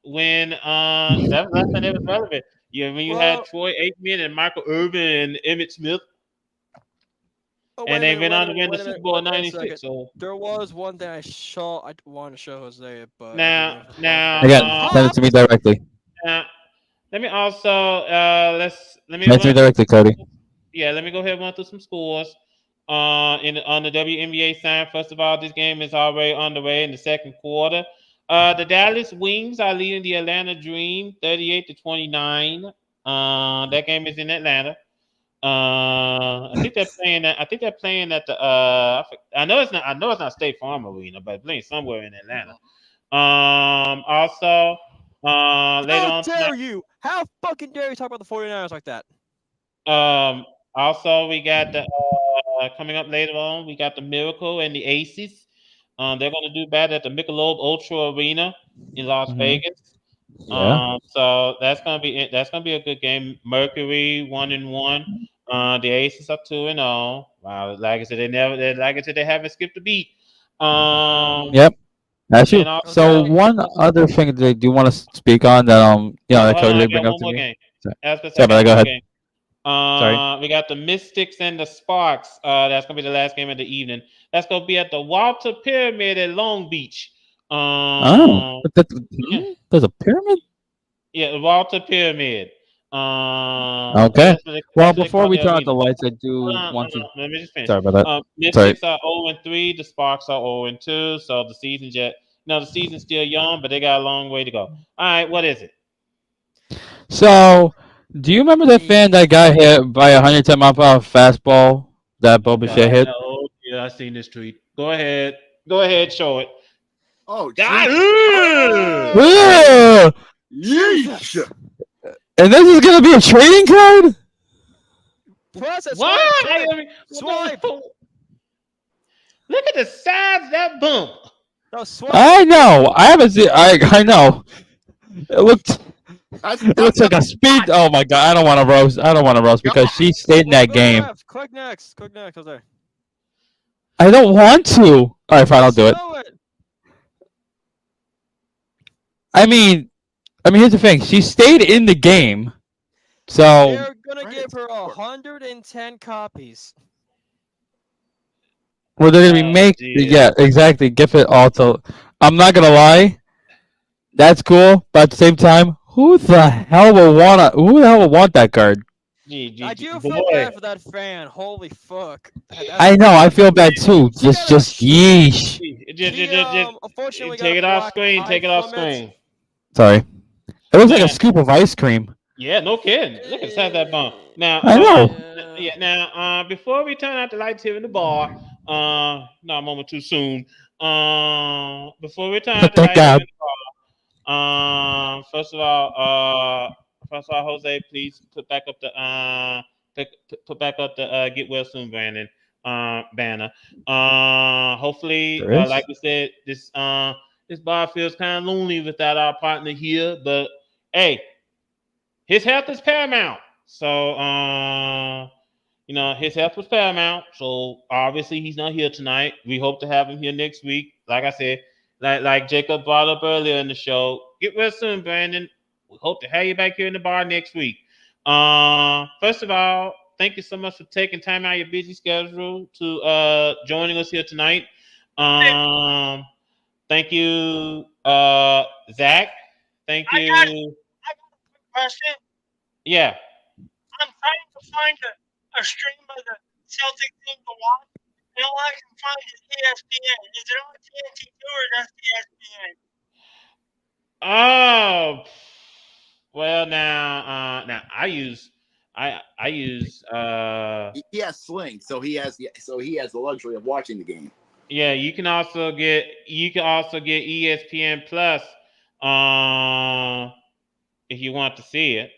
When that was the last time they was relevant. Yeah, when you had Troy Aikman and Michael Irvin and Emmitt Smith. And they went on to win the Super Bowl in '96. So there was one thing I wanted to show Jose, but again, send it to me directly. Let me also send it to me directly, Cody. Yeah, let me go ahead and run through some scores. On the WNBA side, first of all, this game is already underway in the second quarter. The Dallas Wings are leading the Atlanta Dream 38-29. That game is in Atlanta. I think they're playing at the I know it's not State Farm Arena, but it's playing somewhere in Atlanta. Also, later on. How fucking dare you talk about the 49ers like that? Also, we got the coming up later on. We got the Miracle and the Aces. They're going to do battle at the Michelob Ultra Arena in Las Vegas. Yeah. So that's gonna be a good game. Mercury 1-1. The Aces are 2-0. Wow, like I said, they haven't skipped a beat. Yep. That's true. So one other thing that I do want to speak on that that Cody did bring up to me. Sorry, but go ahead. We got the Mystics and the Sparks. That's gonna be the last game of the evening. That's gonna be at the Walter Pyramid at Long Beach. There's a pyramid? Yeah, the Walter Pyramid. Okay. Well, That's what they before call we the turn out the arena. lights, I do want to. Let me just finish. Sorry about that. Sorry. Mystics are 0-3. The Sparks are 0-2. So the season's yet. No, the season's still young, but they got a long way to go. All right, what is it? So, do you remember that fan that got hit by a 110-mile-per-hour fastball that Bo Bichette hit? Oh, yeah, I seen this tweet. Go ahead. Go ahead, show it. Oh, God. Ugh! yeesh. And this is gonna be a trading card? Plus, it's What? Swipe. Look at the size of that bump. No, swipe. I know. I haven't seen. I know. It looked. That's It looks like a speed. Oh my god! I don't want to roast. I don't want to roast because she stayed in that Go game. left. Click next. Click next. I was there. I don't want to. All right, fine. I'll do it. Do it. I mean, here's the thing. She stayed in the game, so They're gonna give her 110 copies. well, they're gonna be yeah, exactly. Give it all to. I'm not gonna lie. That's cool, but at the same time, who the hell will want that card? I do feel bad for that fan. Holy fuck. I know. I feel bad too. Just yeesh. Unfortunately, take it off screen. Take it off screen. Sorry. It looks like a scoop of ice cream. Yeah, no kidding. Look at the size of that bump. Now, I know. Yeah. Now, before we turn out the lights here in the bar, no, a moment too soon. Before we turn out the lights here in the bar, first of all, Jose, please put back up the put back up the get well soon, Brandon banner. Hopefully, like we said, this bar feels kind of lonely without our partner here, but hey, his health is paramount. So, his health was paramount. So obviously he's not here tonight. We hope to have him here next week. Like I said, like Jacob brought up earlier in the show, get well soon, Brandon. We hope to have you back here in the bar next week. First of all, thank you so much for taking time out of your busy schedule to joining us here tonight. Thank you, Zach. Thank you. I got a question. Yeah. I'm trying to find a stream of the Celtic team to watch, and all I can find is ESPN. Is it on TNT2 or just ESPN? Oh, well now I use He has Sling, so he has the luxury of watching the game. Yeah, you can also get ESPN Plus if you want to see it.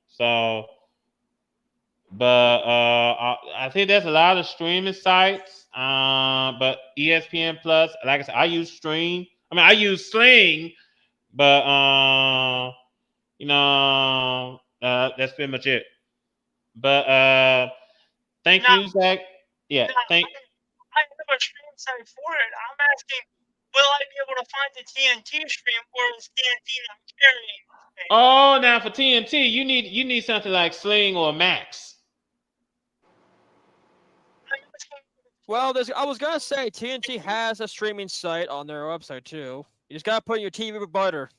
So, but I think there's a lot of streaming sites. But ESPN Plus, like I said, I use Stream. I use Sling, but that's pretty much it. But thank you, Zach. Yeah, I have a stream site for it. I'm asking, will I be able to find the TNT stream, or is TNT not carrying? Oh, now for TNT, you need something like Sling or Max. Well, I was gonna say TNT has a streaming site on their website too. You just gotta put in your TV provider.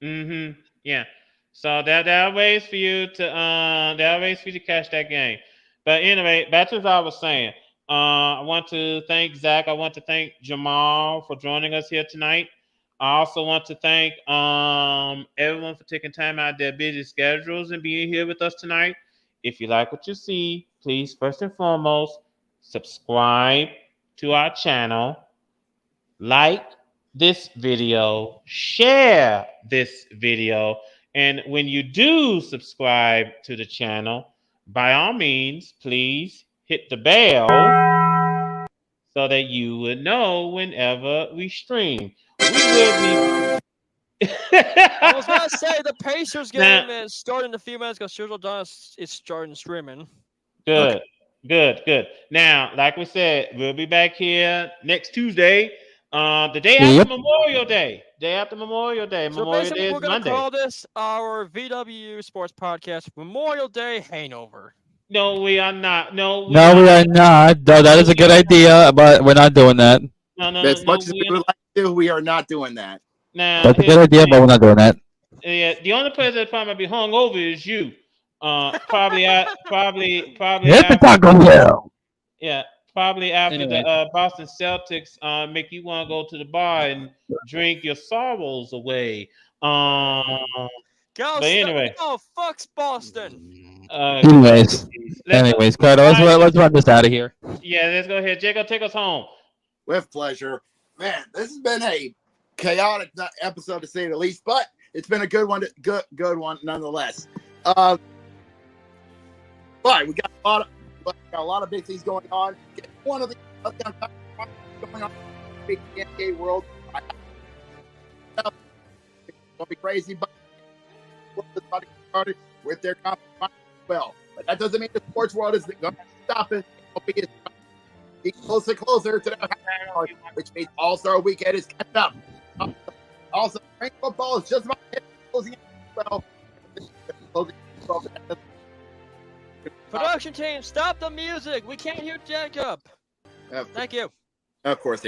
Mm-hmm. Yeah. So there are ways for you to catch that game. But anyway, back to what I was saying. I want to thank Zach. I want to thank Jamal for joining us here tonight. I also want to thank everyone for taking time out of their busy schedules and being here with us tonight. If you like what you see, please first and foremost subscribe to our channel, like this video, share this video, and when you do subscribe to the channel, by all means, please hit the bell so that you would know whenever we stream. We will be. I was gonna say the Pacers game is starting in a few minutes because Sergio Donis is starting streaming. Good. Good. Now, like we said, we'll be back here next Tuesday, the day after Memorial Day. Memorial Day is we're gonna Monday. call this our VWU Sports Podcast Memorial Day Hangover. No, we are not. No, we are not. Though that is a good idea, but we're not doing that. As much as we would like to, we are not doing that. Now, that's a good idea, but we're not doing that. Yeah, the only person that probably be hung over is you. Probably Hit the after. Taco Bell. Yeah, probably after the Anyway. Boston Celtics make you want to go to the bar and drink your sorrows away. Um, Go, but anyway, no, fucks Boston. Anyways, Carter, let's run this out of here. Yeah, let's go ahead. Jacob, take us home. With pleasure. Man, this has been a chaotic episode to say the least, but it's been a good one, good one nonetheless. But we got a lot of big things going on. One of the going on in the NBA world. It's gonna be crazy, but about to get started with their conference well. But that doesn't mean the sports world is going to stop it. It's getting closer and closer to the which means All-Star Weekend is catching up. Also, spring football is just about closing well. Production team, stop the music. We can't hear Jacob. Thank you. Of course,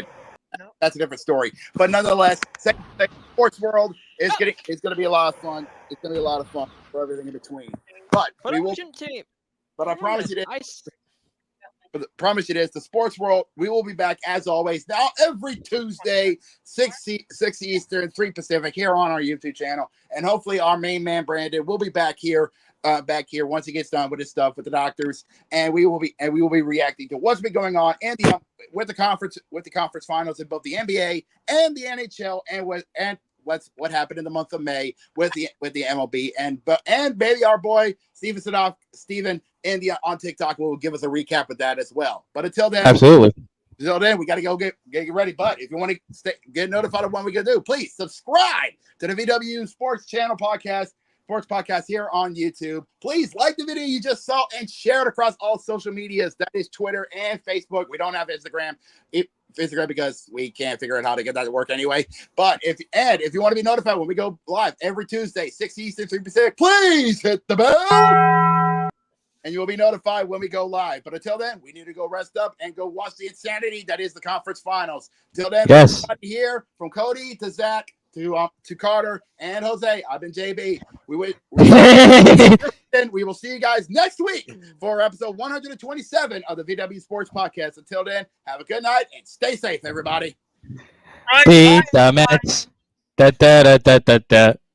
that's a different story. But nonetheless, sports world is going to be a lot of fun. It's going to be a lot of fun for everything in between. But production team. But I promise you this. But I promise you this, the sports world, we will be back as always. Now every Tuesday, 6 Eastern, 3 Pacific, here on our YouTube channel. And hopefully our main man Brandon will be back here once he gets done with his stuff with the doctors. And we will be reacting to what's been going on and with the conference finals in both the NBA and the NHL and what happened in the month of May with the MLB and maybe our boy Steven India on TikTok will give us a recap of that as well. But until then, absolutely. Until then, we got to go get ready. But if you want to get notified of when we can do, please subscribe to the VWU Sports Channel Sports Podcast here on YouTube. Please like the video you just saw and share it across all social medias. That is Twitter and Facebook. We don't have Instagram. Instagram because we can't figure out how to get that to work anyway. But if you want to be notified when we go live every Tuesday, 6 Eastern, 3 Pacific, please hit the bell. And you will be notified when we go live. But until then, we need to go rest up and go watch the insanity that is the conference finals. Till then, yes. Here from Cody to Zach to Carter and Jose, I've been JB. We will see you guys next week for episode 127 of the VW Sports Podcast. Until then, have a good night and stay safe, everybody. Beat the Mets. Da, da, da, da, da, da.